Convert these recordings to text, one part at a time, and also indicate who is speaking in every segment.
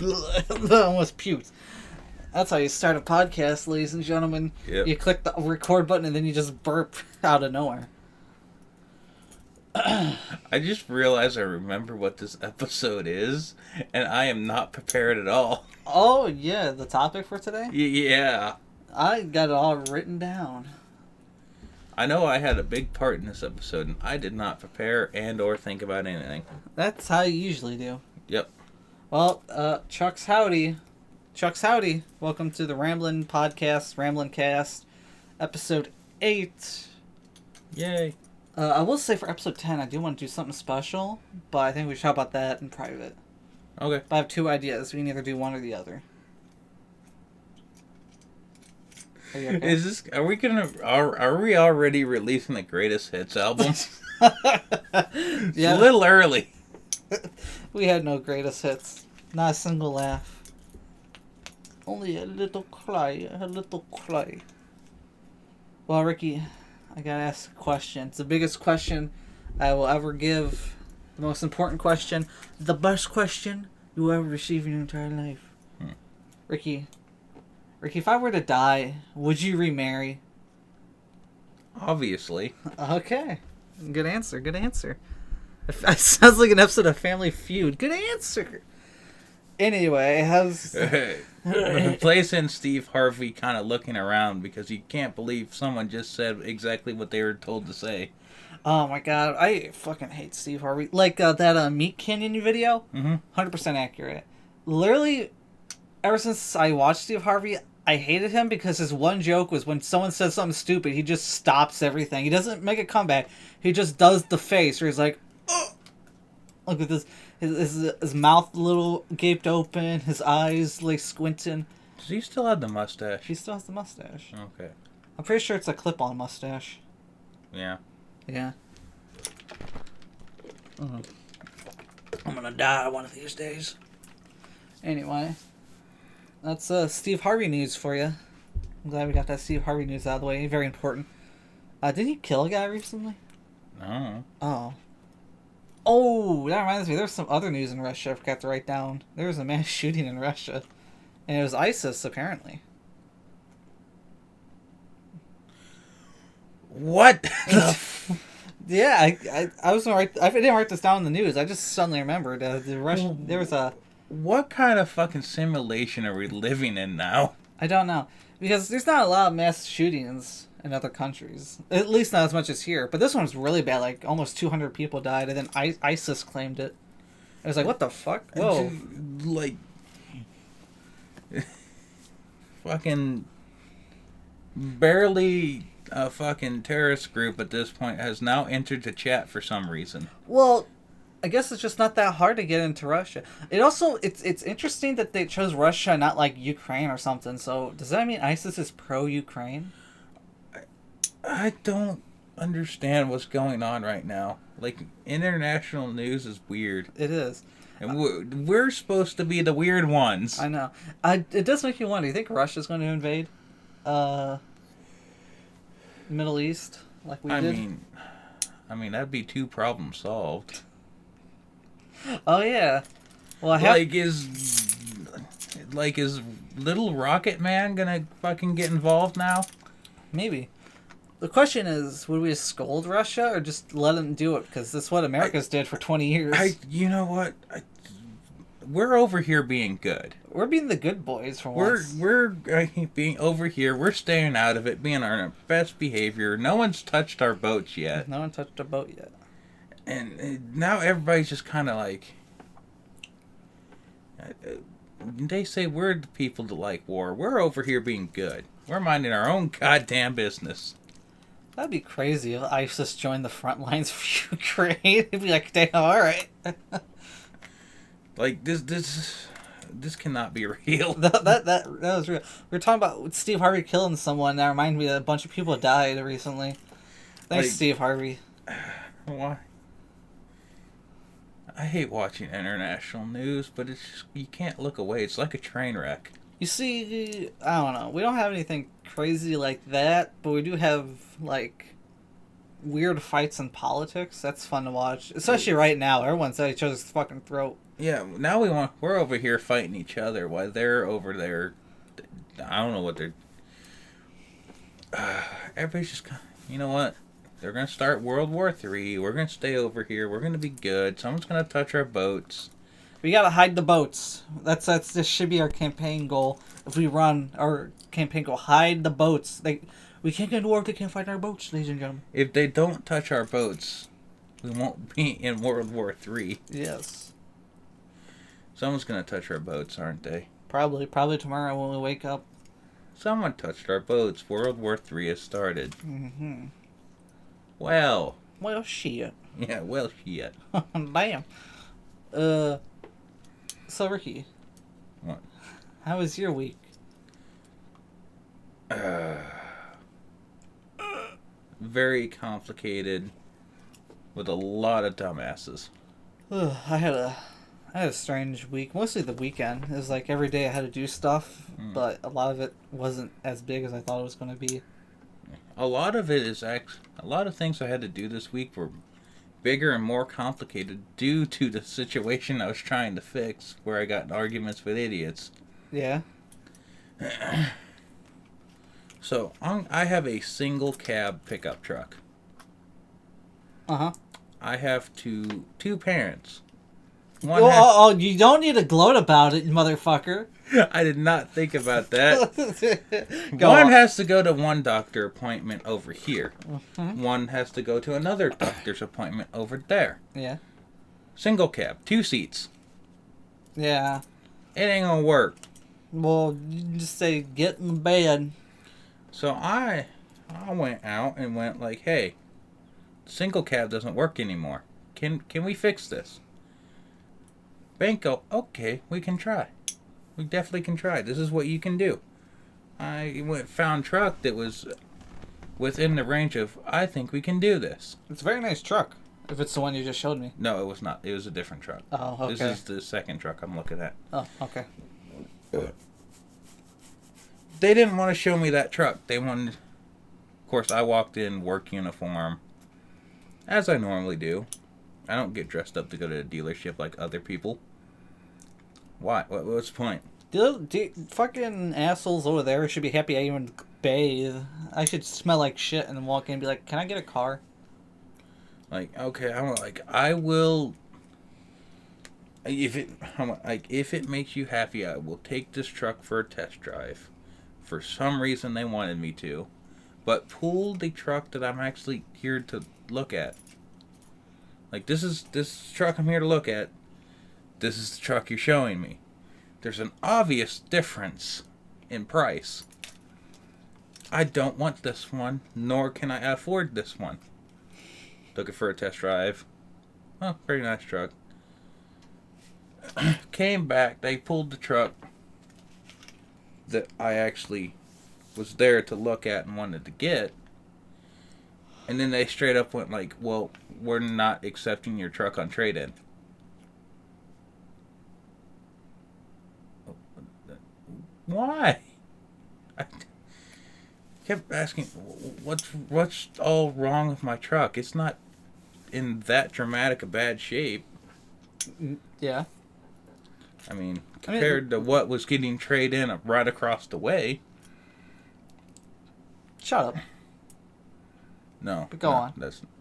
Speaker 1: almost puked. That's how you start a podcast, ladies and gentlemen.
Speaker 2: Yep.
Speaker 1: You click the record button and then you just burp out of nowhere.
Speaker 2: I just realized I remember what this episode is, and I am not prepared at all.
Speaker 1: Oh, yeah, the topic for today?
Speaker 2: Yeah.
Speaker 1: I got it all written down.
Speaker 2: I know I had a big part in this episode, and I did not prepare and or think about anything.
Speaker 1: That's how you usually do.
Speaker 2: Yep.
Speaker 1: Well, Chuck's howdy. Chuck's howdy. Welcome to the Ramblin Podcast, Ramblin Cast, episode 8.
Speaker 2: Yay.
Speaker 1: I will say for episode 10, I do want to do something special, but I think we should talk about that in private.
Speaker 2: Okay.
Speaker 1: But I have two ideas. We can either do one or the other. Are you okay?
Speaker 2: Is this? Are we already releasing the greatest hits album? It's
Speaker 1: Yeah.
Speaker 2: a little early.
Speaker 1: We had no greatest hits. Not a single laugh. Only a little cry. A little cry. Well, Ricky, I gotta ask a question. It's the biggest question I will ever give. The most important question. The best question you will ever receive in your entire life. Ricky, if I were to die, would you remarry?
Speaker 2: Obviously.
Speaker 1: Okay. Good answer. It sounds like an episode of Family Feud. Good answer. Anyway, how's...
Speaker 2: Place in Steve Harvey kind of looking around because he can't believe someone just said exactly what they were told to say.
Speaker 1: Oh my god, I fucking hate Steve Harvey. Like that Meat Canyon video, 100% accurate. Literally, ever since I watched Steve Harvey, I hated him because his one joke was when someone says something stupid, he just stops everything. He doesn't make a comeback. He just does the face where he's like, oh! Look at this. His mouth a little gaped open, his eyes like squinting.
Speaker 2: Does he still have the mustache?
Speaker 1: He still has the mustache.
Speaker 2: Okay.
Speaker 1: I'm pretty sure it's a clip-on mustache.
Speaker 2: Yeah.
Speaker 1: Yeah. I'm gonna die one of these days. Anyway, that's Steve Harvey news for you. I'm glad we got that Steve Harvey news out of the way. Very important. Did he kill a guy recently?
Speaker 2: No.
Speaker 1: Oh, that reminds me. There's some other news in Russia I forgot to write down. There was a mass shooting in Russia, and it was ISIS apparently.
Speaker 2: What?
Speaker 1: Yeah, I was gonna write. I didn't write this down in the news. I just suddenly remembered the Russian. There was a.
Speaker 2: What kind of fucking simulation are we living in now?
Speaker 1: I don't know, because there's not a lot of mass shootings in other countries. At least not as much as here. But this one was really bad. Like almost 200 people died, and then ISIS claimed it. I was like, what the fuck? Whoa!
Speaker 2: Like, fucking barely a fucking terrorist group at this point has now entered the chat for some reason.
Speaker 1: Well, I guess it's just not that hard to get into Russia. It also it's interesting that they chose Russia, not like Ukraine or something. So does that mean ISIS is pro-Ukraine?
Speaker 2: I don't understand what's going on right now. Like, international news is weird.
Speaker 1: It is.
Speaker 2: And we're supposed to be the weird ones.
Speaker 1: I know. It does make you wonder. You think Russia's going to invade Middle East like we did?
Speaker 2: I mean, that'd be two problems solved.
Speaker 1: Oh, yeah. Well,
Speaker 2: is little Rocket Man gonna fucking get involved now?
Speaker 1: Maybe. The question is, would we scold Russia or just let them do it? Because that's what America's did for 20 years.
Speaker 2: You know what? We're over here being good.
Speaker 1: We're being the good boys for once.
Speaker 2: We're being over here. We're staying out of it, being our best behavior. No one's touched our boats yet.
Speaker 1: No one touched our boat yet.
Speaker 2: And now everybody's just kind of like... They say we're the people that like war. We're over here being good. We're minding our own goddamn business.
Speaker 1: That'd be crazy if ISIS joined the front lines for Ukraine. It'd be like, damn, alright.
Speaker 2: Like, this cannot be real.
Speaker 1: That was real. We were talking about Steve Harvey killing someone. That reminded me that a bunch of people died recently. Thanks, Steve Harvey.
Speaker 2: Why? I hate watching international news, but it's just, you can't look away. It's like a train wreck.
Speaker 1: You see, I don't know. We don't have anything crazy like that, but we do have, like, weird fights in politics. That's fun to watch, especially right now. Everyone's at each other's fucking throat.
Speaker 2: Yeah, now we're over here fighting each other while they're over there. I don't know what they're. Everybody's just, you know what? They're gonna start World War III. We're gonna stay over here. We're gonna be good. Someone's gonna touch our boats.
Speaker 1: We gotta hide the boats. This should be our campaign goal. If we run our campaign goal, hide the boats. We can't get into war if they can't find our boats, ladies and gentlemen.
Speaker 2: If they don't touch our boats, we won't be in World War III.
Speaker 1: Yes.
Speaker 2: Someone's gonna touch our boats, aren't they?
Speaker 1: Probably tomorrow when we wake up.
Speaker 2: Someone touched our boats. World War III has started.
Speaker 1: Mm-hmm.
Speaker 2: Well,
Speaker 1: shit.
Speaker 2: Yeah, well, shit.
Speaker 1: Damn. So, Ricky.
Speaker 2: What?
Speaker 1: How was your week?
Speaker 2: Very complicated with a lot of dumbasses.
Speaker 1: I had a strange week. Mostly the weekend. It was like every day I had to do stuff, but a lot of it wasn't as big as I thought it was going to be.
Speaker 2: A lot of things I had to do this week were bigger and more complicated due to the situation I was trying to fix, where I got in arguments with idiots.
Speaker 1: Yeah.
Speaker 2: So, I have a single cab pickup truck.
Speaker 1: Uh-huh.
Speaker 2: I have two parents.
Speaker 1: You don't need to gloat about it, motherfucker.
Speaker 2: I did not think about that.
Speaker 1: One
Speaker 2: has to go to one doctor appointment over here.
Speaker 1: Mm-hmm.
Speaker 2: One has to go to another doctor's appointment over there.
Speaker 1: Yeah.
Speaker 2: Single cab, 2 seats.
Speaker 1: Yeah.
Speaker 2: It ain't gonna work.
Speaker 1: Well, you just say, get in the bed.
Speaker 2: So I went out and went like, hey, single cab doesn't work anymore. Can we fix this? Bank go, okay, we can try. We definitely can try. This is what you can do. I found truck that was within the range of, I think we can do this.
Speaker 1: It's a very nice truck, if it's the one you just showed me.
Speaker 2: No, it was not. It was a different truck.
Speaker 1: Oh, okay.
Speaker 2: This is the second truck I'm looking at.
Speaker 1: Oh, okay.
Speaker 2: They didn't want to show me that truck. They wanted... Of course, I walked in work uniform, as I normally do. I don't get dressed up to go to a dealership like other people. Why? What's the point?
Speaker 1: Fucking assholes over there should be happy I even bathe. I should smell like shit and walk in and be like, can I get a car?
Speaker 2: Like, okay, I will... If it makes you happy, I will take this truck for a test drive. For some reason, they wanted me to. But pull the truck that I'm actually here to look at. Like, this truck I'm here to look at. This is the truck you're showing me. There's an obvious difference in price. I don't want this one, nor can I afford this one. Looking for a test drive. Oh, very nice truck. Came back, they pulled the truck that I actually was there to look at and wanted to get. And then they straight up went like, well, we're not accepting your truck on trade-in. Why? I kept asking, what's all wrong with my truck? It's not in that dramatic a bad shape.
Speaker 1: Yeah.
Speaker 2: I mean, compared to what was getting trade-in right across the way.
Speaker 1: Shut up.
Speaker 2: No.
Speaker 1: But go on.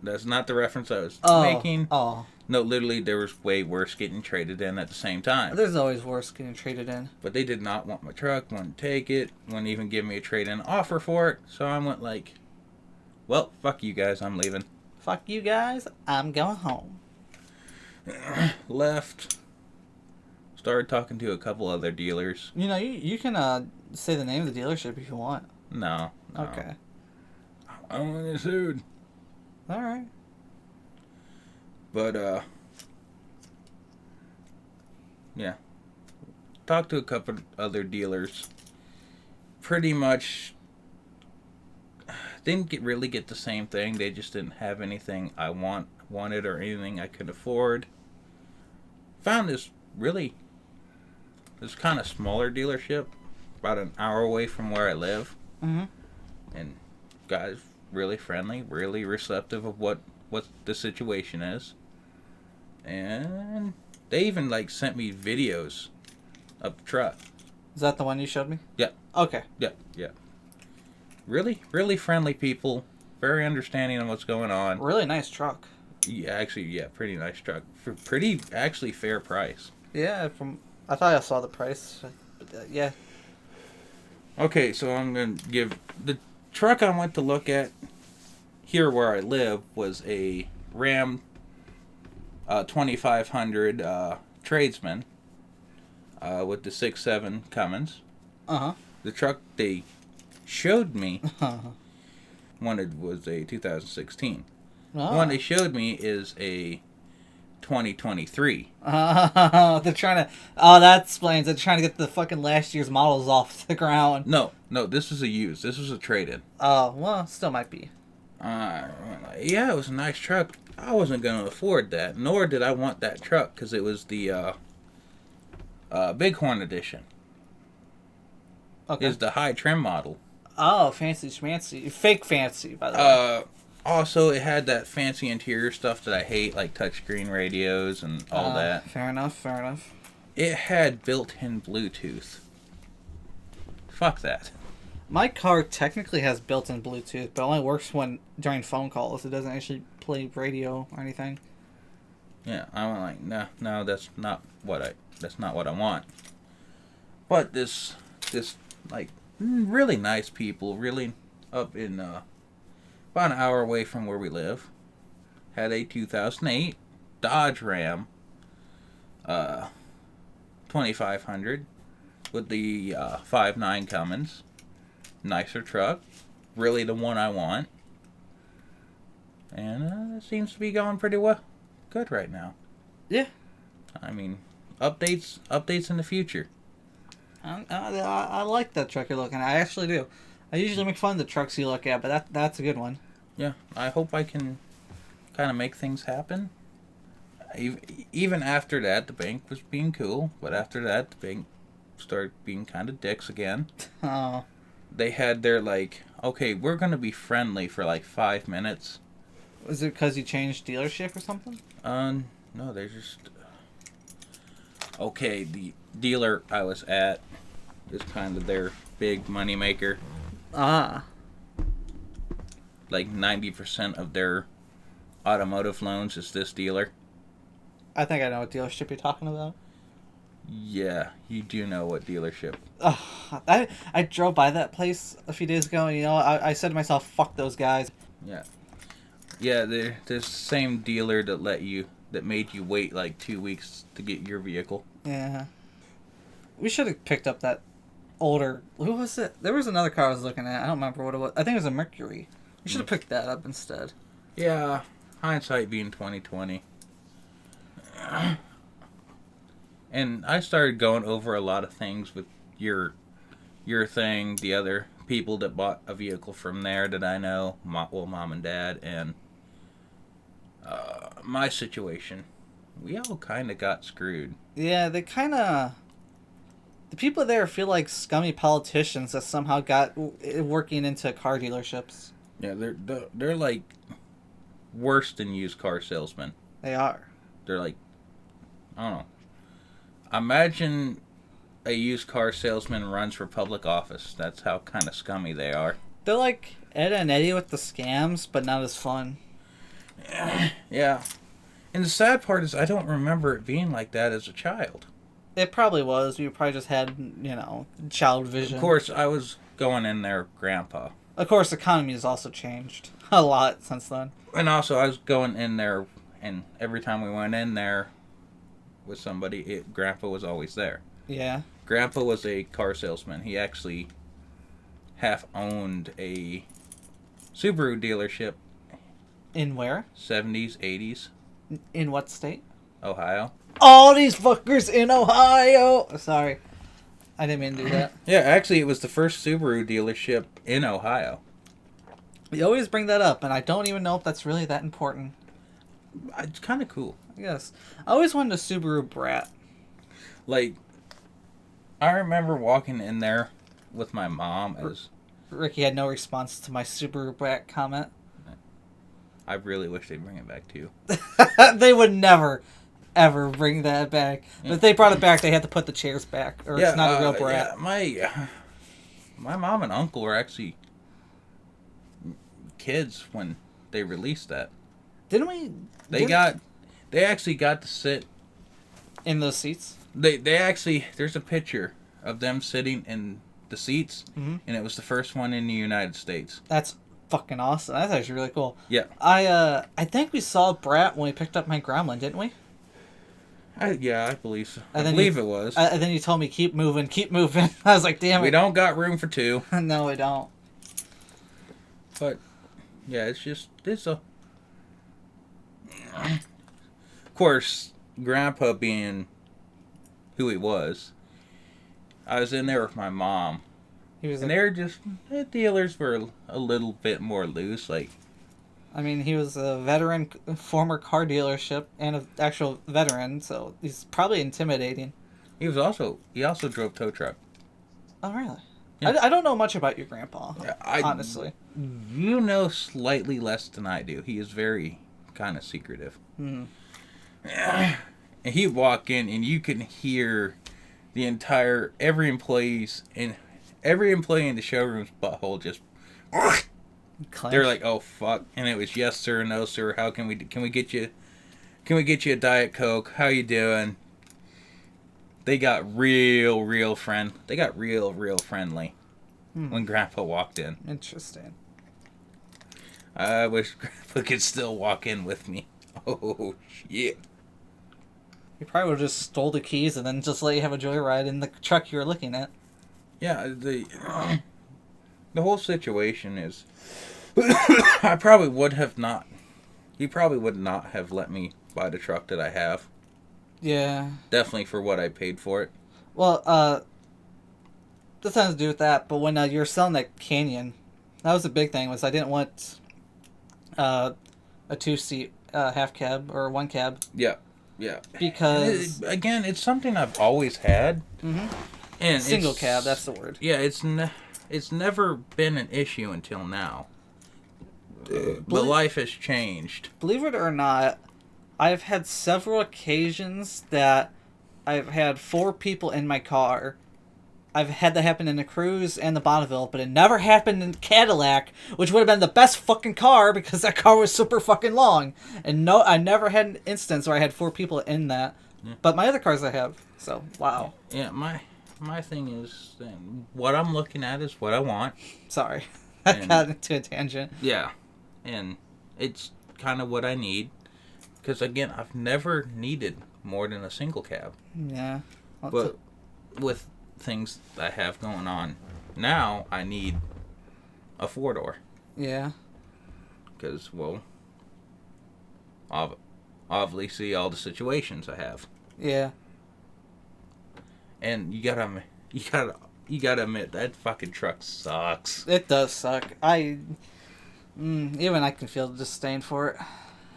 Speaker 2: That's not the reference I was making.
Speaker 1: Oh.
Speaker 2: No, literally, there was way worse getting traded in at the same time.
Speaker 1: There's always worse getting traded in.
Speaker 2: But they did not want my truck, wouldn't take it, wouldn't even give me a trade-in offer for it. So I went like, well, fuck you guys, I'm leaving.
Speaker 1: Fuck you guys, I'm going home.
Speaker 2: Left. Started talking to a couple other dealers.
Speaker 1: You know, you can say the name of the dealership if you want.
Speaker 2: No.
Speaker 1: Okay.
Speaker 2: I don't want to get sued.
Speaker 1: Alright.
Speaker 2: But, yeah. Talked to a couple other dealers. Pretty much didn't really get the same thing. They just didn't have anything I wanted or anything I could afford. Found this kind of smaller dealership, about an hour away from where I live.
Speaker 1: Mm-hmm.
Speaker 2: And guys really friendly, really receptive of what the situation is. And they even, like, sent me videos of the truck.
Speaker 1: Is that the one you showed me?
Speaker 2: Yeah.
Speaker 1: Okay.
Speaker 2: Yeah. Really, really friendly people. Very understanding of what's going on.
Speaker 1: Really nice truck.
Speaker 2: Yeah, actually, yeah, pretty nice truck. For pretty, actually, fair price.
Speaker 1: Yeah, I thought I saw the price. But, yeah.
Speaker 2: Okay, so I'm going to give... The truck I went to look at here where I live was a Ram 2500 Tradesman with the 6.7 Cummins.
Speaker 1: Uh-huh.
Speaker 2: The truck they showed me was a 2016.
Speaker 1: Oh.
Speaker 2: The one they showed me is a 2023.
Speaker 1: They're trying to... Oh, that explains. They're trying to get the fucking last year's models off the ground.
Speaker 2: No, this was a used. This was a trade-in.
Speaker 1: Oh, well, still might be.
Speaker 2: Yeah, it was a nice truck. I wasn't going to afford that, nor did I want that truck, because it was the Bighorn edition.
Speaker 1: Okay.
Speaker 2: Is the high trim model.
Speaker 1: Oh, fancy schmancy. Fake fancy, by the way.
Speaker 2: Also, it had that fancy interior stuff that I hate, like touchscreen radios and all that.
Speaker 1: Fair enough.
Speaker 2: It had built-in Bluetooth. Fuck that.
Speaker 1: My car technically has built-in Bluetooth, but it only works during phone calls. It doesn't actually play radio or anything.
Speaker 2: Yeah, I went like, no, that's not what I want. But this like really nice people, really up in about an hour away from where we live, had a 2008 Dodge Ram 2500 with the 5.9 Cummins. Nicer truck, really the one I want, and it seems to be going pretty good right now.
Speaker 1: Yeah.
Speaker 2: I mean, updates in the future.
Speaker 1: I like that truck you're looking at. I actually do. I usually make fun of the trucks you look at, but that's a good one.
Speaker 2: Yeah, I hope I can kind of make things happen. Even after that, the bank was being cool, but after that, the bank started being kind of dicks again.
Speaker 1: Oh.
Speaker 2: They had their, like, okay, we're going to be friendly for, like, 5 minutes.
Speaker 1: Was it because you changed dealership or something?
Speaker 2: No, they're just... Okay, the dealer I was at is kind of their big moneymaker.
Speaker 1: Ah.
Speaker 2: Like, 90% of their automotive loans is this dealer.
Speaker 1: I think I know what dealership you're talking about.
Speaker 2: Yeah, you do know what dealership.
Speaker 1: I drove by that place a few days ago, and I said to myself, "Fuck those guys."
Speaker 2: Yeah, they're the same dealer that made you wait like 2 weeks to get your vehicle.
Speaker 1: Yeah, we should have picked up that older. Who was it? There was another car I was looking at. I don't remember what it was. I think it was a Mercury. We should have picked that up instead.
Speaker 2: Yeah, hindsight being 20/20. And I started going over a lot of things with your thing, the other people that bought a vehicle from there that I know, mom and dad, and my situation. We all kind of got screwed.
Speaker 1: Yeah, they kind of... The people there feel like scummy politicians that somehow got working into car dealerships.
Speaker 2: Yeah, they're like worse than used car salesmen.
Speaker 1: They are.
Speaker 2: They're like, I don't know. Imagine a used car salesman runs for public office. That's how kind of scummy they are.
Speaker 1: They're like Ed and Eddie with the scams, but not as fun.
Speaker 2: Yeah. And the sad part is I don't remember it being like that as a child.
Speaker 1: It probably was. We probably just had, child vision.
Speaker 2: Of course, I was going in there, Grandpa.
Speaker 1: Of course, the economy has also changed a lot since then.
Speaker 2: And also, I was going in there, and every time we went in there with somebody, Grandpa was always there.
Speaker 1: Yeah.
Speaker 2: Grandpa was a car salesman. He actually half owned a Subaru dealership.
Speaker 1: In where?
Speaker 2: 70s, 80s.
Speaker 1: In what state?
Speaker 2: Ohio.
Speaker 1: All these fuckers in Ohio! Sorry. I didn't mean to do that.
Speaker 2: Yeah, actually, it was the first Subaru dealership in Ohio.
Speaker 1: You always bring that up, and I don't even know if that's really that important.
Speaker 2: It's kind of cool.
Speaker 1: Yes. I always wanted a Subaru Brat.
Speaker 2: Like, I remember walking in there with my mom as
Speaker 1: Ricky had no response to my Subaru Brat comment.
Speaker 2: I really wish they'd bring it back too.
Speaker 1: They would never, ever bring that back. But if they brought it back, they had to put the chairs back, or it's not a real Brat.
Speaker 2: Yeah, my mom and uncle were actually kids when they released that.
Speaker 1: Didn't we?
Speaker 2: They actually got to sit
Speaker 1: in those seats.
Speaker 2: They actually, there's a picture of them sitting in the seats, and it was the first one in the United States.
Speaker 1: That's fucking awesome. That's actually really cool.
Speaker 2: Yeah.
Speaker 1: I think we saw Brat when we picked up my Gremlin, didn't we?
Speaker 2: I believe so. I believe it was.
Speaker 1: And then you told me, keep moving. I was like, damn it.
Speaker 2: We don't got room for two.
Speaker 1: No, we don't.
Speaker 2: But, yeah, it's a... Of course, Grandpa being who he was, I was in there with my mom. The dealers were a little bit more loose, like...
Speaker 1: I mean, he was a veteran, former car dealership, and an actual veteran, so he's probably intimidating.
Speaker 2: He also drove tow truck.
Speaker 1: Oh, really?
Speaker 2: Yeah.
Speaker 1: I don't know much about your grandpa, honestly.
Speaker 2: You know slightly less than I do. He is very kind of secretive.
Speaker 1: Mm.
Speaker 2: And he'd walk in, and you can hear every employee in the showroom's butthole just...
Speaker 1: Clench.
Speaker 2: They're like, oh fuck, and it was yes sir, no sir. How can we get you a Diet Coke? How you doing? They got real friendly when Grandpa walked in.
Speaker 1: Interesting.
Speaker 2: I wish Grandpa could still walk in with me. Oh shit.
Speaker 1: He probably would have just stole the keys and then just let you have a joyride in the truck you were looking at.
Speaker 2: Yeah, the whole situation is. I probably would have not. He probably would not have let me buy the truck that I have.
Speaker 1: Yeah.
Speaker 2: Definitely for what I paid for it.
Speaker 1: Well, this has to do with that, but when you were selling that Canyon, that was the big thing, was I didn't want a 2-seat half cab or 1 cab.
Speaker 2: Yeah.
Speaker 1: Because...
Speaker 2: Again, it's something I've always had.
Speaker 1: Mm-hmm.
Speaker 2: And
Speaker 1: single cab, that's the word.
Speaker 2: Yeah, it's never been an issue until now. But life has changed.
Speaker 1: Believe it or not, I've had several occasions that I've had 4 people in my car. I've had that happen in the Cruise and the Bonneville, but it never happened in Cadillac, which would have been the best fucking car because that car was super fucking long. And no, I never had an instance where I had 4 people in that. Yeah. But my other cars I have, so wow.
Speaker 2: Yeah, my thing is, what I'm looking at is what I want.
Speaker 1: Sorry, I got into a tangent.
Speaker 2: Yeah. And it's kind of what I need. Because, again, I've never needed more than a single cab.
Speaker 1: Yeah.
Speaker 2: But with things I have going on now, I need a 4-door.
Speaker 1: Yeah.
Speaker 2: Because, well, obviously all the situations I have.
Speaker 1: Yeah.
Speaker 2: And you gotta admit, that fucking truck sucks.
Speaker 1: It does suck. Even I can feel the disdain for it.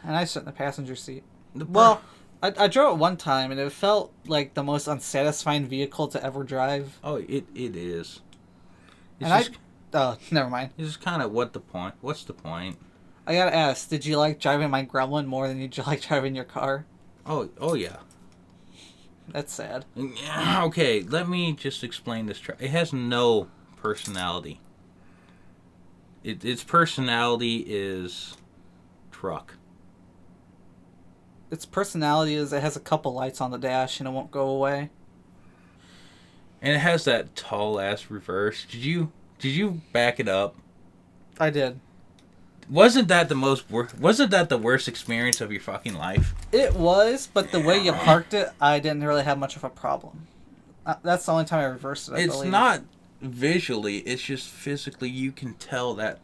Speaker 1: And I sit in the passenger seat. Well, I drove it one time, and it felt like the most unsatisfying vehicle to ever drive.
Speaker 2: Oh, it is.
Speaker 1: Oh, never mind.
Speaker 2: It's just kind of what's the point?
Speaker 1: I gotta ask, did you like driving my Gremlin more than you like driving your car?
Speaker 2: Oh yeah.
Speaker 1: That's sad.
Speaker 2: Okay, let me just explain this truck. It has no personality. Its personality is truck.
Speaker 1: Its personality is it has a couple lights on the dash and it won't go away.
Speaker 2: And it has that tall ass reverse. Did you back it up?
Speaker 1: I did.
Speaker 2: Wasn't that the worst experience of your fucking life?
Speaker 1: It was, but the way you parked it, I didn't really have much of a problem. That's the only time I reversed it, I believe.
Speaker 2: It's not visually, it's just physically. You can tell that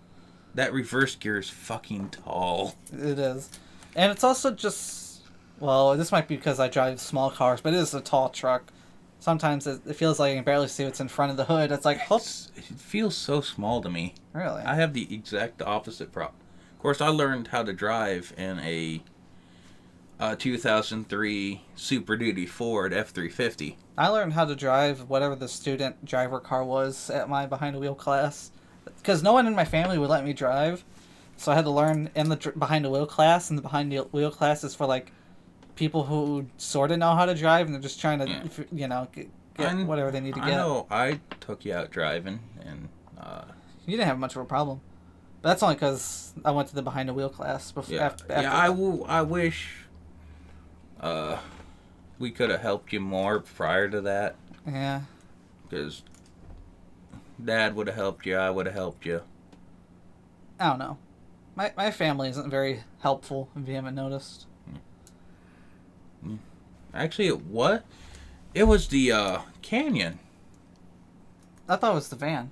Speaker 2: reverse gear is fucking tall.
Speaker 1: It is. And it's also just... Well, this might be because I drive small cars, but it is a tall truck. Sometimes it feels like I can barely see what's in front of the hood. It's like,
Speaker 2: it feels so small to me.
Speaker 1: Really?
Speaker 2: I have the exact opposite problem. Of course, I learned how to drive in a 2003 Super Duty Ford F350.
Speaker 1: I learned how to drive whatever the student driver car was at my behind-the-wheel class. because no one in my family would let me drive, so I had to learn in the behind the wheel class, and the behind the wheel class is for like people who sort of know how to drive, and they're just trying to, get whatever they need to get.
Speaker 2: I know. I took you out driving, and
Speaker 1: you didn't have much of a problem. But that's only because I went to the behind the wheel class before. After
Speaker 2: I wish we could have helped you more prior to that.
Speaker 1: Yeah.
Speaker 2: Because Dad would have helped you, I would have helped you.
Speaker 1: I don't know. My family isn't very helpful, if you haven't noticed.
Speaker 2: Actually, it was the canyon.
Speaker 1: I thought it was the van.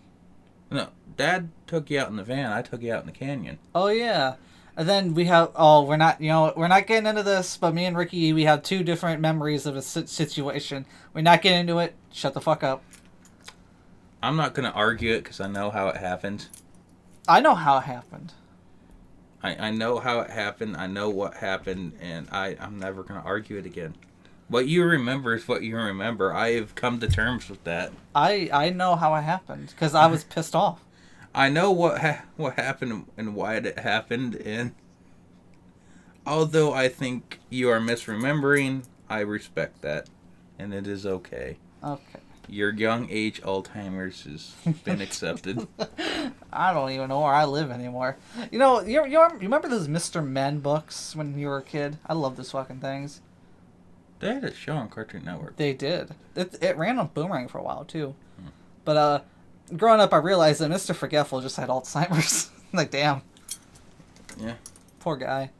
Speaker 2: No, Dad took you out in the van. I took you out in the canyon.
Speaker 1: Oh yeah, and then we have. Oh, we're not getting into this. But me and Ricky, we have two different memories of a situation. We're not getting into it. Shut the fuck up.
Speaker 2: I'm not gonna argue it because I know how it happened.
Speaker 1: I know how it happened.
Speaker 2: I know how it happened. I know what happened, and I'm never gonna argue it again. What you remember is what you remember. I have come to terms with that.
Speaker 1: I know how it happened because I was pissed off.
Speaker 2: I know what happened and why it happened, and although I think you are misremembering, I respect that, and it is okay.
Speaker 1: Okay.
Speaker 2: Your young age Alzheimer's has been accepted.
Speaker 1: I don't even know where I live anymore. You remember those Mr. Men books when you were a kid? I love those fucking things.
Speaker 2: They had a show on Cartoon Network.
Speaker 1: They did. It ran on Boomerang for a while, too. But, growing up, I realized that Mr. Forgetful just had Alzheimer's. Like, damn.
Speaker 2: Yeah.
Speaker 1: Poor guy.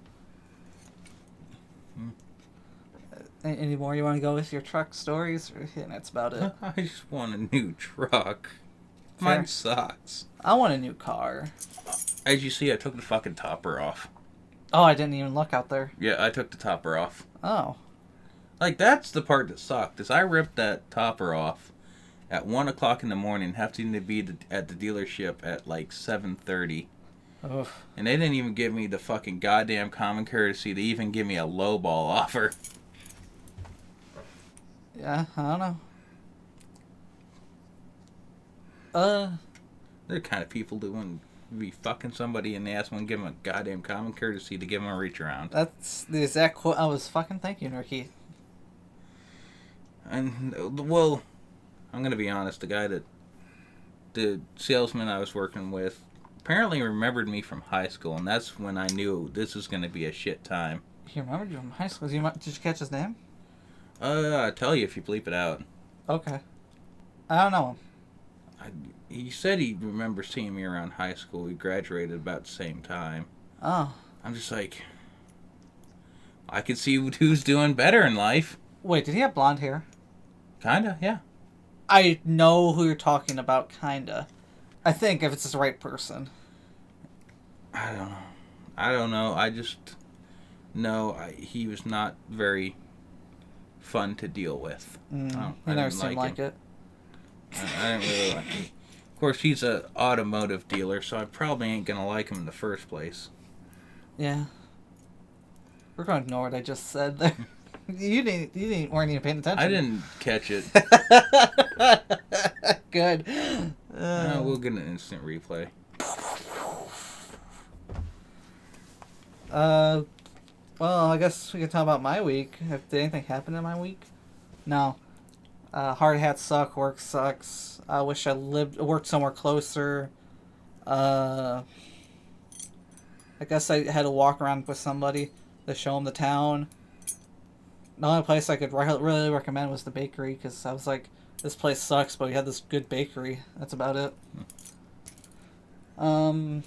Speaker 1: Any more you want to go with your truck stories? And that's about it.
Speaker 2: I just want a new truck.
Speaker 1: Fair.
Speaker 2: Mine sucks.
Speaker 1: I want a new car.
Speaker 2: As you see, I took the fucking topper off.
Speaker 1: Oh, I didn't even look out there.
Speaker 2: Yeah, I took the topper off.
Speaker 1: Oh.
Speaker 2: Like, that's the part that sucked, is I ripped that topper off at 1 o'clock in the morning, having to be at the dealership at, like, 7:30.
Speaker 1: Oof.
Speaker 2: And they didn't even give me the fucking goddamn common courtesy to even give me a lowball offer.
Speaker 1: Yeah, I don't know.
Speaker 2: They're the kind of people that wouldn't be fucking somebody in the ass and give them a goddamn common courtesy to give them a reach around.
Speaker 1: That's the exact quote I was fucking thinking, Ricky.
Speaker 2: And, well, I'm going to be honest, the salesman I was working with apparently remembered me from high school, and that's when I knew this was going to be a shit time.
Speaker 1: He remembered you from high school. Did you catch his name?
Speaker 2: I'll tell you if you bleep it out.
Speaker 1: Okay. I don't know him.
Speaker 2: He said he remembers seeing me around high school. We graduated about the same time.
Speaker 1: Oh.
Speaker 2: I'm just like, I could see who's doing better in life.
Speaker 1: Wait, did he have blonde hair?
Speaker 2: Kinda, yeah.
Speaker 1: I know who you're talking about, kinda. I think, if it's the right person.
Speaker 2: I don't know. I just know he was not very fun to deal with.
Speaker 1: He never seemed like it.
Speaker 2: I didn't really like him. Of course, he's an automotive dealer, so I probably ain't gonna like him in the first place.
Speaker 1: Yeah. We're going to ignore what I just said there. You weren't even paying attention.
Speaker 2: I didn't catch it.
Speaker 1: Good.
Speaker 2: We'll get an instant replay.
Speaker 1: Well, I guess we can talk about my week. Did anything happen in my week? No. Hard hats suck. Work sucks. I wish I worked somewhere closer. I guess I had to walk around with somebody to show them the town. The only place I could really recommend was the bakery, because I was like, this place sucks, but we had this good bakery. That's about it. I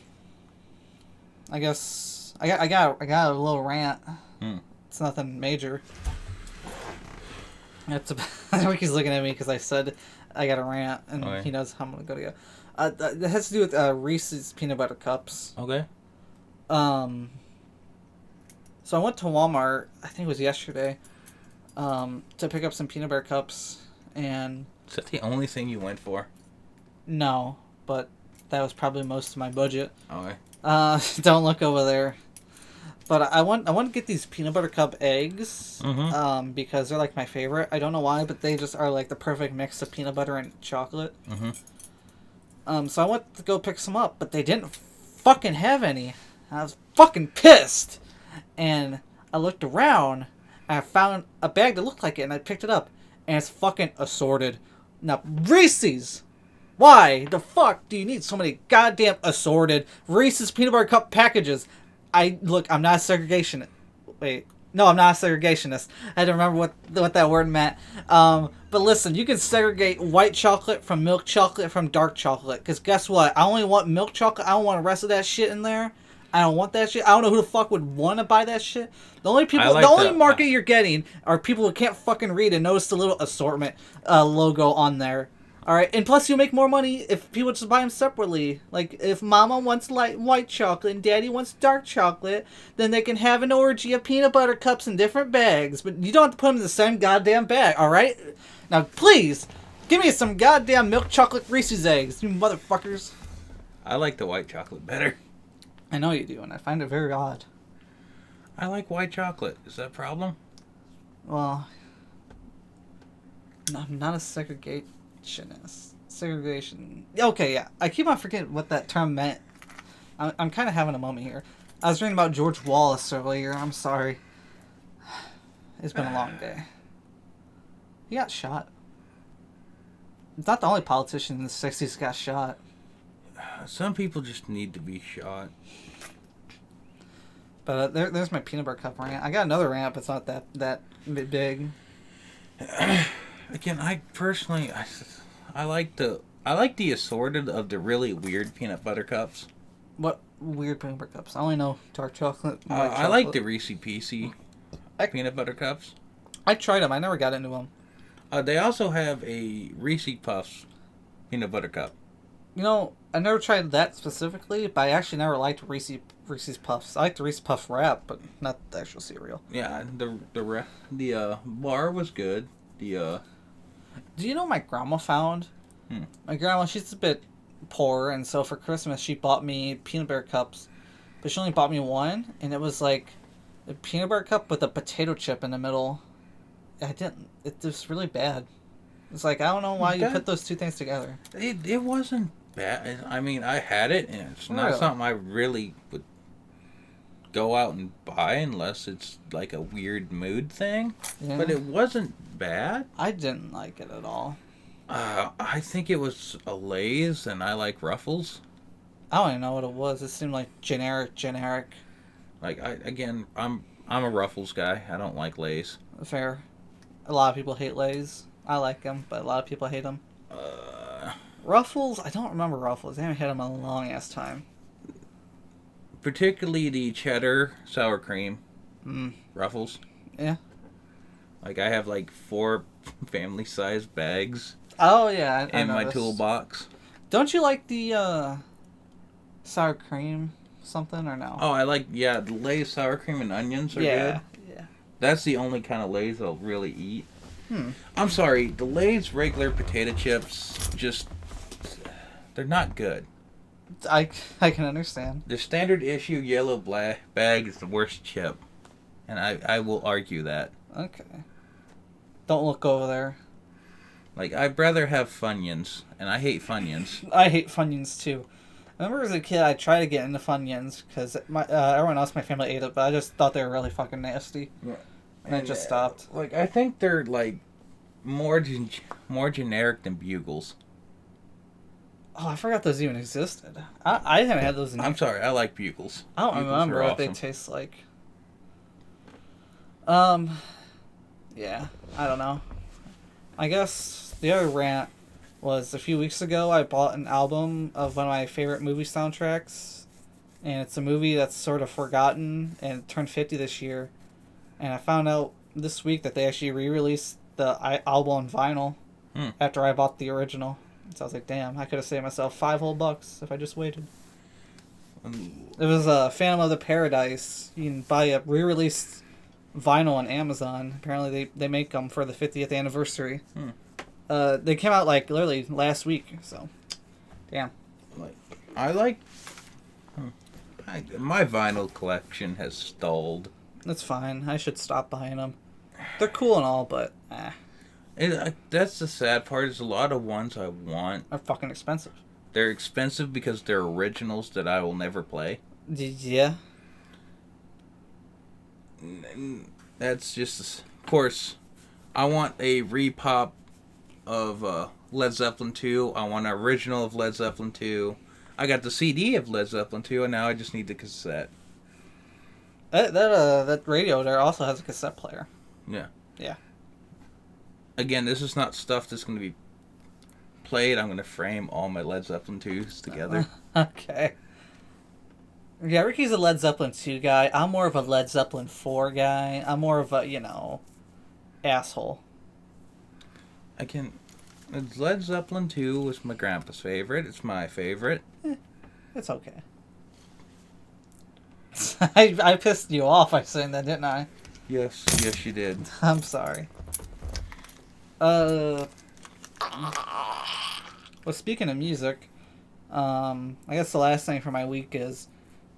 Speaker 1: guess I got a little rant. It's nothing major. Ricky's looking at me because I said I got a rant, and He knows how I'm gonna go to go. It has to do with Reese's peanut butter cups.
Speaker 2: Okay.
Speaker 1: So I went to Walmart, I think it was yesterday, to pick up some peanut butter cups, and...
Speaker 2: Is that the only thing you went for?
Speaker 1: No, but that was probably most of my budget.
Speaker 2: Okay.
Speaker 1: Don't look over there. But I want to get these peanut butter cup eggs, because they're like my favorite. I don't know why, but they just are like the perfect mix of peanut butter and chocolate. So I went to go pick some up, but they didn't fucking have any. I was fucking pissed. And I looked around, and I found a bag that looked like it, and I picked it up. And it's fucking assorted. Now, Reese's! Why the fuck do you need so many goddamn assorted Reese's peanut butter cup packages? I'm not a segregationist. Wait. No, I'm not a segregationist. I had to remember what that word meant. But listen, you can segregate white chocolate from milk chocolate from dark chocolate. Because guess what? I only want milk chocolate. I don't want the rest of that shit in there. I don't want that shit. I don't know who the fuck would want to buy that shit. The only market you're getting are people who can't fucking read and notice the little assortment logo on there. Alright, and plus you'll make more money if people just buy them separately. Like, if Mama wants light white chocolate and Daddy wants dark chocolate, then they can have an orgy of peanut butter cups in different bags. But you don't have to put them in the same goddamn bag, alright? Now, please, give me some goddamn milk chocolate Reese's eggs, you motherfuckers.
Speaker 2: I like the white chocolate better.
Speaker 1: I know you do, and I find it very odd.
Speaker 2: I like white chocolate. Is that a problem?
Speaker 1: Well, I'm not a segregation. Okay, yeah. I keep on forgetting what that term meant. I'm kind of having a moment here. I was reading about George Wallace earlier. I'm sorry. It's been a long day. He got shot. It's not the only politician in the 60s got shot.
Speaker 2: Some people just need to be shot.
Speaker 1: But there's my peanut butter cup rant. I got another rant, but it's not that big.
Speaker 2: Again, I personally, I like the assorted of the really weird peanut butter cups.
Speaker 1: What weird peanut butter cups? I only know dark chocolate.
Speaker 2: I like the Reese Piece peanut butter cups.
Speaker 1: I tried them. I never got into them.
Speaker 2: They also have a Reese Puffs peanut butter cup.
Speaker 1: You know, I never tried that specifically, but I actually never liked Reese's Puffs. I like the Reese's Puffs wrap, but not the actual cereal.
Speaker 2: Yeah, the bar was good. Do
Speaker 1: you know what my grandma found? My grandma, she's a bit poor, and so for Christmas she bought me peanut butter cups, but she only bought me one, and it was like a peanut butter cup with a potato chip in the middle. It was really bad. It's like, I don't know why you put those two things together.
Speaker 2: It wasn't bad. I mean, I had it, and it's not something I really would go out and buy unless it's like a weird mood thing. Yeah. But it wasn't bad.
Speaker 1: I didn't like it at all.
Speaker 2: I think it was a Lay's, and I like Ruffles.
Speaker 1: I don't even know what it was. It seemed like generic.
Speaker 2: Like, I'm a Ruffles guy. I don't like Lay's.
Speaker 1: Fair. A lot of people hate Lay's. I like them, but a lot of people hate them. Ruffles? I don't remember Ruffles. I haven't had them in a long-ass time.
Speaker 2: Particularly the cheddar sour cream. Ruffles.
Speaker 1: Yeah.
Speaker 2: Like, I have like 4 family-sized bags.
Speaker 1: Oh, yeah. I
Speaker 2: in my toolbox.
Speaker 1: Don't you like the sour cream something or no?
Speaker 2: Oh, I like, the Lay's sour cream and onions are good.
Speaker 1: Yeah.
Speaker 2: That's the only kind of Lay's I'll really eat. I'm sorry, the Lay's regular potato chips, they're not good.
Speaker 1: I can understand.
Speaker 2: The standard issue yellow bag is the worst chip. And I will argue that.
Speaker 1: Okay. Don't look over there.
Speaker 2: Like, I'd rather have Funyuns, and I hate Funyuns.
Speaker 1: I hate Funyuns, too. I remember as a kid, I tried to get into Funyuns, because everyone else in my family ate it, but I just thought they were really fucking nasty. Yeah. And I just stopped.
Speaker 2: Like, I think they're, like, more generic than Bugles.
Speaker 1: Oh, I forgot those even existed. I haven't had those in
Speaker 2: I'm sorry, I like Bugles.
Speaker 1: I don't remember what they taste like. Yeah, I don't know. I guess the other rant was a few weeks ago I bought an album of one of my favorite movie soundtracks. And it's a movie that's sort of forgotten and it turned 50 this year. And I found out this week that they actually re-released the album on vinyl after I bought the original. So I was like, damn, I could have saved myself $5 whole if I just waited. It was Phantom of the Paradise. You can buy a re-released vinyl on Amazon. Apparently they make them for the 50th anniversary. They came out like literally last week, so damn.
Speaker 2: My vinyl collection has stalled.
Speaker 1: That's fine. I should stop buying them. They're cool and all, but
Speaker 2: that's the sad part. Is a lot of ones I want
Speaker 1: are fucking expensive.
Speaker 2: They're expensive because they're originals that I will never play.
Speaker 1: Yeah.
Speaker 2: That's just, of course, I want a repop of Led Zeppelin 2. I want an original of Led Zeppelin 2. I got the CD of Led Zeppelin 2, and now I just need the cassette.
Speaker 1: That radio there also has a cassette player.
Speaker 2: Yeah.
Speaker 1: Yeah.
Speaker 2: Again, this is not stuff that's going to be played. I'm going to frame all my Led Zeppelin 2s together.
Speaker 1: Okay. Yeah, Ricky's a Led Zeppelin 2 guy. I'm more of a Led Zeppelin 4 guy. I'm more of a, asshole.
Speaker 2: Led Zeppelin 2 was my grandpa's favorite. It's my favorite.
Speaker 1: It's okay. I pissed you off by saying that, didn't I?
Speaker 2: Yes, you did.
Speaker 1: I'm sorry. Well, speaking of music, I guess the last thing for my week is,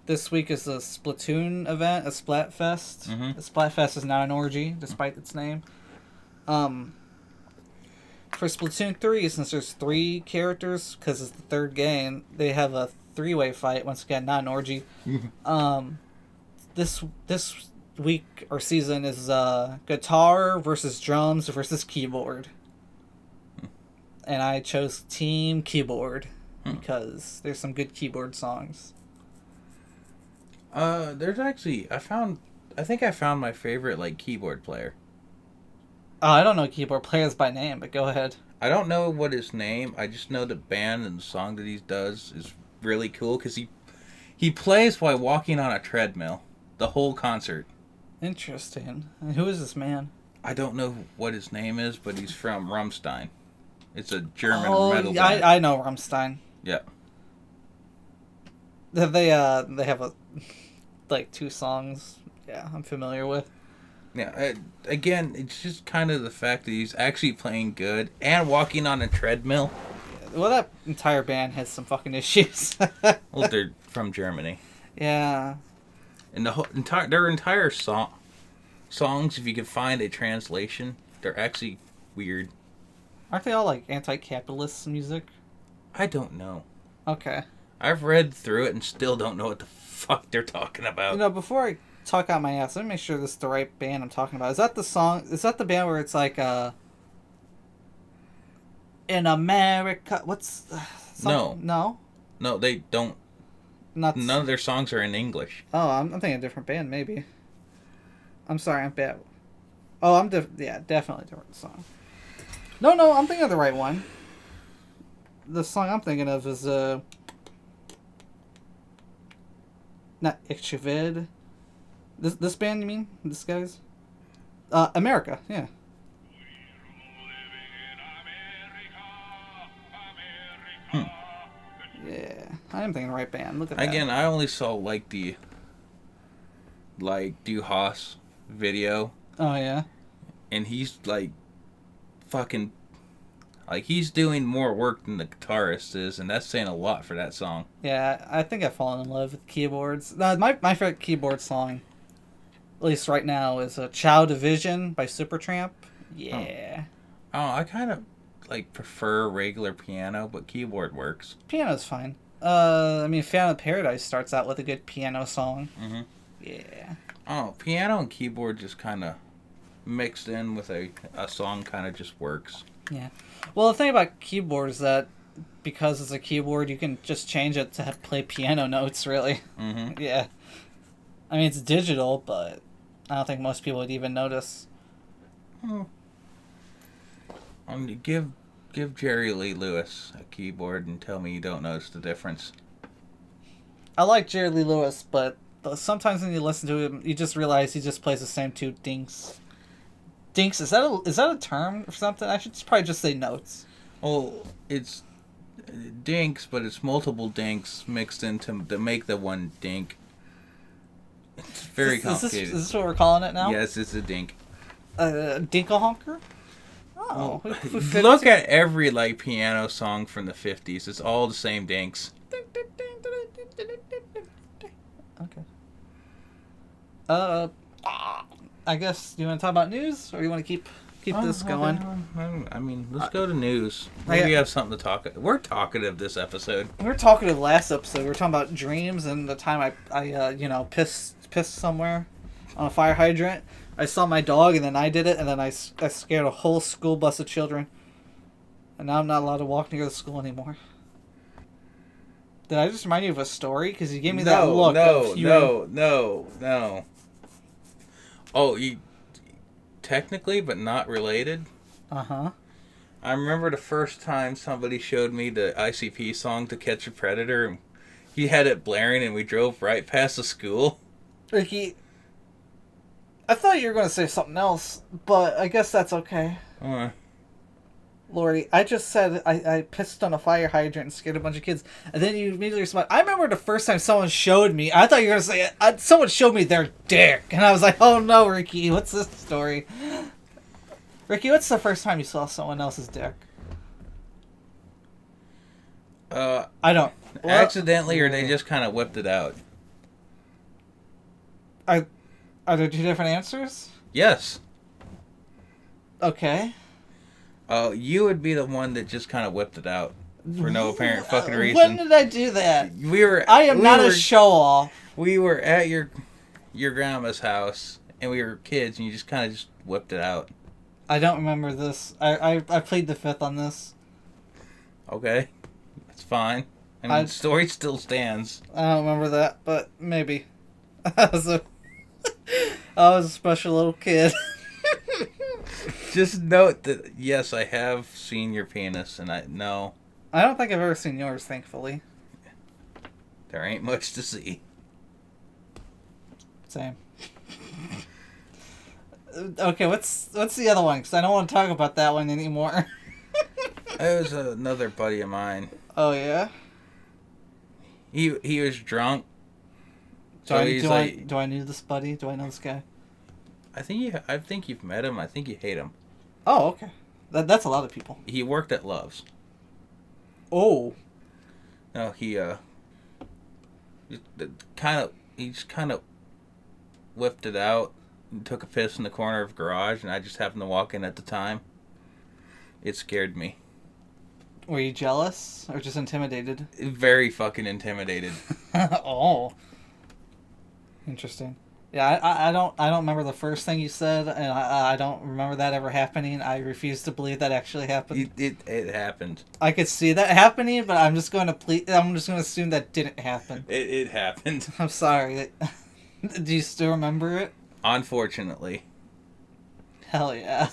Speaker 1: this week is a Splatoon event, a Splatfest.
Speaker 2: Mm-hmm.
Speaker 1: The Splatfest is not an orgy, despite its name. For Splatoon 3, since there's 3 characters, because it's the third game, they have a 3-way fight, once again, not an orgy. This week, or season, is guitar versus drums versus keyboard. And I chose Team Keyboard, because there's some good keyboard songs.
Speaker 2: There's actually, I think I found my favorite, keyboard player.
Speaker 1: Oh, I don't know keyboard players by name, but go ahead.
Speaker 2: I don't know what his name, I just know the band and the song that he does is really cool, because he plays while walking on a treadmill, the whole concert.
Speaker 1: Interesting. And who is this man?
Speaker 2: I don't know what his name is, but he's from Rammstein. It's a German metal band.
Speaker 1: I know Rammstein.
Speaker 2: Yeah.
Speaker 1: They have 2 songs. Yeah, I'm familiar with.
Speaker 2: Yeah, again, it's just kind of the fact that he's actually playing good and walking on a treadmill.
Speaker 1: Well, that entire band has some fucking issues.
Speaker 2: Well, they're from Germany.
Speaker 1: Yeah.
Speaker 2: And their entire songs, if you can find a translation, they're actually weird.
Speaker 1: Aren't they all anti-capitalist music?
Speaker 2: I don't know.
Speaker 1: Okay.
Speaker 2: I've read through it and still don't know what the fuck they're talking about.
Speaker 1: Before I talk out my ass, let me make sure this is the right band I'm talking about. Is that the song? Is that the band where it's in America? What's No.
Speaker 2: No, they don't.
Speaker 1: Not
Speaker 2: None of their songs are in English.
Speaker 1: Oh, I'm thinking a different band, maybe. I'm sorry, I'm bad. Oh, definitely a different song. No, I'm thinking of the right one. The song I'm thinking of is not Ixchivid. This band, you mean? This guy's? America, yeah. Yeah, I am thinking the right band. Look at that.
Speaker 2: Again, I only saw the Du Haas video.
Speaker 1: Oh yeah.
Speaker 2: And he's fucking he's doing more work than the guitarist is, and that's saying a lot for that song.
Speaker 1: Yeah, I think I've fallen in love with keyboards. My favorite keyboard song, at least right now, is Child Division by Supertramp. Yeah.
Speaker 2: Oh, I kind of prefer regular piano, but keyboard works.
Speaker 1: Piano's fine. Phantom of Paradise starts out with a good piano song.
Speaker 2: Mm-hmm.
Speaker 1: Yeah.
Speaker 2: Oh, piano and keyboard just kind of mixed in with a song kind of just works.
Speaker 1: Yeah. Well, the thing about keyboard is that because it's a keyboard, you can just change it to play piano notes, really.
Speaker 2: Mm-hmm.
Speaker 1: Yeah. It's digital, but I don't think most people would even notice.
Speaker 2: Give Jerry Lee Lewis a keyboard and tell me you don't notice the difference.
Speaker 1: I like Jerry Lee Lewis, but sometimes when you listen to him, you just realize he just plays the same 2 dinks. Dinks, is that a term or something? I should probably just say notes.
Speaker 2: Oh, it's dinks, but it's multiple dinks mixed into to make the one dink. It's very complicated.
Speaker 1: Is this what we're calling it now?
Speaker 2: Yes, it's a dink.
Speaker 1: Dinkahonker? Oh.
Speaker 2: Look at every piano song from the 50s. It's all the same dinks.
Speaker 1: Okay. I guess, you want to talk about news, or you want to keep keep this going.
Speaker 2: I mean, let's go to news. Maybe we have something to talk. We're talkative this episode.
Speaker 1: We were talkative last episode. We were talking about dreams and the time I pissed somewhere on a fire hydrant. I saw my dog, and then I did it, and then I scared a whole school bus of children. And now I'm not allowed to walk near the school anymore. Did I just remind you of a story? Because you gave me that look.
Speaker 2: No. Oh, you technically, but not related.
Speaker 1: Uh-huh.
Speaker 2: I remember the first time somebody showed me the ICP song To Catch a Predator. And he had it blaring, and we drove right past the school.
Speaker 1: Ricky, I thought you were going to say something else, but I guess that's okay. Lori, I just said I pissed on a fire hydrant and scared a bunch of kids, and then you immediately responded. I remember the first time someone showed me, I thought you were going to say, someone showed me their dick, and I was like, oh no, Ricky, what's this story? Ricky, what's the first time you saw someone else's dick? I don't.
Speaker 2: Accidentally, or they just kind of whipped it out?
Speaker 1: Are there two different answers?
Speaker 2: Yes.
Speaker 1: Okay.
Speaker 2: You would be the one that just kind of whipped it out for no apparent fucking reason.
Speaker 1: When did I do that? I am not a show-off.
Speaker 2: We were at your grandma's house, and we were kids, and you just kind of just whipped it out.
Speaker 1: I don't remember this. I plead the fifth on this. Okay.
Speaker 2: That's fine. I mean, the story still stands.
Speaker 1: I don't remember that, but maybe. I was a special little kid.
Speaker 2: Just note that, yes, I have seen your penis, and I
Speaker 1: don't think I've ever seen yours, thankfully.
Speaker 2: There ain't much to see.
Speaker 1: Same. Okay, what's the other one? Because I don't want to talk about that one anymore.
Speaker 2: It was another buddy of mine.
Speaker 1: Oh, yeah?
Speaker 2: He was drunk.
Speaker 1: Do I know this buddy? Do I know this guy?
Speaker 2: I think you've met him. I think you hate him.
Speaker 1: Oh, okay. That's a lot of people.
Speaker 2: He worked at Love's.
Speaker 1: Oh.
Speaker 2: No, he just kind of whipped it out and took a piss in the corner of the garage, and I just happened to walk in at the time. It scared me.
Speaker 1: Were you jealous or just intimidated?
Speaker 2: Very fucking intimidated.
Speaker 1: Oh. Interesting. Yeah, I don't remember the first thing you said, and I don't remember that ever happening. I refuse to believe that actually happened.
Speaker 2: It happened.
Speaker 1: I could see that happening, but I'm just going to assume that didn't happen.
Speaker 2: It happened.
Speaker 1: I'm sorry. Do you still remember it?
Speaker 2: Unfortunately.
Speaker 1: Hell yeah.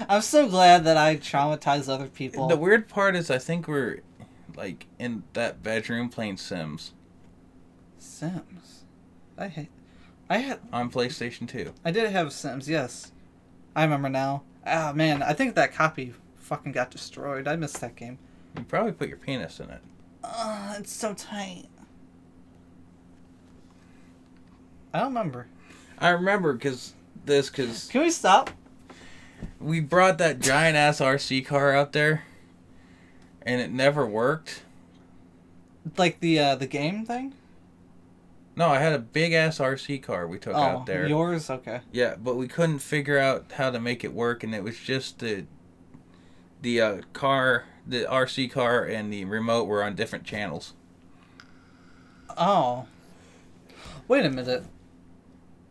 Speaker 1: I'm so glad that I traumatized other people.
Speaker 2: The weird part is I think we're like in that bedroom playing Sims.
Speaker 1: Sims? I had
Speaker 2: on PlayStation 2.
Speaker 1: I did have Sims, yes. I remember now. Ah, man, I think that copy fucking got destroyed. I missed that game.
Speaker 2: You probably put your penis in it.
Speaker 1: It's so tight. I don't remember.
Speaker 2: I remember because...
Speaker 1: Can we stop?
Speaker 2: We brought that giant-ass RC car out there, and it never worked.
Speaker 1: Like the game thing?
Speaker 2: No, I had a big-ass RC car we took out there.
Speaker 1: Yours? Okay.
Speaker 2: Yeah, but we couldn't figure out how to make it work, and it was just the RC car and the remote were on different channels.
Speaker 1: Oh. Wait a minute.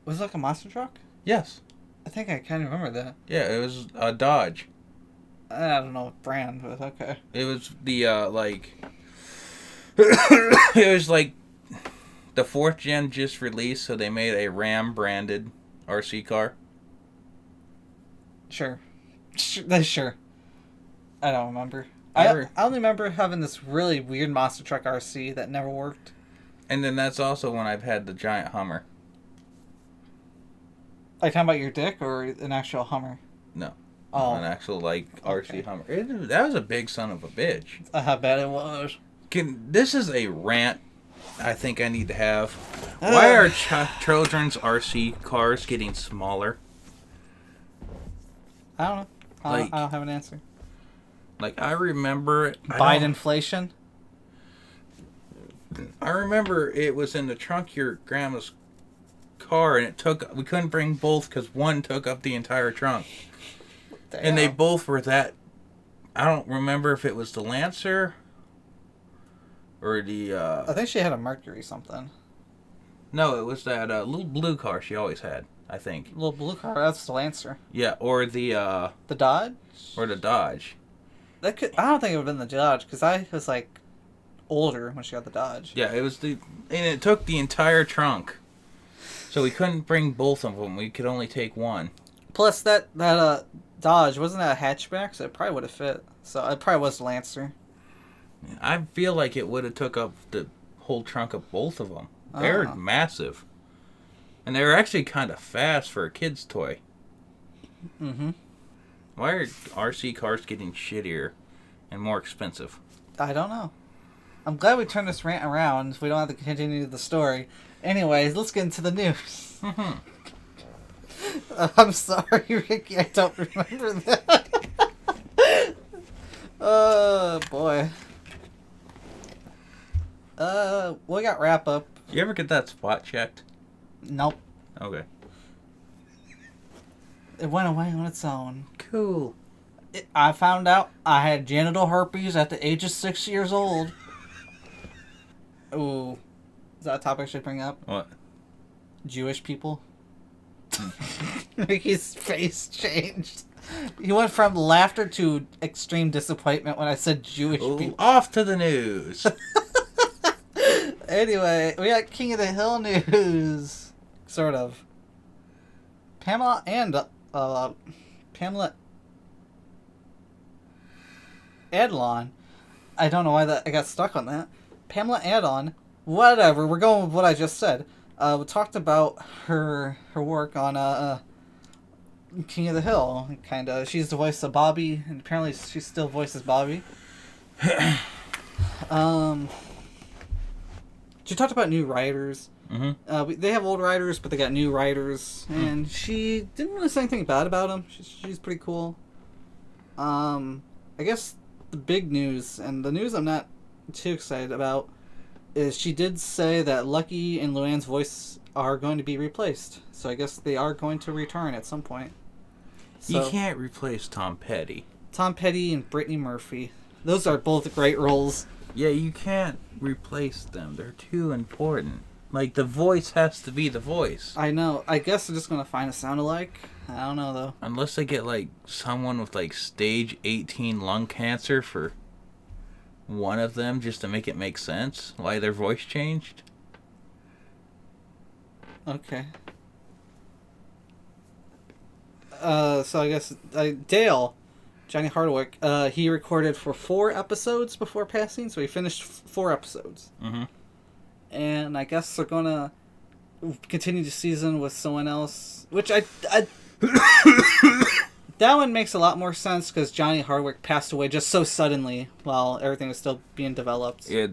Speaker 1: Was it like a monster truck?
Speaker 2: Yes.
Speaker 1: I think I kind of remember that.
Speaker 2: Yeah, it was a Dodge.
Speaker 1: I don't know what brand, but okay.
Speaker 2: It was the, it was like the 4th gen just released, so they made a Ram branded RC car.
Speaker 1: Sure. Sure. I don't remember. I only remember having this really weird monster truck RC that never worked.
Speaker 2: And then that's also when I've had the giant Hummer.
Speaker 1: Are you talking about your dick or an actual Hummer?
Speaker 2: No.
Speaker 1: Oh.
Speaker 2: An actual, RC Hummer. That was a big son of a bitch.
Speaker 1: How bad it was.
Speaker 2: This is a rant I think I need to have. Why are children's RC cars getting smaller?
Speaker 1: I don't know. I don't have an answer.
Speaker 2: I remember...
Speaker 1: Biden inflation?
Speaker 2: I remember it was in the trunk of your grandma's car, and we couldn't bring both because one took up the entire trunk. And they both were that. I don't remember if it was the Lancer or the.
Speaker 1: I think she had a Mercury something.
Speaker 2: No, it was that little blue car she always had. I think.
Speaker 1: Little blue car. That's the Lancer.
Speaker 2: Yeah, or the.
Speaker 1: The Dodge.
Speaker 2: Or the Dodge.
Speaker 1: That could. I don't think it would have been the Dodge because I was like older when she got the Dodge.
Speaker 2: Yeah, it was and it took the entire trunk, so we couldn't bring both of them. We could only take one.
Speaker 1: Plus that Dodge wasn't that a hatchback, so it probably would have fit. So it probably was the Lancer.
Speaker 2: I feel like it would have took up the whole trunk of both of them. They're massive, and they were actually kind of fast for a kid's toy.
Speaker 1: Mm-hmm.
Speaker 2: Why are RC cars getting shittier and more expensive?
Speaker 1: I don't know. I'm glad we turned this rant around. We don't have to continue the story. Anyways, let's get into the news.
Speaker 2: Mm-hmm.
Speaker 1: I'm sorry, Ricky. I don't remember that. Oh, boy. We got wrap up.
Speaker 2: You ever get that spot checked?
Speaker 1: Nope.
Speaker 2: Okay.
Speaker 1: It went away on its own.
Speaker 2: Cool.
Speaker 1: I found out I had genital herpes at the age of 6 years old. Ooh. Is that a topic I should bring up?
Speaker 2: What?
Speaker 1: Jewish people. Ricky's face changed. He went from laughter to extreme disappointment when I said Jewish people.
Speaker 2: Off to the news.
Speaker 1: Anyway, we got King of the Hill news. Sort of. Pamela Adlon. I don't know why I got stuck on that. Pamela Adlon. Whatever. We're going with what I just said. We talked about her work on King of the Hill. Kind of. She's the voice of Bobby, and apparently she still voices Bobby. She talked about new writers.
Speaker 2: Mm-hmm.
Speaker 1: They have old writers, but they got new writers, and she didn't really say anything bad about them. She's pretty cool. I guess the big news, and the news I'm not too excited about, is she did say that Lucky and Luann's voice are going to be replaced. So I guess they are going to return at some point. So,
Speaker 2: you can't replace Tom Petty.
Speaker 1: Tom Petty and Brittany Murphy. Those are both great roles.
Speaker 2: Yeah, you can't replace them. They're too important. Like, the voice has to be the voice.
Speaker 1: I know. I guess they're just going to find a sound-alike. I don't know, though.
Speaker 2: Unless they get, like, someone with, like, stage 18 lung cancer for one of them just to make it make sense. Why their voice changed.
Speaker 1: Okay. So I guess Dale, Johnny Hardwick, he recorded for 4 episodes before passing, so he finished 4 episodes.
Speaker 2: Mm-hmm.
Speaker 1: And I guess they're gonna continue the season with someone else, which I that one makes a lot more sense because Johnny Hardwick passed away just so suddenly while everything was still being developed.
Speaker 2: Yeah,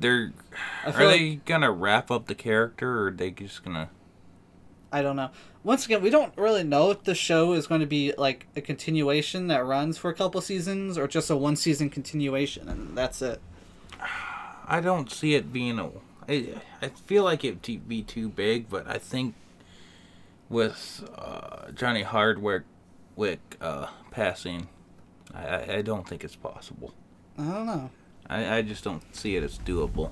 Speaker 2: are they gonna wrap up the character, or are they just gonna?
Speaker 1: I don't know. Once again, we don't really know if the show is going to be like a continuation that runs for a couple seasons or just a 1-season continuation, and that's it.
Speaker 2: I don't see it being I feel like it'd be too big, but I think with Johnny Hardwick passing, I don't think it's possible.
Speaker 1: I don't know.
Speaker 2: I just don't see it as doable.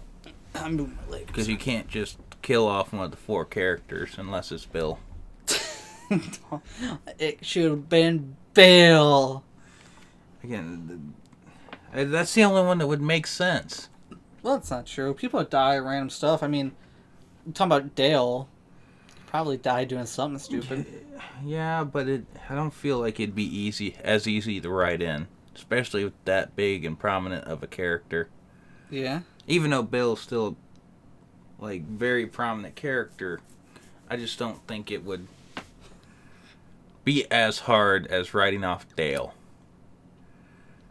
Speaker 1: I'm moving my legs.
Speaker 2: Because you can't just kill off one of the 4 characters unless it's Bill.
Speaker 1: It should have been Bill.
Speaker 2: Again, that's the only one that would make sense.
Speaker 1: Well, that's not true. People die of random stuff. I mean, I'm talking about Dale. He probably died doing something stupid.
Speaker 2: Yeah, but I don't feel like it'd be as easy to write in. Especially with that big and prominent of a character.
Speaker 1: Yeah?
Speaker 2: Even though Bill's still, like, very prominent character, I just don't think it would be as hard as writing off Dale.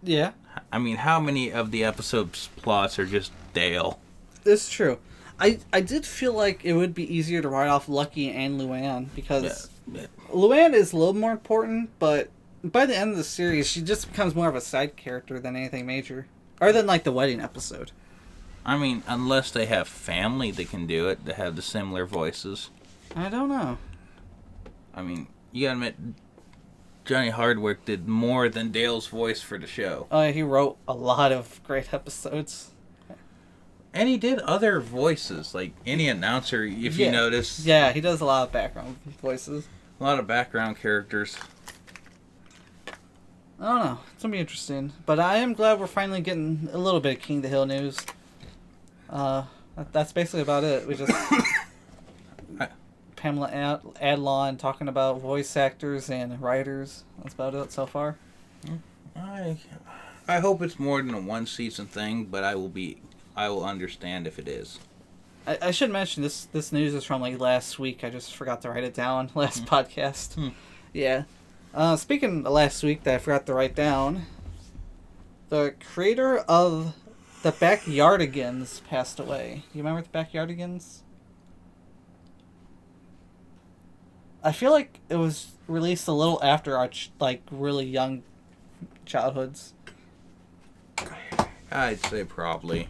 Speaker 1: Yeah?
Speaker 2: I mean, how many of the episode's plots are just Dale?
Speaker 1: It's true. I did feel like it would be easier to write off Lucky and Luann because Luann is a little more important, but by the end of the series, she just becomes more of a side character than anything major. Other than, like, the wedding episode.
Speaker 2: I mean, unless they have family that can do it, that have the similar voices.
Speaker 1: I don't know.
Speaker 2: I mean, you gotta admit, Johnny Hardwick did more than Dale's voice for the show.
Speaker 1: He wrote a lot of great episodes.
Speaker 2: And he did other voices, like any announcer, if you notice.
Speaker 1: Yeah, he does a lot of background voices.
Speaker 2: A lot of background characters.
Speaker 1: I don't know. It's going to be interesting. But I am glad we're finally getting a little bit of King of the Hill news. That's basically about it. We just... Pamela Adlon talking about voice actors and writers. That's about it so far.
Speaker 2: I hope it's more than a one-season thing, but I will understand if it is.
Speaker 1: I should mention this news is from like last week. I just forgot to write it down last podcast. Yeah. Speaking of last week that I forgot to write down, the creator of the Backyardigans passed away. You remember the Backyardigans? I feel like it was released a little after our really young childhoods.
Speaker 2: I'd say probably.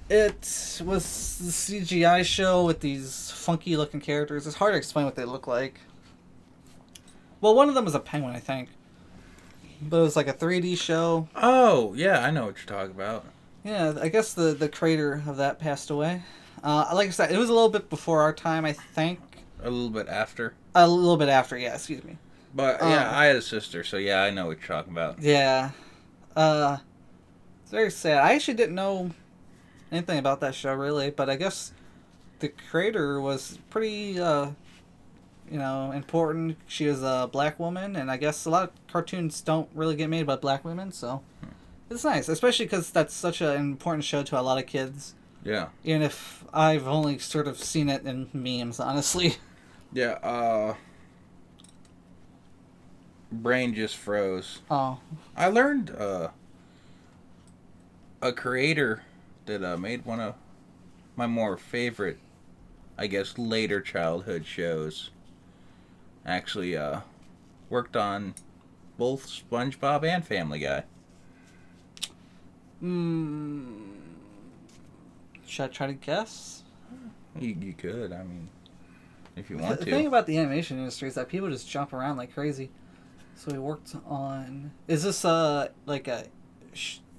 Speaker 1: It was the CGI show with these funky looking characters. It's hard to explain what they look like. Well, one of them was a penguin, I think. But it was like a 3D show.
Speaker 2: Oh, yeah, I know what you're talking about.
Speaker 1: Yeah, I guess the creator of that passed away. Like I said, it was a little bit before our time, I think.
Speaker 2: A little bit after?
Speaker 1: A little bit after, yeah, excuse me.
Speaker 2: But, yeah, I had a sister, so yeah, I know what you're talking about.
Speaker 1: Yeah. It's very sad. I actually didn't know anything about that show, really, but I guess the creator was pretty, important. She was a black woman, and I guess a lot of cartoons don't really get made about black women, so it's nice, especially because that's such an important show to a lot of kids.
Speaker 2: Yeah.
Speaker 1: Even if I've only sort of seen it in memes, honestly.
Speaker 2: Yeah, brain just froze.
Speaker 1: Oh.
Speaker 2: I learned, a creator that made one of my more favorite, I guess, later childhood shows actually worked on both SpongeBob and Family Guy.
Speaker 1: Should I try to guess?
Speaker 2: You could, I mean, if you want to.
Speaker 1: The thing about the animation industry is that people just jump around like crazy. So he worked on... Is this like a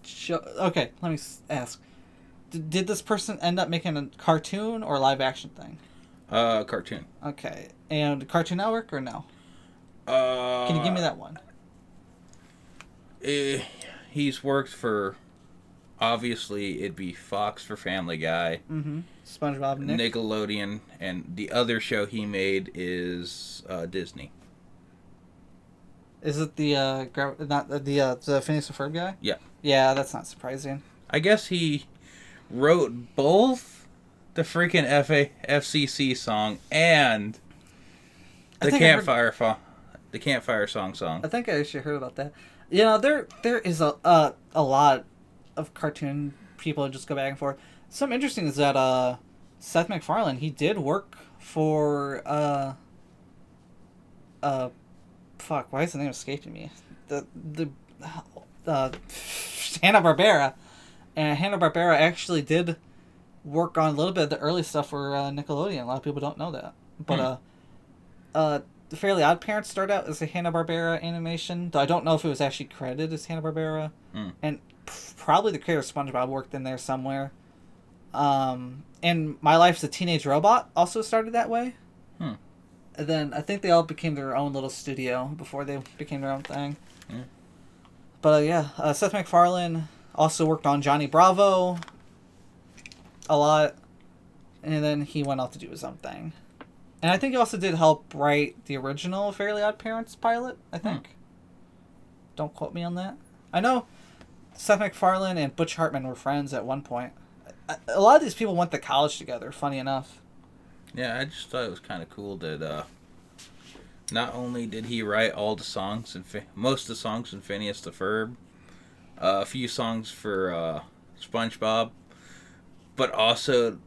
Speaker 1: show? Okay, let me ask. Did this person end up making a cartoon or live action thing?
Speaker 2: Cartoon.
Speaker 1: Okay. And Cartoon Network or no? Can you give me that one?
Speaker 2: He's worked for... Obviously, it'd be Fox for Family Guy.
Speaker 1: Mm-hmm. SpongeBob, Nick.
Speaker 2: Nickelodeon, and the other show he made is Disney.
Speaker 1: Is it the Phineas and Ferb guy?
Speaker 2: Yeah.
Speaker 1: Yeah, that's not surprising.
Speaker 2: I guess he wrote both the freaking FCC song and the campfire song.
Speaker 1: I think I actually heard about that. You know, there is a lot of cartoon people who just go back and forth. Something interesting is that Seth MacFarlane, he did work for fuck, why is the name escaping me? The Hanna-Barbera. And Hanna-Barbera actually did work on a little bit of the early stuff for Nickelodeon. A lot of people don't know that. But The Fairly Odd Parents started out as a Hanna-Barbera animation, though I don't know if it was actually credited as Hanna-Barbera. And probably the creator of SpongeBob worked in there somewhere. And My Life's a Teenage Robot also started that way. And then I think they all became their own little studio before they became their own thing. But Seth MacFarlane also worked on Johnny Bravo a lot. And then he went off to do his own thing. And I think he also did help write the original Fairly Odd Parents pilot, I think. Don't quote me on that. I know Seth MacFarlane and Butch Hartman were friends at one point. A lot of these people went to college together, funny enough.
Speaker 2: Yeah, I just thought it was kind of cool that not only did he write all the songs, and most of the songs in Phineas the Ferb, a few songs for SpongeBob, but also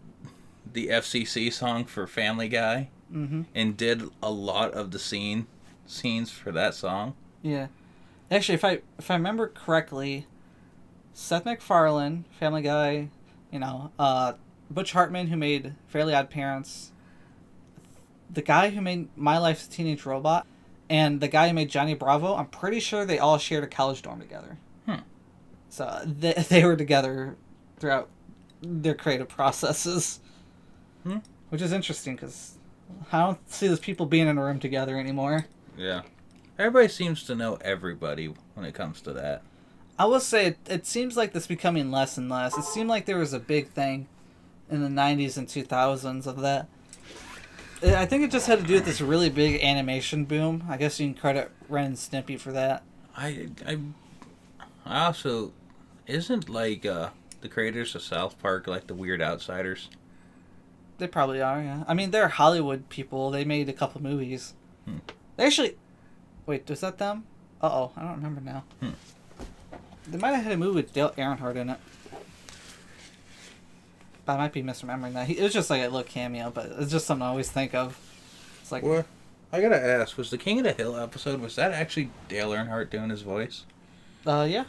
Speaker 2: the FCC song for Family Guy, and did a lot of the scenes for that song.
Speaker 1: Yeah. Actually, if I remember correctly, Seth MacFarlane, Family Guy, Butch Hartman, who made Fairly Odd Parents, the guy who made My Life's Teenage Robot, and the guy who made Johnny Bravo, I'm pretty sure they all shared a college dorm together. So they were together throughout their creative processes. Which is interesting, because I don't see those people being in a room together anymore.
Speaker 2: Yeah. Everybody seems to know everybody when it comes to that.
Speaker 1: I will say, it seems like this becoming less and less. It seemed like there was a big thing in the 90s and 2000s of that. I think it just had to do with this really big animation boom. I guess you can credit Ren and Stimpy for that.
Speaker 2: I also... Isn't, like, the creators of South Park, like, the weird outsiders?
Speaker 1: They probably are, yeah. I mean, they're Hollywood people. They made a couple movies. They actually... Wait, was that them? Uh-oh, I don't remember now. They might have had a movie with Dale Earnhardt in it. But I might be misremembering that. It was just like a little cameo, but it's just something I always think of. It's like...
Speaker 2: Well, I gotta ask, was the King of the Hill episode, was that actually Dale Earnhardt doing his voice?
Speaker 1: Yeah.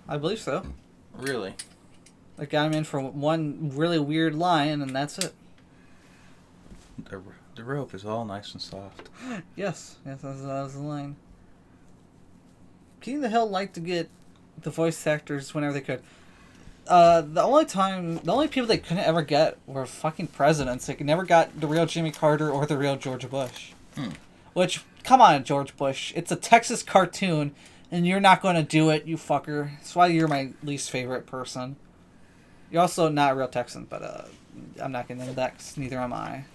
Speaker 1: I believe so.
Speaker 2: Really?
Speaker 1: They got him in for one really weird line, and that's it.
Speaker 2: The rope is all nice and soft.
Speaker 1: Yes, that was the line. King of the Hill liked to get the voice actors whenever they could. The only people they couldn't ever get were fucking presidents. They never got the real Jimmy Carter or the real George Bush. Which, come on, George Bush. It's a Texas cartoon, and you're not going to do it, you fucker. That's why you're my least favorite person. You're also not a real Texan, but I'm not getting into that, because neither am I.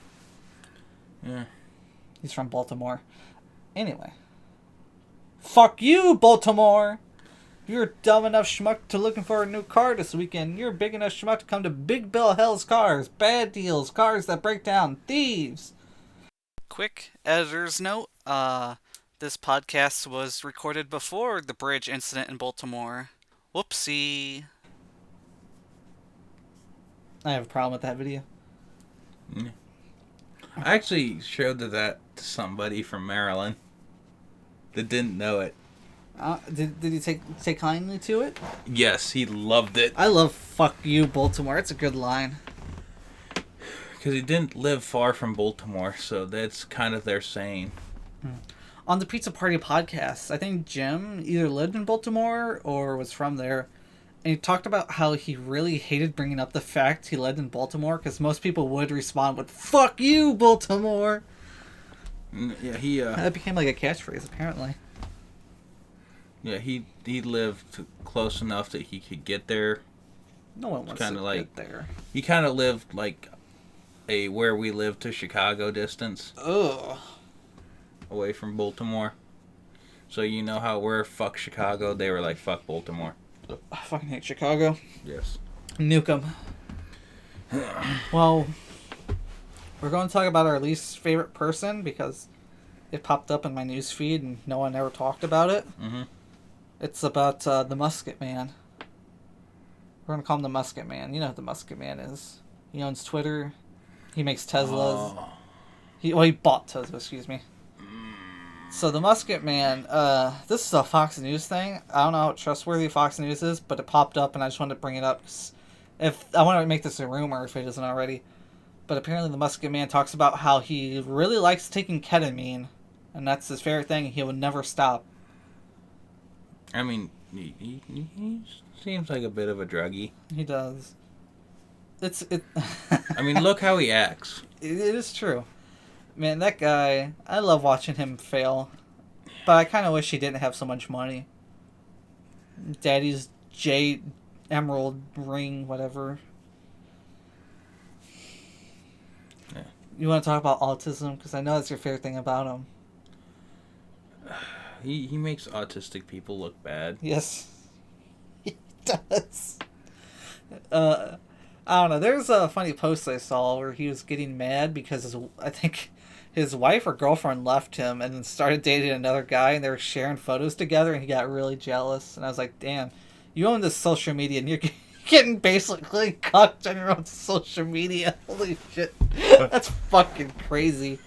Speaker 2: Yeah.
Speaker 1: He's from Baltimore. Anyway. Fuck you, Baltimore! You're dumb enough schmuck to looking for a new car this weekend. You're big enough schmuck to come to Big Bill Hell's Cars. Bad deals. Cars that break down. Thieves. Quick editor's note. This podcast was recorded before the bridge incident in Baltimore. Whoopsie. I have a problem with that video.
Speaker 2: I actually showed that to somebody from Maryland that didn't know it.
Speaker 1: Did he take kindly to it?
Speaker 2: Yes, he loved it.
Speaker 1: I love "fuck you, Baltimore." It's a good line.
Speaker 2: Because he didn't live far from Baltimore, so that's kind of their saying.
Speaker 1: On the Pizza Party podcast, I think Jim either lived in Baltimore or was from there, and he talked about how he really hated bringing up the fact he lived in Baltimore, because most people would respond with "fuck you, Baltimore."
Speaker 2: Yeah,
Speaker 1: that became like a catchphrase, apparently.
Speaker 2: Yeah, he lived close enough that he could get there.
Speaker 1: No one wants to get there.
Speaker 2: He kind of lived like a where we live to Chicago distance.
Speaker 1: Ugh.
Speaker 2: Away from Baltimore. So you know how we're fuck Chicago, they were like fuck Baltimore.
Speaker 1: I fucking hate Chicago.
Speaker 2: Yes.
Speaker 1: Nuke 'em. Well, we're going to talk about our least favorite person because it popped up in my news feed and no one ever talked about it. It's about the Musket Man. We're going to call him the Musket Man. You know who the Musket Man is. He owns Twitter. He makes Teslas. He bought Tesla, excuse me. So the Musket Man, this is a Fox News thing. I don't know how trustworthy Fox News is, but it popped up and I just wanted to bring it up. If I want to make this a rumor if it isn't already. But apparently the Musket Man talks about how he really likes taking ketamine. And that's his favorite thing. He would never stop.
Speaker 2: I mean, he seems like a bit of a druggie.
Speaker 1: He does.
Speaker 2: I mean, look how he acts.
Speaker 1: It is true. Man, that guy, I love watching him fail. But I kind of wish he didn't have so much money. Daddy's jade emerald ring, whatever. Yeah. You want to talk about autism? Because I know that's your favorite thing about him.
Speaker 2: He makes autistic people look bad.
Speaker 1: Yes. He does. I don't know. There's a funny post I saw where he was getting mad because I think his wife or girlfriend left him and then started dating another guy and they were sharing photos together and he got really jealous. And I was like, damn, you own this social media and you're getting basically cucked on your own social media. Holy shit. That's fucking crazy.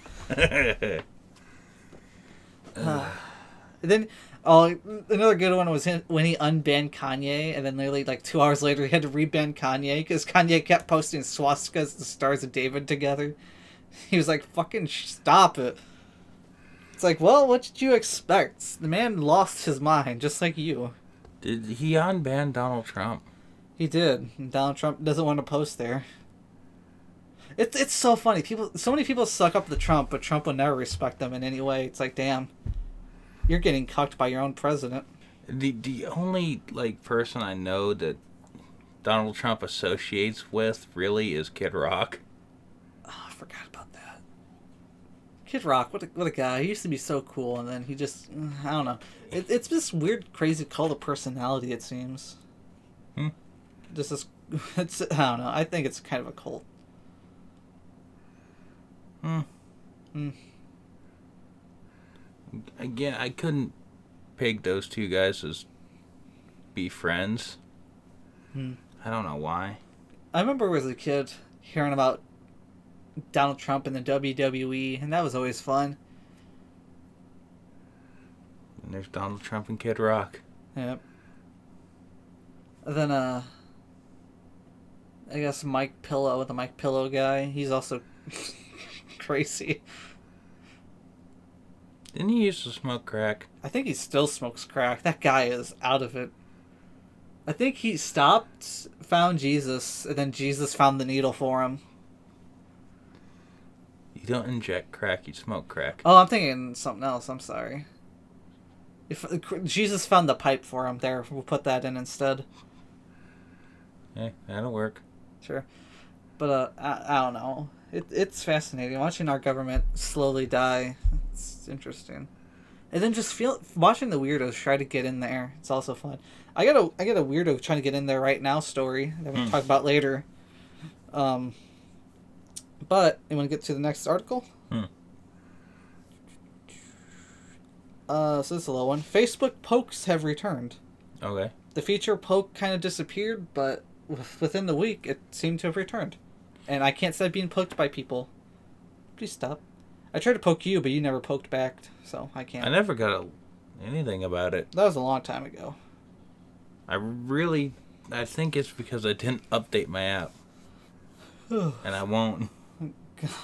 Speaker 1: Then, another good one was when he unbanned Kanye, and then literally like 2 hours later he had to reban Kanye because Kanye kept posting swastikas, the Stars of David together. He was like, "Fucking stop it." It's like, well, what did you expect? The man lost his mind, just like you.
Speaker 2: Did he unban Donald Trump?
Speaker 1: He did. And Donald Trump doesn't want to post there. It's so funny. So many people suck up to Trump, but Trump will never respect them in any way. It's like, damn, you're getting cucked by your own president.
Speaker 2: The only person I know that Donald Trump associates with really is Kid Rock.
Speaker 1: Oh, I forgot about that. Kid Rock, what a guy. He used to be so cool, and then he just, I don't know. It's this weird, crazy cult of personality, it seems. Just this, I don't know. I think it's kind of a cult.
Speaker 2: Again, I couldn't peg those two guys as be friends. I don't know why.
Speaker 1: I remember as a kid hearing about Donald Trump in the WWE, and that was always fun.
Speaker 2: And there's Donald Trump and Kid Rock.
Speaker 1: Yep. And then, I guess Mike Pillow, the Mike Pillow guy, he's also crazy.
Speaker 2: Didn't he used to smoke crack?
Speaker 1: I think he still smokes crack. That guy is out of it. I think he stopped, found Jesus, and then Jesus found the needle for him.
Speaker 2: You don't inject crack, you smoke crack.
Speaker 1: Oh, I'm thinking something else. I'm sorry. If Jesus found the pipe for him, there, we'll put that in instead.
Speaker 2: Yeah, that'll work.
Speaker 1: Sure. But, I don't know. It's fascinating. Watching our government slowly die, it's interesting. And then just watching the weirdos try to get in there. It's also fun. I got a weirdo trying to get in there right now story that we'll talk about later. But you want to get to the next article? So this is a low one. Facebook pokes have returned.
Speaker 2: Okay.
Speaker 1: The feature poke kind of disappeared, but within the week it seemed to have returned. And I can't stop being poked by people. Please stop. I tried to poke you, but you never poked back, so I can't.
Speaker 2: I never got anything about it.
Speaker 1: That was a long time ago.
Speaker 2: I think it's because I didn't update my app. And I won't.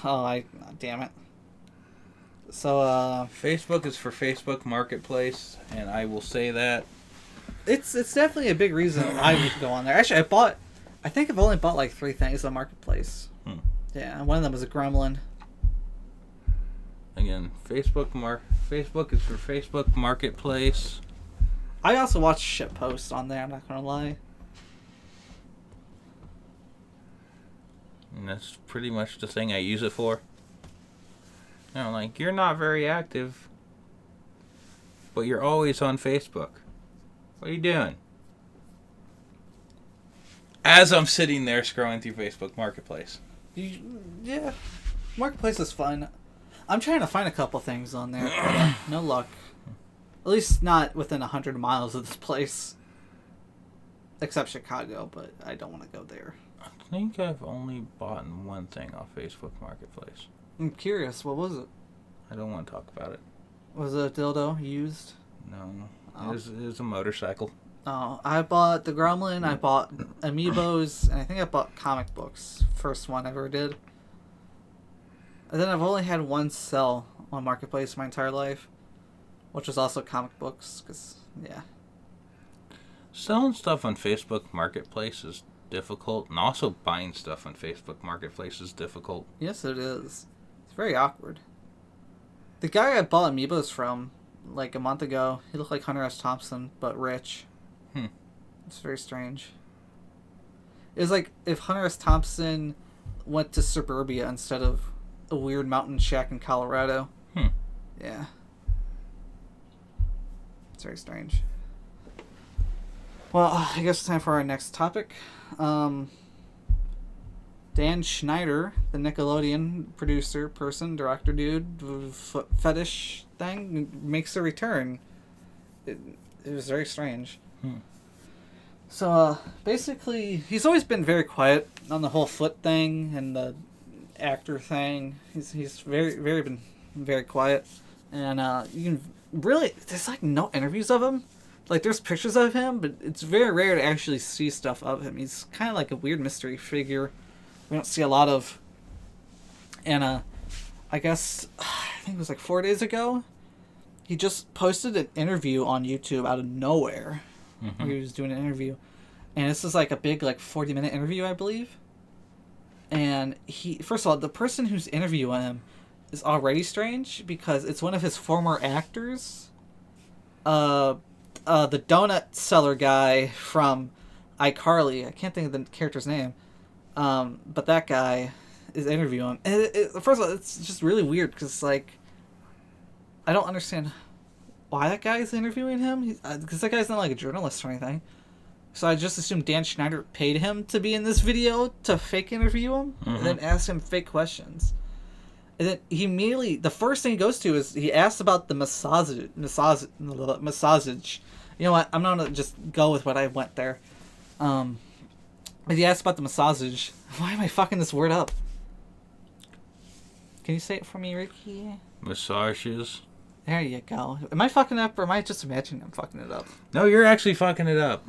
Speaker 1: Oh, damn it. So,
Speaker 2: Facebook is for Facebook Marketplace, and I will say that.
Speaker 1: It's definitely a big reason I would go on there. Actually, I think I've only bought like 3 things on Marketplace. Yeah, one of them was a gremlin.
Speaker 2: Again, Facebook is for Facebook Marketplace.
Speaker 1: I also watch shit posts on there, I'm not gonna lie.
Speaker 2: And that's pretty much the thing I use it for. You're not very active, but you're always on Facebook. What are you doing? As I'm sitting there scrolling through Facebook Marketplace.
Speaker 1: Yeah, Marketplace is fun. I'm trying to find a couple things on there, but no luck. At least not within 100 miles of this place. Except Chicago, but I don't want to go there.
Speaker 2: I think I've only bought one thing off Facebook Marketplace.
Speaker 1: I'm curious, what was it?
Speaker 2: I don't want to talk about it.
Speaker 1: Was it a dildo used?
Speaker 2: No, it was a motorcycle.
Speaker 1: Oh, I bought the Gremlin, I bought Amiibos, and I think I bought comic books. First one I ever did. And then I've only had one sell on Marketplace my entire life, which was also comic books, because, yeah.
Speaker 2: Selling stuff on Facebook Marketplace is difficult, and also buying stuff on Facebook Marketplace is difficult.
Speaker 1: Yes, it is. It's very awkward. The guy I bought Amiibos from, like a month ago, he looked like Hunter S. Thompson, but rich. It's very strange. It was like if Hunter S. Thompson went to suburbia instead of a weird mountain shack in Colorado. Yeah. It's very strange. Well, I guess it's time for our next topic. Dan Schneider, the Nickelodeon producer, director dude, fetish thing, makes a return. It was very strange. So, basically, he's always been very quiet on the whole foot thing and the actor thing. He's been very quiet. And, you can really, there's like no interviews of him. Like, there's pictures of him, but it's very rare to actually see stuff of him. He's kind of like a weird mystery figure we don't see a lot of. And, I guess, I think it was like 4 days ago, he just posted an interview on YouTube out of nowhere. Where he was doing an interview. And this is like a big, like, 40-minute interview, I believe. And first of all, the person who's interviewing him is already strange because it's one of his former actors. The donut seller guy from iCarly. I can't think of the character's name. But that guy is interviewing him. And first of all, it's just really weird because, like, I don't understand why that guy is interviewing him. Because that guy's not, like, a journalist or anything. So I just assumed Dan Schneider paid him to be in this video to fake interview him and then ask him fake questions. And then he immediately, the first thing he goes to is he asks about the massage. You know what? I'm not going to just go with what I went there. But he asks about the massage. Why am I fucking this word up? Can you say it for me, Ricky?
Speaker 2: Massages.
Speaker 1: There you go. Am I fucking up, or am I just imagining I'm fucking it up?
Speaker 2: No, you're actually fucking it up.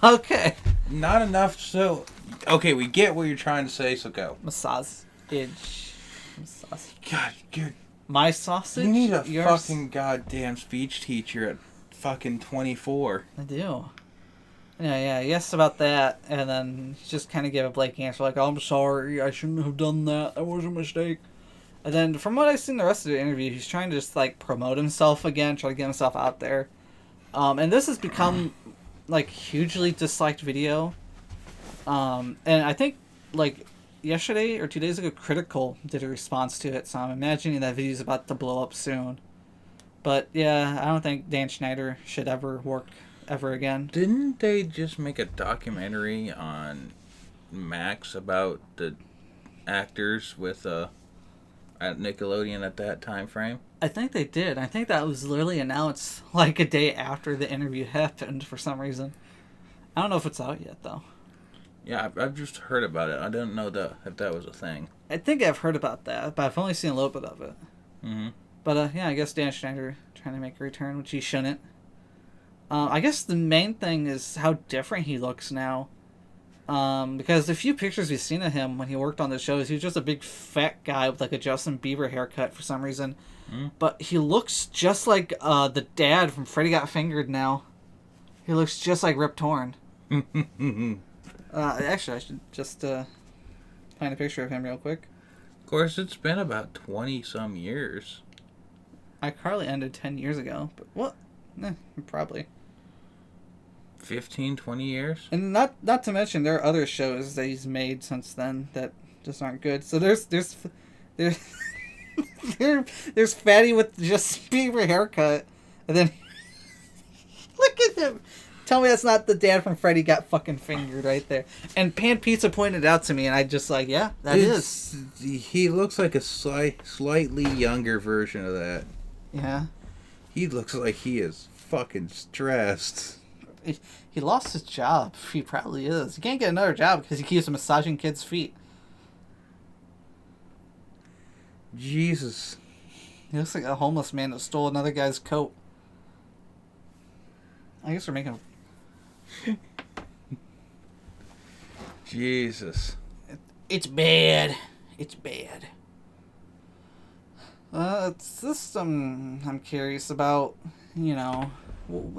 Speaker 1: Okay.
Speaker 2: Not enough, so... Okay, we get what you're trying to say, so go.
Speaker 1: Massage.
Speaker 2: God, you're...
Speaker 1: My sausage?
Speaker 2: You need a
Speaker 1: Yours?
Speaker 2: fucking goddamn speech teacher at fucking 24.
Speaker 1: I do. Yeah, he asked about that, and then he just kind of gave a blank answer, like, oh, I'm sorry, I shouldn't have done that, that was a mistake. And then, from what I've seen the rest of the interview, he's trying to just, like, promote himself again, try to get himself out there. And this has become, like, hugely disliked video. And I think, like, yesterday or 2 days ago, Critical did a response to it, so I'm imagining that video's about to blow up soon. But, yeah, I don't think Dan Schneider should ever work ever again.
Speaker 2: Didn't they just make a documentary on Max about the actors with, at Nickelodeon at that time frame?
Speaker 1: I think they did. I think that was literally announced like a day after the interview happened for some reason. I don't know if it's out yet, though.
Speaker 2: Yeah, I've just heard about it. I don't know if that was a thing.
Speaker 1: I think I've heard about that, but I've only seen a little bit of it. But, yeah, I guess Dan Schneider trying to make a return, which he shouldn't. I guess the main thing is how different he looks now. Because the few pictures we've seen of him when he worked on the shows, he was just a big fat guy with like a Justin Bieber haircut for some reason. But he looks just like the dad from Freddy Got Fingered now. He looks just like Rip Torn. Actually, I should just find a picture of him real quick.
Speaker 2: Of course, it's been about 20-some years.
Speaker 1: iCarly ended 10 years ago, but what? Probably.
Speaker 2: 15, 20 years?
Speaker 1: And not to mention there are other shows that he's made since then that just aren't good. So there's Fatty with just Bieber haircut, and then look at him. Tell me that's not the dad from Freddy Got Fucking Fingered right there. And Pan Pizza pointed out to me, and I just like, yeah, that is.
Speaker 2: He looks like a slightly younger version of that.
Speaker 1: Yeah.
Speaker 2: He looks like he is fucking stressed.
Speaker 1: He lost his job. He probably is. He can't get another job because he keeps massaging kids' feet.
Speaker 2: Jesus.
Speaker 1: He looks like a homeless man that stole another guy's coat. I guess we're making...
Speaker 2: Jesus.
Speaker 1: It's bad. It's bad. It's just, I'm curious about, you know...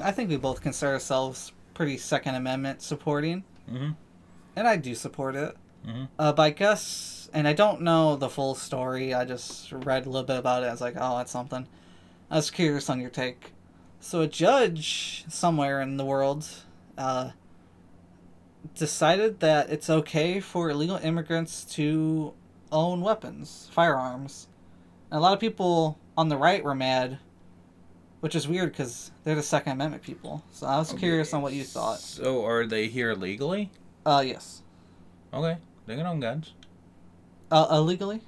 Speaker 1: I think we both consider ourselves pretty Second Amendment supporting. And I do support it. But I guess... And I don't know the full story. I just read a little bit about it. I was like, oh, that's something. I was curious on your take. So a judge somewhere in the world decided that it's okay for illegal immigrants to own weapons, firearms. And a lot of people on the right were mad, which is weird because they're the Second Amendment people. So I was curious on what you thought.
Speaker 2: So are they here legally?
Speaker 1: Yes.
Speaker 2: Okay, they can own guns.
Speaker 1: Illegally?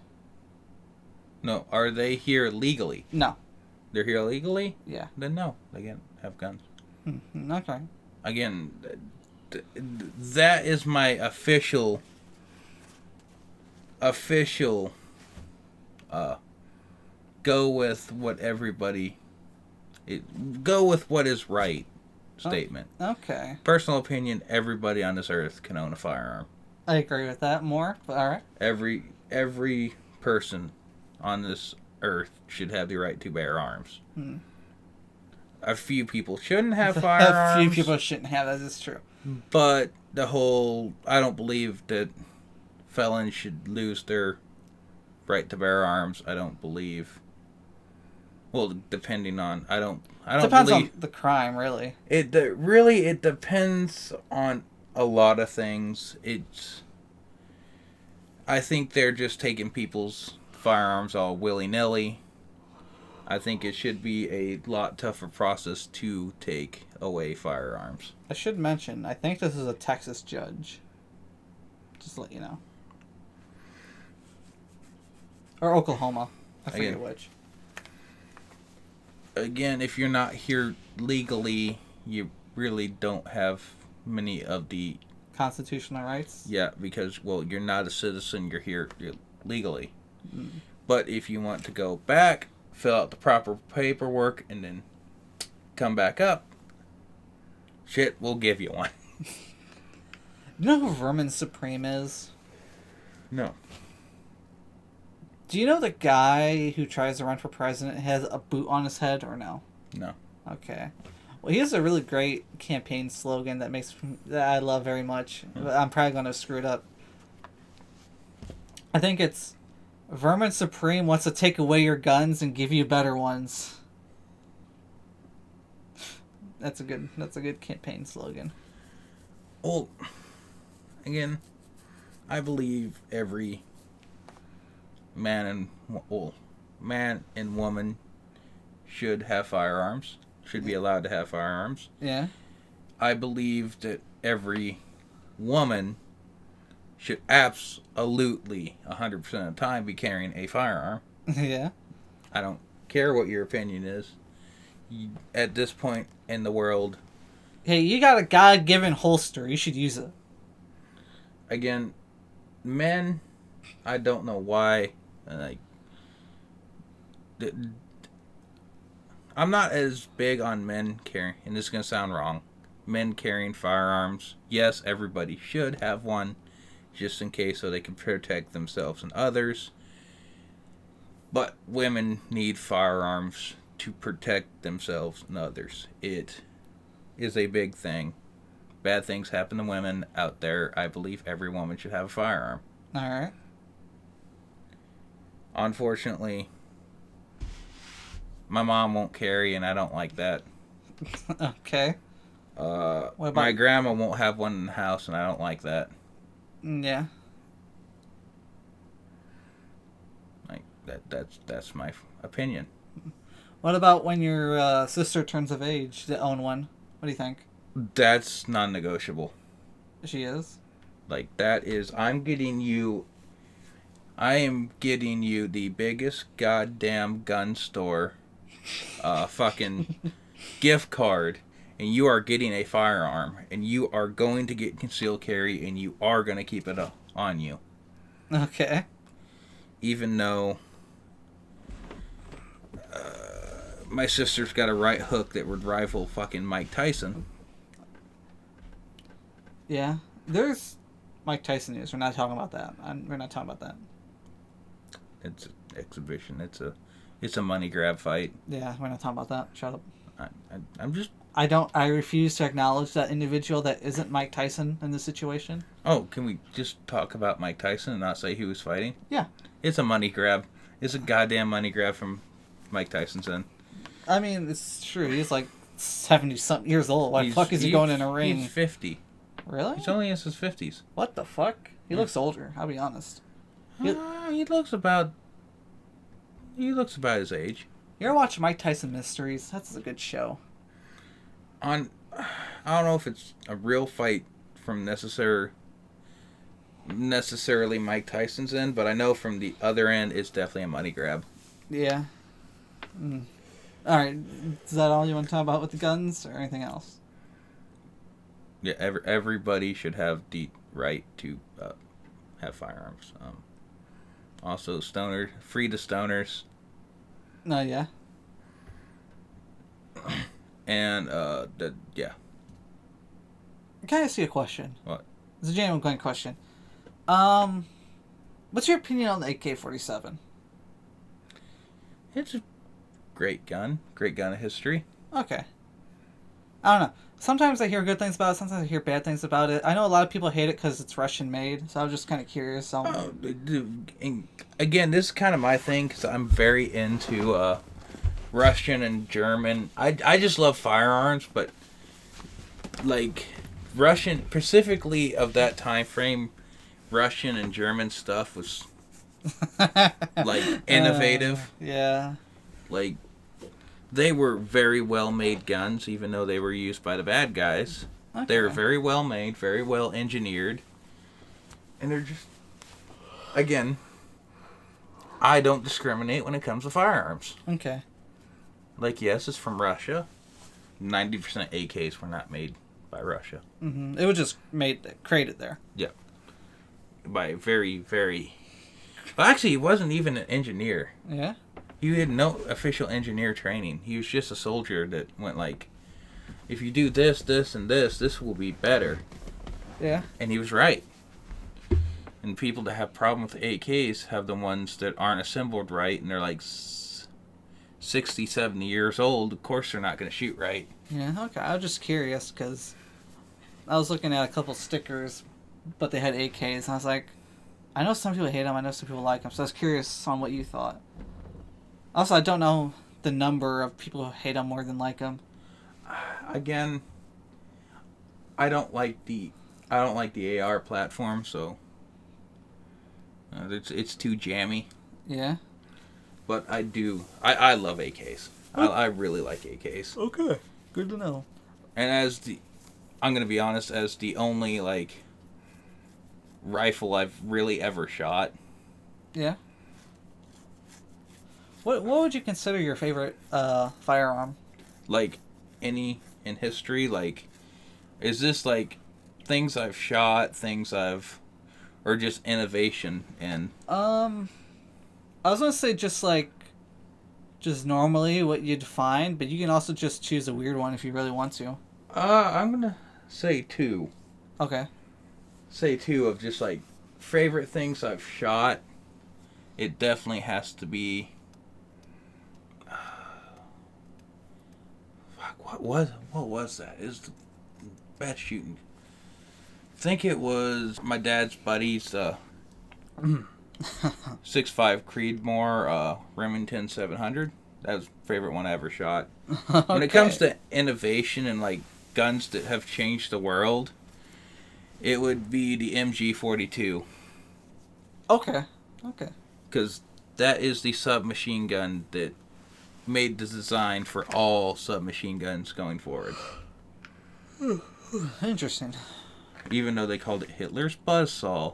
Speaker 2: No, are they here legally?
Speaker 1: No.
Speaker 2: They're here legally?
Speaker 1: Yeah.
Speaker 2: Then no, they can't have guns.
Speaker 1: Okay.
Speaker 2: Again, that is my official go with what everybody go with what is right statement.
Speaker 1: Okay.
Speaker 2: Personal opinion, everybody on this earth can own a firearm.
Speaker 1: I agree with that more, but alright.
Speaker 2: Every person on this earth should have the right to bear arms. a few people shouldn't have
Speaker 1: A
Speaker 2: firearms.
Speaker 1: few people shouldn't have, that is true.
Speaker 2: But the whole, I don't believe that felons should lose their right to bear arms. I don't believe. Well, depending on, I don't
Speaker 1: Depends
Speaker 2: believe,
Speaker 1: on the crime, really.
Speaker 2: It depends on a lot of things. I think they're just taking people's firearms all willy-nilly. I think it should be a lot tougher process to take away firearms.
Speaker 1: I should mention, I think this is a Texas judge. Just to let you know. Or Oklahoma. I forget which.
Speaker 2: Again, if you're not here legally, you really don't have many of the
Speaker 1: constitutional rights.
Speaker 2: Yeah, because, well, you're not a citizen, you're here legally. But if you want to go back, fill out the proper paperwork, and then come back up, shit, we'll give you one.
Speaker 1: You know who Vermin Supreme is?
Speaker 2: No.
Speaker 1: Do you know the guy who tries to run for president has a boot on his head, or no?
Speaker 2: No.
Speaker 1: Okay. Well, he has a really great campaign slogan that I love very much. But I'm probably going to screw it up. I think it's Vermin Supreme wants to take away your guns and give you better ones. That's a good campaign slogan.
Speaker 2: Well, again, I believe every man and woman should have firearms. Should be allowed to have firearms.
Speaker 1: Yeah.
Speaker 2: I believe that every woman should absolutely 100% of the time be carrying a firearm.
Speaker 1: Yeah.
Speaker 2: I don't care what your opinion is. At this point in the world,
Speaker 1: hey, you got a God-given holster. You should use it.
Speaker 2: Again, men, I don't know why. I'm not as big on men carrying, and this is going to sound wrong, men carrying firearms. Yes, everybody should have one, just in case so they can protect themselves and others. But women need firearms to protect themselves and others. It is a big thing. Bad things happen to women out there. I believe every woman should have a firearm.
Speaker 1: Alright.
Speaker 2: Unfortunately, my mom won't carry, and I don't like that.
Speaker 1: Okay.
Speaker 2: My grandma won't have one in the house, and I don't like that.
Speaker 1: Yeah.
Speaker 2: Like that's my opinion.
Speaker 1: What about when your sister turns of age to own one? What do you think?
Speaker 2: That's non-negotiable.
Speaker 1: She is?
Speaker 2: Like, that is, I am getting you the biggest goddamn gun store fucking gift card, and you are getting a firearm, and you are going to get concealed carry, and you are going to keep it on you.
Speaker 1: Okay.
Speaker 2: Even though my sister's got a right hook that would rival fucking Mike Tyson.
Speaker 1: Yeah. There's Mike Tyson news. We're not talking about that. We're not talking about that.
Speaker 2: It's an exhibition. It's a money grab fight.
Speaker 1: Yeah, we're not talking about that. Shut up.
Speaker 2: I'm just...
Speaker 1: I refuse to acknowledge that individual that isn't Mike Tyson in this situation.
Speaker 2: Oh, can we just talk about Mike Tyson and not say who was fighting?
Speaker 1: Yeah.
Speaker 2: It's a money grab. It's a goddamn money grab from Mike Tyson's end.
Speaker 1: I mean, it's true. He's like 70-something years old. Why the fuck is he going in a ring?
Speaker 2: He's 50.
Speaker 1: Really?
Speaker 2: He's only in his 50s.
Speaker 1: What the fuck? He looks older, I'll be honest.
Speaker 2: He looks about his age.
Speaker 1: You ever watch Mike Tyson Mysteries? That's a good show.
Speaker 2: I don't know if it's a real fight from necessarily Mike Tyson's end, but I know from the other end it's definitely a money grab.
Speaker 1: Yeah. Alright, is that all you want to talk about with the guns, or anything else?
Speaker 2: Yeah, everybody should have the right to have firearms. Also, free to stoners.
Speaker 1: No, yeah.
Speaker 2: And, yeah.
Speaker 1: Can I ask you a question?
Speaker 2: What?
Speaker 1: It's a genuine question. What's your opinion on the AK-47?
Speaker 2: It's a great gun of history.
Speaker 1: Okay. I don't know. Sometimes I hear good things about it. Sometimes I hear bad things about it. I know a lot of people hate it because it's Russian made. So I was just kind of curious.
Speaker 2: Oh, again, this is kind of my thing because I'm very into Russian and German. I just love firearms, but like Russian, specifically of that time frame, Russian and German stuff was like innovative.
Speaker 1: Yeah.
Speaker 2: Like they were very well made guns, even though they were used by the bad guys. Okay. They were very well made, very well engineered, and they're just again. I don't discriminate when it comes to firearms.
Speaker 1: Okay.
Speaker 2: Like, yes, it's from Russia. 90% AKs were not made by Russia.
Speaker 1: Mm-hmm. It was just created there.
Speaker 2: Yeah. By very, very... Well, actually, he wasn't even an engineer.
Speaker 1: Yeah?
Speaker 2: He had no official engineer training. He was just a soldier that went like, if you do this, this, and this will be better.
Speaker 1: Yeah.
Speaker 2: And he was right. And people that have problem with AKs have the ones that aren't assembled right, and they're like 60, 70 years old. Of course they're not going to shoot right.
Speaker 1: Yeah, okay. I was just curious, because I was looking at a couple stickers, but they had AKs, and I was like, I know some people hate them, I know some people like them, so I was curious on what you thought. Also, I don't know the number of people who hate them more than like them.
Speaker 2: Again, I don't like the AR platform, so it's too jammy.
Speaker 1: Yeah.
Speaker 2: But I love AKs. I really like AKs.
Speaker 1: Okay. Good to know.
Speaker 2: And I'm gonna be honest, as the only like rifle I've really ever shot.
Speaker 1: Yeah. What would you consider your favorite firearm?
Speaker 2: Like any in history, like is this like things I've shot, or just innovation and
Speaker 1: I was gonna say just normally what you'd find, but you can also just choose a weird one if you really want to.
Speaker 2: I'm gonna say two.
Speaker 1: Okay.
Speaker 2: Say two of just like favorite things I've shot. It definitely has to be. Fuck, what was that? It was the best shooting. I think it was my dad's buddy's 6.5 Creedmoor Remington 700. That was the favorite one I ever shot. Okay. When it comes to innovation and like guns that have changed the world, it would be the MG42.
Speaker 1: Okay.
Speaker 2: Because that is the submachine gun that made the design for all submachine guns going forward.
Speaker 1: Interesting.
Speaker 2: Even though they called it Hitler's buzzsaw,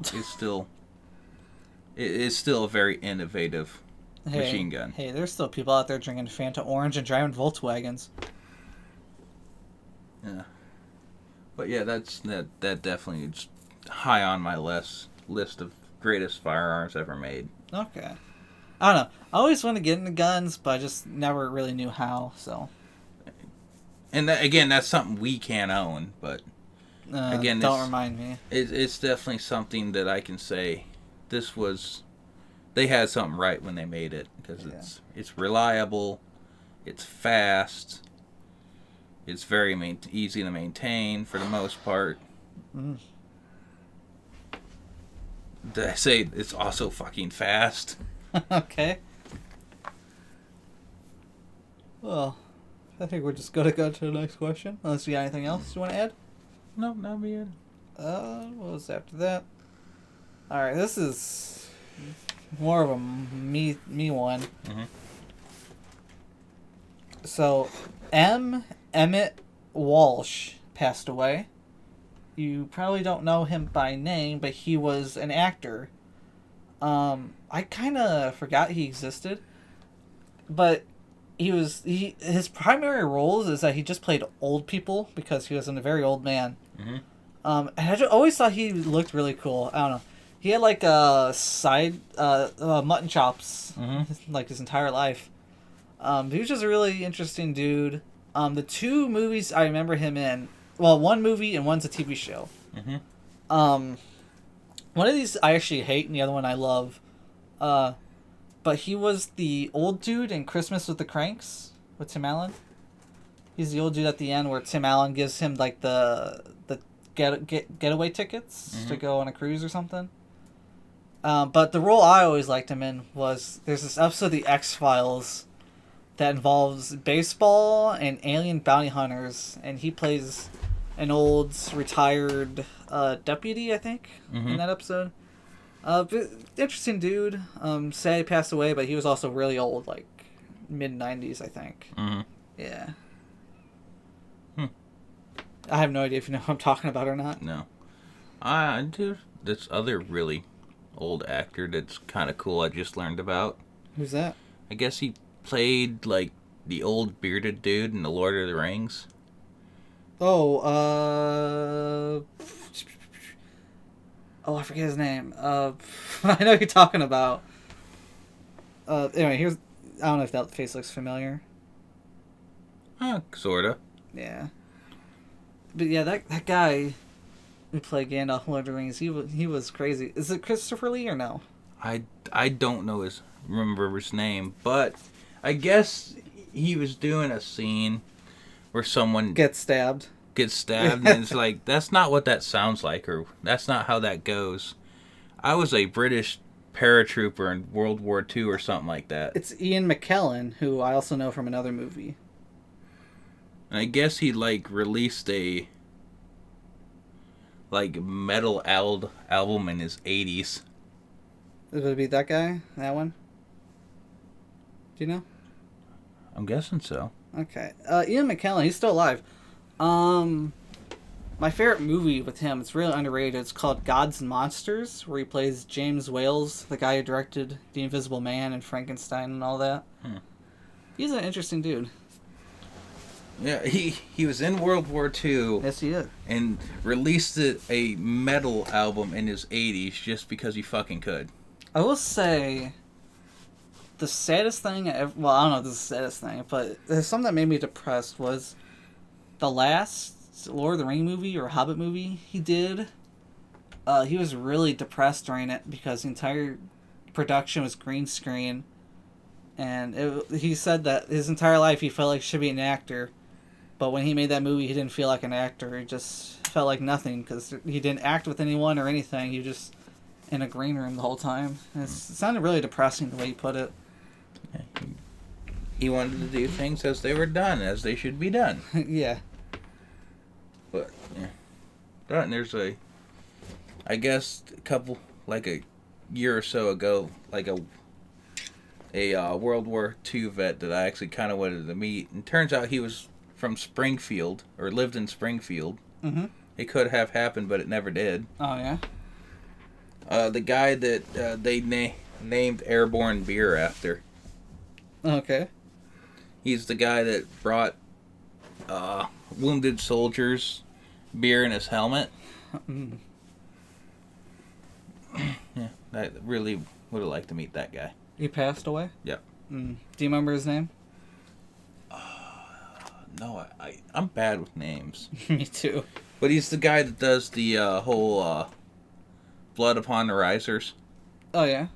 Speaker 2: it's still a very innovative machine gun.
Speaker 1: Hey, there's still people out there drinking Fanta Orange and driving Volkswagens.
Speaker 2: Yeah. But yeah, that definitely is high on my list of greatest firearms ever made.
Speaker 1: Okay. I don't know. I always want to get into guns, but I just never really knew how, so.
Speaker 2: And again, that's something we can't own, but again,
Speaker 1: don't remind me.
Speaker 2: It's definitely something that I can say they had something right when they made it, because it's reliable, it's fast, it's very easy to maintain for the most part.
Speaker 1: Mm.
Speaker 2: Did I say it's also fucking fast?
Speaker 1: Okay. Well, I think we're just gonna go to the next question. Unless you got anything else you want to add?
Speaker 2: No, not me.
Speaker 1: What was after that? Alright, this is more of a me one.
Speaker 2: Mm-hmm.
Speaker 1: So, Emmet Walsh passed away. You probably don't know him by name, but he was an actor. I kind of forgot he existed, but his primary roles is that he just played old people because he was a very old man.
Speaker 2: Mm-hmm.
Speaker 1: And I always thought he looked really cool. I don't know. He had like a side mutton chops like his entire life. He was just a really interesting dude. The two movies I remember him in, well, one movie and one's a TV show.
Speaker 2: Mm-hmm.
Speaker 1: One of these I actually hate, and the other one I love. But he was the old dude in Christmas with the Cranks with Tim Allen. He's the old dude at the end where Tim Allen gives him like the getaway tickets to go on a cruise or something. But the role I always liked him in was there's this episode of The X-Files that involves baseball and alien bounty hunters, and he plays an old retired deputy, I think, in that episode. Interesting dude. Sad he passed away, but he was also really old, like mid-90s, I think. Yeah. I have no idea if you know who I'm talking about or not.
Speaker 2: No. I do. This other really old actor that's kind of cool I just learned about.
Speaker 1: Who's that? I
Speaker 2: guess he played, like, the old bearded dude in The Lord of the Rings.
Speaker 1: Oh, I forget his name. I know who you're talking about. Anyway, I don't know if that face looks familiar.
Speaker 2: Sorta.
Speaker 1: Yeah. But yeah, that guy who played Gandalf in Lord of the Rings, he was crazy. Is it Christopher Lee or no?
Speaker 2: I don't remember his name, but I guess he was doing a scene where someone
Speaker 1: gets stabbed,
Speaker 2: and it's like, that's not what that sounds like, or that's not how that goes. I was a British paratrooper in World War II or something like that.
Speaker 1: It's Ian McKellen, who I also know from another movie.
Speaker 2: And I guess he, like, released a, like, metal album in his 80s.
Speaker 1: Would it be that guy? That one? Do you know?
Speaker 2: I'm guessing so.
Speaker 1: Okay. Ian McKellen, he's still alive. My favorite movie with him, it's really underrated, it's called Gods and Monsters, where he plays James Wales, the guy who directed The Invisible Man and Frankenstein and all that. He's an interesting dude.
Speaker 2: Yeah, he was in World War II.
Speaker 1: Yes, he is. And
Speaker 2: released a metal album in his 80s just because he fucking could.
Speaker 1: I will say, the saddest thing, well, I don't know if this is the saddest thing, but there's something that made me depressed was the last Lord of the Rings movie or Hobbit movie he did. He was really depressed during it because the entire production was green screen. And he said that his entire life he felt like he should be an actor. But when he made that movie, he didn't feel like an actor. He just felt like nothing because he didn't act with anyone or anything. He was just in a green room the whole time. It sounded really depressing the way he put it.
Speaker 2: He wanted to do things as they were done, as they should be done.
Speaker 1: Yeah.
Speaker 2: But, yeah. But there's I guess like a year or so ago, like a World War II vet that I actually kind of wanted to meet. And turns out he was from Springfield, or lived in Springfield. Mm-hmm. It could have happened, but it never did.
Speaker 1: Oh, yeah?
Speaker 2: The guy that they named Airborne Beer after.
Speaker 1: Okay.
Speaker 2: He's the guy that brought wounded soldiers beer in his helmet. Yeah, I really would have liked to meet that guy.
Speaker 1: He passed away?
Speaker 2: Yep.
Speaker 1: Do you remember his name?
Speaker 2: No, I'm bad with names.
Speaker 1: Me too.
Speaker 2: But he's the guy that does the whole Blood Upon the Risers.
Speaker 1: Oh, yeah?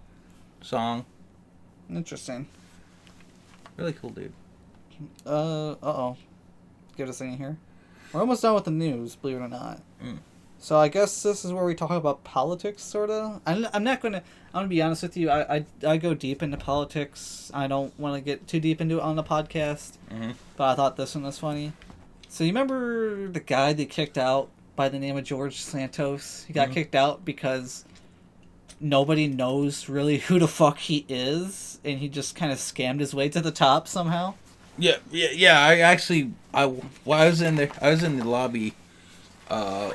Speaker 2: Song.
Speaker 1: Interesting.
Speaker 2: Really cool dude.
Speaker 1: Uh-oh. Give us a second here. We're almost done with the news, believe it or not. So I guess this is where we talk about politics, sort of. I'm not going to... I'm going to be honest with you. I go deep into politics. I don't want to get too deep into it on the podcast. Mm-hmm. But I thought this one was funny. So you remember the guy they kicked out by the name of George Santos? He got kicked out because nobody knows really who the fuck he is. And he just kind of scammed his way to the top somehow.
Speaker 2: Yeah. I was in the lobby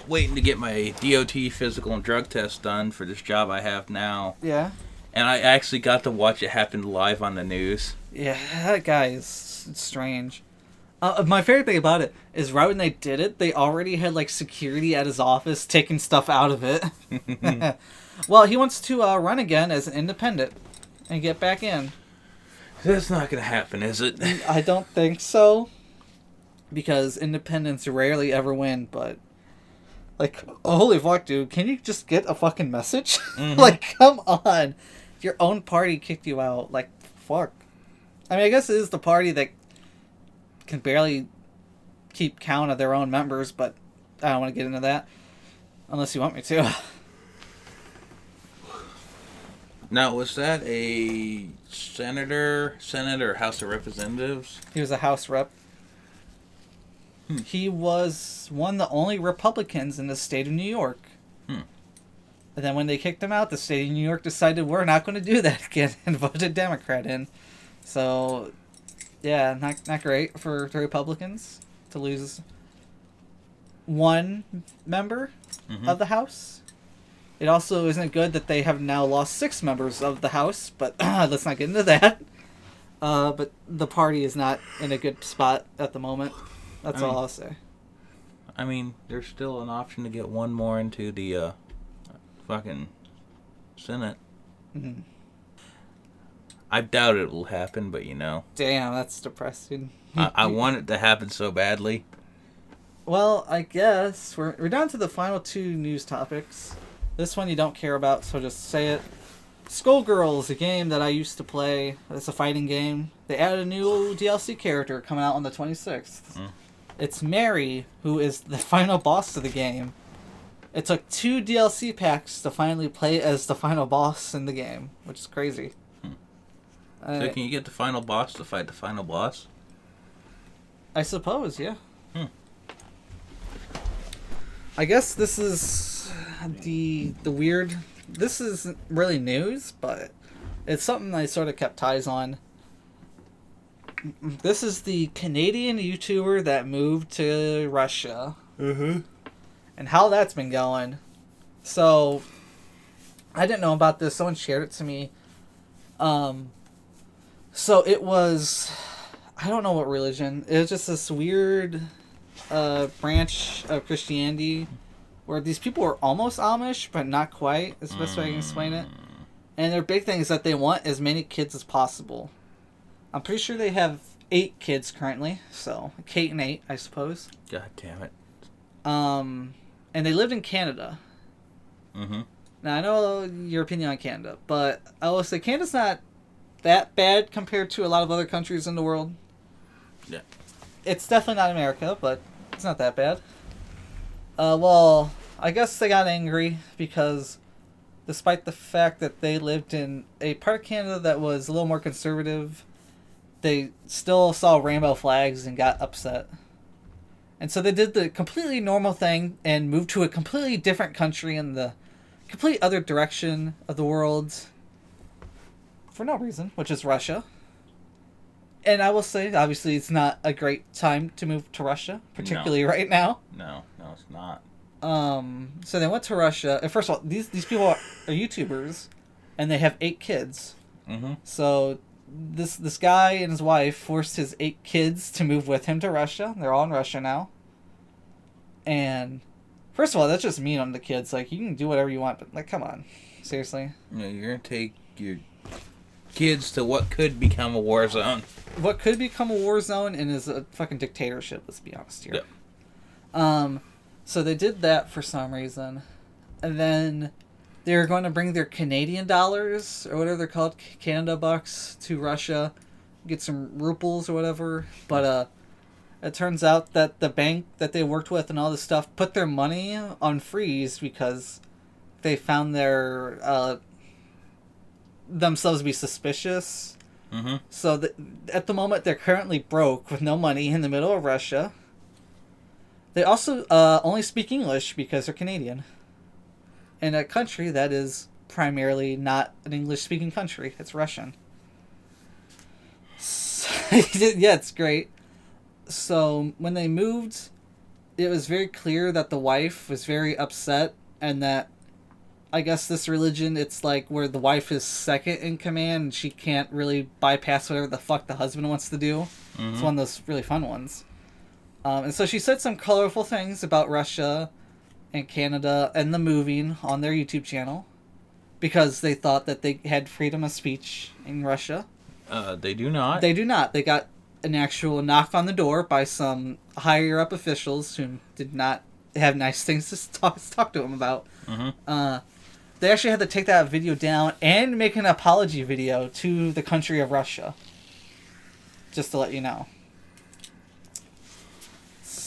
Speaker 2: waiting to get my DOT physical and drug test done for this job I have now.
Speaker 1: Yeah.
Speaker 2: And I actually got to watch it happen live on the news.
Speaker 1: Yeah, that guy is strange. My favorite thing about it is right when they did it, they already had like security at his office taking stuff out of it. Well, he wants to run again as an independent and get back in.
Speaker 2: That's not going to happen, is it?
Speaker 1: I don't think so. Because independents rarely ever win, but... Like, holy fuck, dude. Can you just get a fucking message? Mm-hmm. Like, come on. Your own party kicked you out. Like, fuck. I mean, I guess it is the party that can barely keep count of their own members, but I don't want to get into that unless you want me to.
Speaker 2: Now, was that a senator, Senate, or House of Representatives?
Speaker 1: He was a House rep. He was one of the only Republicans in the state of New York. And then when they kicked him out, the state of New York decided we're not going to do that again and voted Democrat in. So, yeah, not great for the Republicans to lose one member of the House. It also isn't good that they have now lost 6 members of the House, but let's not get into that. But the party is not in a good spot at the moment. That's all I'll say.
Speaker 2: I mean, there's still an option to get one more into the fucking Senate. I doubt it will happen, but you know.
Speaker 1: Damn, that's depressing.
Speaker 2: I want it to happen so badly.
Speaker 1: Well, I guess we're down to the final 2 news topics. This one you don't care about, so just say it. Skullgirls, a game that I used to play. It's a fighting game. They added a new DLC character coming out on the 26th. It's Mary, who is the final boss of the game. It took 2 DLC packs to finally play as the final boss in the game, which is crazy.
Speaker 2: So can you get the final boss to fight the final boss?
Speaker 1: I suppose, yeah. I guess this is the weird... This isn't really news, but it's something I sort of kept ties on. This is the Canadian YouTuber that moved to Russia. And how that's been going. So, I didn't know about this. Someone shared it to me. So it was... I don't know what religion. It was just this weird branch of Christianity where these people were almost Amish, but not quite. Is the best way I can explain it. And their big thing is that they want as many kids as possible. I'm pretty sure they have 8 kids currently, so Kate and 8, I suppose.
Speaker 2: God damn it.
Speaker 1: And they lived in Canada. Now, I know your opinion on Canada, but I will say Canada's not that bad compared to a lot of other countries in the world.
Speaker 2: Yeah.
Speaker 1: It's definitely not America, but it's not that bad. Well, I guess they got angry because despite the fact that they lived in a part of Canada that was a little more conservative, they still saw rainbow flags and got upset. And so they did the completely normal thing and moved to a completely different country in the complete other direction of the world for no reason, which is Russia. And I will say, obviously, it's not a great time to move to Russia, particularly right now.
Speaker 2: No, it's not.
Speaker 1: So they went to Russia. And first of all, these people are YouTubers, and they have 8 kids. So this guy and his wife forced his 8 kids to move with him to Russia. They're all in Russia now. And first of all, that's just mean on the kids. Like, you can do whatever you want, but like, come on, seriously.
Speaker 2: You know, you're gonna take your kids to what could become a war zone.
Speaker 1: What could become a war zone and is a fucking dictatorship, let's be honest here.
Speaker 2: Yep.
Speaker 1: So they did that for some reason. And then they were going to bring their Canadian dollars, or whatever they're called, Canada bucks, to Russia. Get some rubles or whatever. But it turns out that the bank that they worked with and all this stuff put their money on freeze because they found their... themselves to be suspicious. So at the moment they're currently broke with no money in the middle of Russia. They also only speak English because they're Canadian. In a country that is primarily not an English-speaking country. It's Russian. So, yeah, it's great. So when they moved, it was very clear that the wife was very upset and that I guess this religion, it's like where the wife is second in command and she can't really bypass whatever the fuck the husband wants to do. It's one of those really fun ones. And so she said some colorful things about Russia and Canada and the moving on their YouTube channel because they thought that they had freedom of speech in Russia.
Speaker 2: They do not.
Speaker 1: They do not. They got an actual knock on the door by some higher up officials who did not have nice things to talk to them about. They actually had to take that video down and make an apology video to the country of Russia. Just to let you know.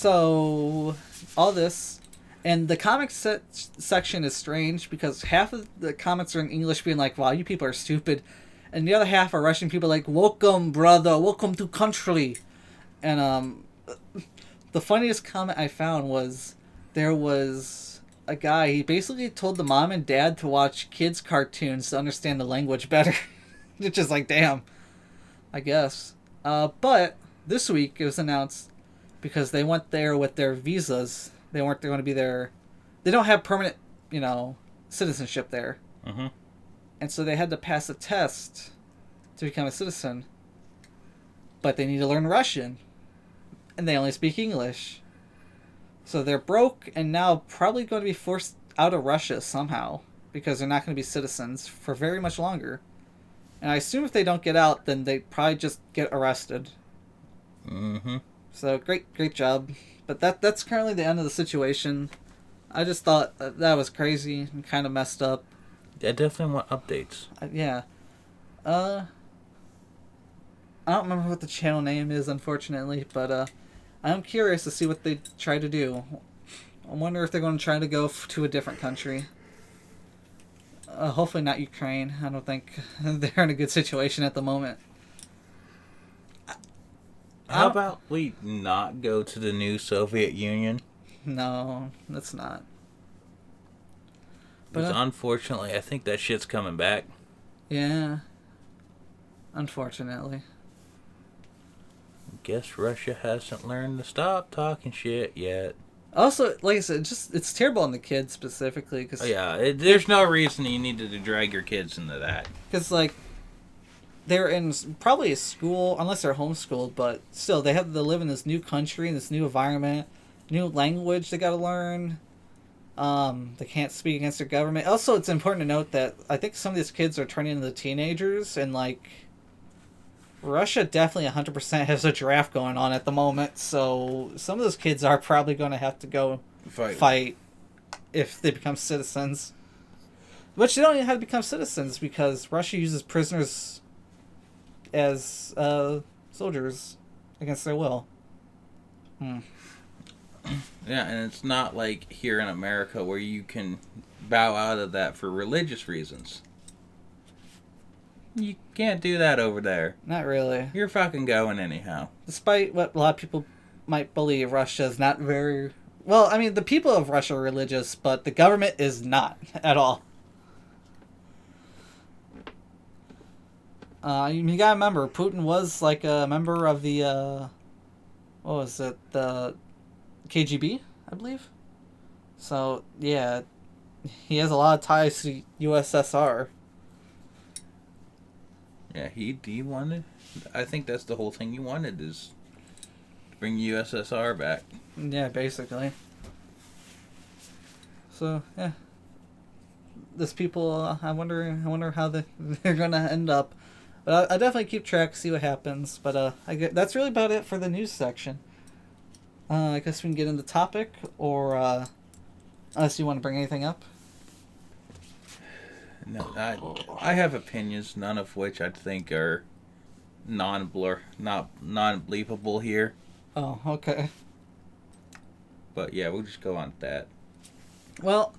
Speaker 1: So, all this, and the comics section is strange because half of the comments are in English being like, wow, you people are stupid. And the other half are Russian people like, welcome, brother, welcome to country. And the funniest comment I found was, there was a guy, he basically told the mom and dad to watch kids' cartoons to understand the language better. It's just like, damn, I guess. But this week it was announced, because they went there with their visas, they weren't going to be there. They don't have permanent, citizenship there.
Speaker 2: Mm-hmm.
Speaker 1: And so they had to pass a test to become a citizen. But they need to learn Russian. And they only speak English. So they're broke and now probably going to be forced out of Russia somehow. Because they're not going to be citizens for very much longer. And I assume if they don't get out, then they probably just get arrested.
Speaker 2: Mm-hmm.
Speaker 1: So great job. But that's currently the end of the situation. I just thought that was crazy and kind of messed up.
Speaker 2: I definitely want updates.
Speaker 1: Yeah. I don't remember what the channel name is, unfortunately, but I'm curious to see what they try to do. I wonder if they're going to try to go to a different country. Hopefully not Ukraine. I don't think they're in a good situation at the moment.
Speaker 2: How about we not go to the new Soviet Union?
Speaker 1: No, that's not.
Speaker 2: Because unfortunately, I think that shit's coming back.
Speaker 1: Yeah. Unfortunately.
Speaker 2: Guess Russia hasn't learned to stop talking shit yet.
Speaker 1: Also, like I said, it's terrible on the kids specifically. Cause,
Speaker 2: there's no reason you needed to drag your kids into that.
Speaker 1: Because, like, they're in probably a school, unless they're homeschooled, but still, they have to live in this new country, in this new environment, new language they gotta learn. They can't speak against their government. Also, it's important to note that I think some of these kids are turning into teenagers, and, like, Russia definitely 100% has a draft going on at the moment, so some of those kids are probably going to have to go fight if they become citizens. Which they don't even have to become citizens, because Russia uses prisoners as soldiers against their will.
Speaker 2: Yeah, and it's not like here in America where you can bow out of that for religious reasons. You can't do that over there.
Speaker 1: Not really.
Speaker 2: You're fucking going anyhow.
Speaker 1: Despite what a lot of people might believe, Russia is not very... Well, I mean, the people of Russia are religious, but the government is not at all. You gotta remember, Putin was like a member of the, what was it, the KGB, I believe? So, yeah, he has a lot of ties to USSR.
Speaker 2: Yeah, he wanted... I think that's the whole thing he wanted, is to bring USSR back.
Speaker 1: Yeah, basically. So, yeah. This people, I wonder how they're gonna end up. But I definitely keep track, see what happens. But that's really about it for the news section. I guess we can get into the topic, or unless you want to bring anything up.
Speaker 2: No, I have opinions, none of which I think are non-bleepable here.
Speaker 1: Oh, okay.
Speaker 2: But yeah, we'll just go on with that.
Speaker 1: Well,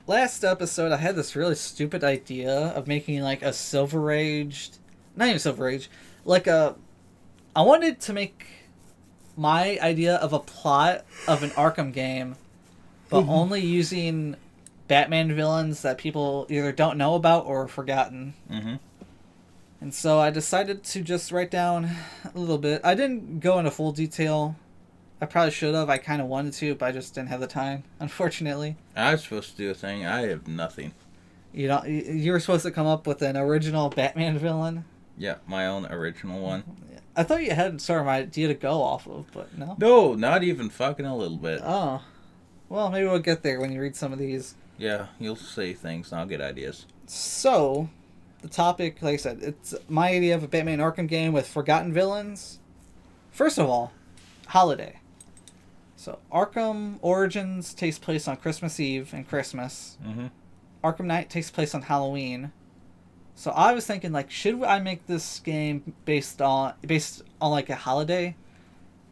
Speaker 1: last episode I had this really stupid idea of making like a Silver Age, not even Silver Age, like I wanted to make my idea of a plot of an Arkham game, but only using Batman villains that people either don't know about or have forgotten.
Speaker 2: Mm-hmm.
Speaker 1: And so I decided to just write down a little bit. I didn't go into full detail. I probably should have. I kind of wanted to, but I just didn't have the time, unfortunately.
Speaker 2: I was supposed to do a thing. I have nothing.
Speaker 1: You were supposed to come up with an original Batman villain?
Speaker 2: Yeah, my own original one.
Speaker 1: I thought you had sort of an idea to go off of, but no?
Speaker 2: No, not even fucking a little bit.
Speaker 1: Oh. Well, maybe we'll get there when you read some of these.
Speaker 2: Yeah, you'll say things and I'll get ideas.
Speaker 1: So, the topic, like I said, it's my idea of a Batman Arkham game with forgotten villains. First of all, holiday. So, Arkham Origins takes place on Christmas Eve and Christmas.
Speaker 2: Mm-hmm.
Speaker 1: Arkham Knight takes place on Halloween. So I was thinking, like, should I make this game based on like a holiday?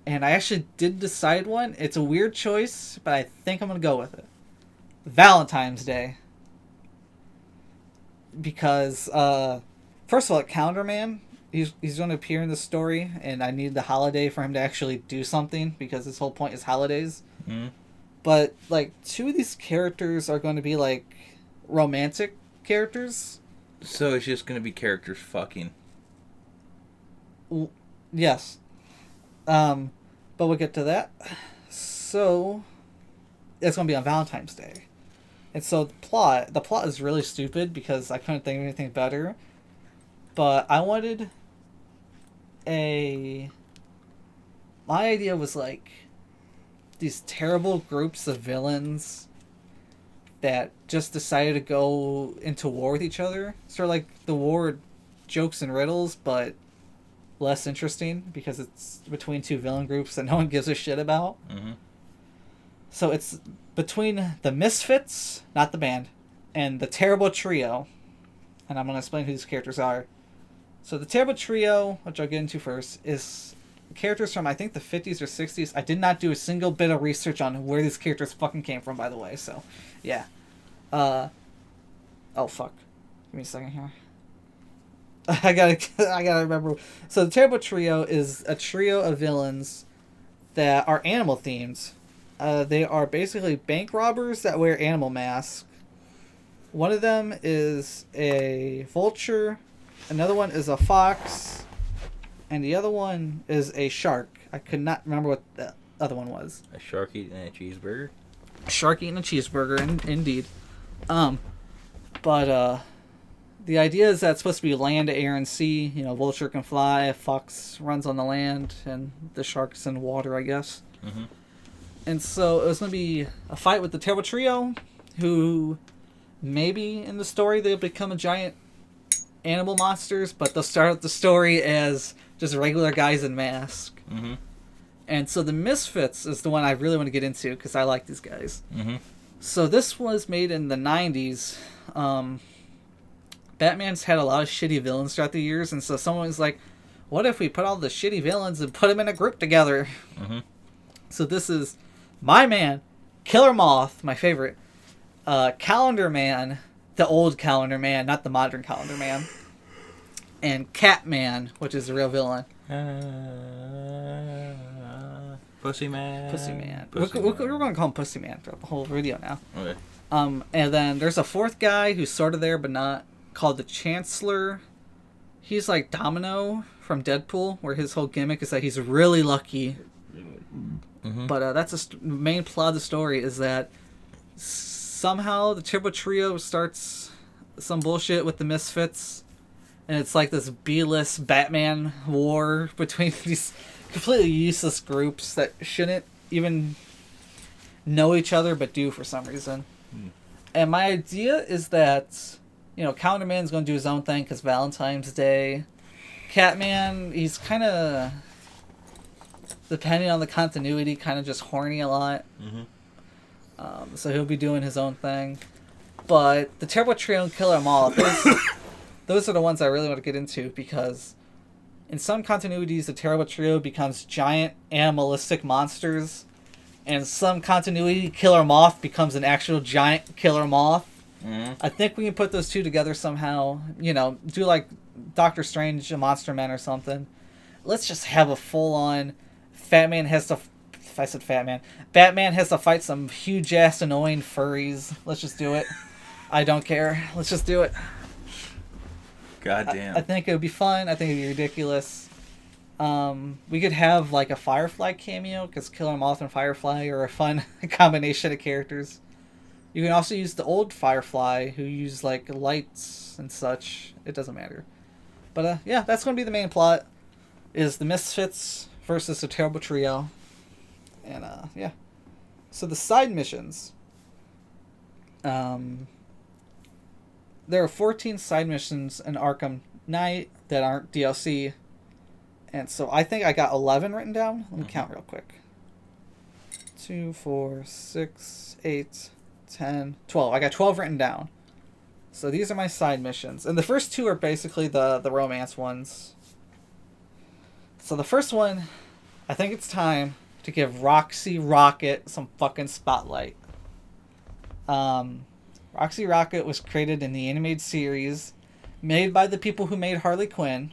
Speaker 1: And I actually did decide one. It's a weird choice, but I think I'm going to go with it. Valentine's Day. Because, first of all, Calendar Man, he's going to appear in the story, and I need the holiday for him to actually do something, because his whole point is holidays.
Speaker 2: Mm-hmm.
Speaker 1: But, like, 2 of these characters are going to be, like, romantic characters.
Speaker 2: So it's just going to be characters fucking.
Speaker 1: Yes. But we'll get to that. So, it's going to be on Valentine's Day. And so the plot is really stupid because I couldn't think of anything better. But I wanted my idea was like these terrible groups of villains that just decided to go into war with each other. Sort of like the war jokes and riddles, but less interesting because it's between 2 villain groups that no one gives a shit about.
Speaker 2: Mm-hmm.
Speaker 1: So it's between the Misfits, not the band, and the Terrible Trio. And I'm going to explain who these characters are. So the Terrible Trio, which I'll get into first, is characters from, I think, the 50s or 60s. I did not do a single bit of research on where these characters fucking came from, by the way. So, yeah. Oh, fuck. Give me a second here. I gotta remember. So the Terrible Trio is a trio of villains that are animal themed. They are basically bank robbers that wear animal masks. One of them is a vulture, another one is a fox, and the other one is a shark. I could not remember what the other one was.
Speaker 2: A shark eating a cheeseburger?
Speaker 1: Shark eating a cheeseburger, indeed. But the idea is that it's supposed to be land, air, and sea. You know, vulture can fly, fox runs on the land, and the shark's in water, I guess.
Speaker 2: Mm-hmm.
Speaker 1: And so it was going to be a fight with the Terrible Trio, who maybe in the story they'll become a giant animal monsters, but they'll start out the story as just regular guys in masks.
Speaker 2: Mm-hmm.
Speaker 1: And so the Misfits is the one I really want to get into because I like these guys.
Speaker 2: Mm-hmm.
Speaker 1: So this was made in the 90s. Batman's had a lot of shitty villains throughout the years, and so someone was like, what if we put all the shitty villains and put them in a group together?
Speaker 2: Mm-hmm.
Speaker 1: So this is my man, Killer Moth, my favorite, Calendar Man, the old Calendar Man, not the modern Calendar Man, and Catman, which is the real villain.
Speaker 2: Pussy Man.
Speaker 1: Pussy Man.
Speaker 2: Pussy
Speaker 1: We're
Speaker 2: Man.
Speaker 1: going to call him Pussy Man for the whole video now.
Speaker 2: Okay.
Speaker 1: And then there's a 4th guy who's sort of there but not, called the Chancellor. He's like Domino from Deadpool, where his whole gimmick is that he's really lucky.
Speaker 2: Mm-hmm.
Speaker 1: But that's the main plot of the story is that somehow the Terrible Trio starts some bullshit with the Misfits, and it's like this B-list Batman war between these completely useless groups that shouldn't even know each other but do for some reason. And my idea is that, you know, Calendar Man's going to do his own thing because Valentine's Day. Catman, he's kind of, depending on the continuity, kind of just horny a lot.
Speaker 2: Mm-hmm.
Speaker 1: So he'll be doing his own thing. But the Terrible Trio and Killer Moth, those are the ones I really want to get into because in some continuities, the Terrible Trio becomes giant animalistic monsters. And in some continuity, Killer Moth becomes an actual giant killer moth.
Speaker 2: Mm-hmm.
Speaker 1: I think we can put those 2 together somehow. You know, do like Doctor Strange, a Monster Man or something. Let's just have a full-on Batman has to fight some huge-ass annoying furries. Let's just do it. I don't care. Let's just do it.
Speaker 2: God damn.
Speaker 1: I think it would be fun. I think it would be ridiculous. We could have like a Firefly cameo because Killer Moth and Firefly are a fun combination of characters. You can also use the old Firefly who use like lights and such. It doesn't matter. But yeah, that's going to be the main plot is the Misfits versus the Terrible Trio. And yeah. So the side missions. There are 14 side missions in Arkham Knight that aren't DLC. And so I think I got 11 written down. Let me count real quick. 2, 4, 6, 8, 10, 12. I got 12 written down. So these are my side missions. And the first 2 are basically the romance ones. So the first one, I think it's time to give Roxie Rocket some fucking spotlight. Roxie Rocket was created in the animated series, made by the people who made Harley Quinn.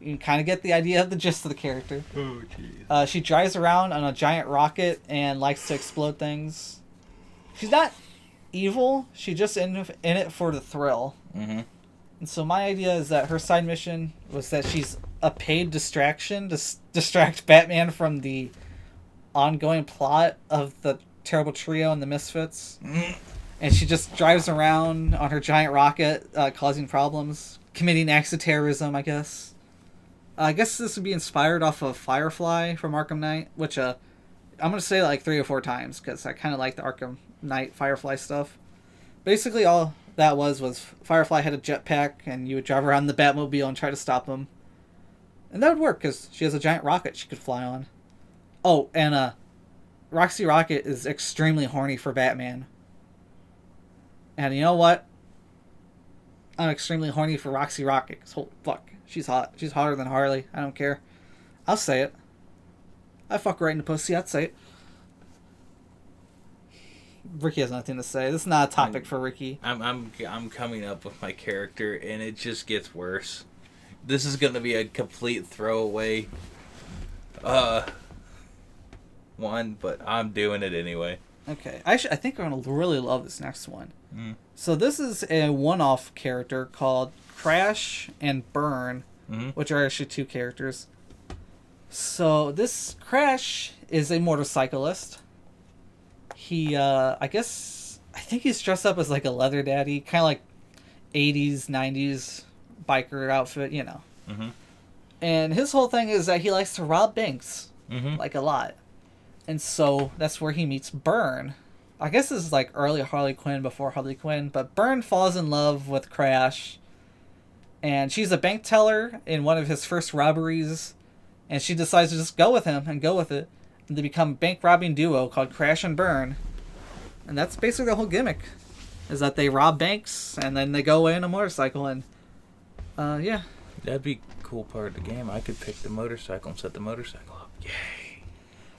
Speaker 1: You can kind of get the idea of the gist of the character.
Speaker 2: Oh, jeez.
Speaker 1: She drives around on a giant rocket and likes to explode things. She's not evil. She's just in it for the thrill.
Speaker 2: Mm-hmm.
Speaker 1: And so my idea is that her side mission was that she's a paid distraction to distract Batman from the ongoing plot of the Terrible Trio and the Misfits.
Speaker 2: Mm-hmm.
Speaker 1: And she just drives around on her giant rocket, causing problems, committing acts of terrorism, I guess. I guess this would be inspired off of Firefly from Arkham Knight, which I'm going to say like 3 or 4 times, because I kind of like the Arkham Knight Firefly stuff. Basically, all that was Firefly had a jetpack, and you would drive around the Batmobile and try to stop him. And that would work, because she has a giant rocket she could fly on. Oh, and Roxie Rocket is extremely horny for Batman. And you know what? I'm extremely horny for Roxie Rocket. Cause holy fuck, she's hot. She's hotter than Harley. I don't care. I'll say it. I fuck right in the pussy. I'd say it. Ricky has nothing to say. This is not a topic for Ricky.
Speaker 2: I'm coming up with my character, and it just gets worse. This is gonna be a complete throwaway one, but I'm doing it anyway.
Speaker 1: Okay, I think I'm gonna really love this next one. So this is a one-off character called Crash and Burn, which are actually 2 characters. So this Crash is a motorcyclist. He, I think he's dressed up as like a leather daddy, kind of like 80s, 90s biker outfit, you know.
Speaker 2: Mm-hmm.
Speaker 1: And his whole thing is that he likes to rob banks, like a lot. And so that's where he meets Burn. I guess this is like early Harley Quinn before Harley Quinn, but Burn falls in love with Crash. And she's a bank teller in one of his first robberies. And she decides to just go with him and go with it. And they become a bank robbing duo called Crash and Burn. And that's basically the whole gimmick. Is that they rob banks and then they go away on a motorcycle and yeah.
Speaker 2: That'd be a cool part of the game. I could pick the motorcycle and set the motorcycle up. Yay.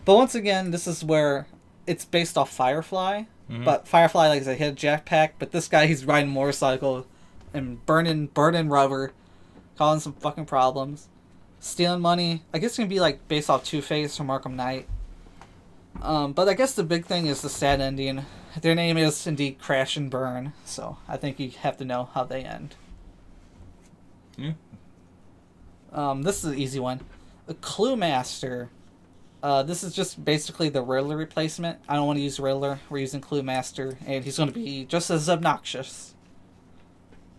Speaker 1: But once again, this is where it's based off Firefly. But Firefly, like I said, he had a jetpack, but this guy, he's riding a motorcycle and burning rubber, causing some fucking problems, stealing money. I guess it's going to be like based off Two-Face from Arkham Knight. But I guess the big thing is the sad ending. Their name is indeed Crash and Burn, so I think you have to know how they end.
Speaker 2: Yeah.
Speaker 1: This is an easy one. A Cluemaster. This is just basically the Riddler replacement. I don't want to use Riddler. We're using Cluemaster, and he's going to be just as obnoxious.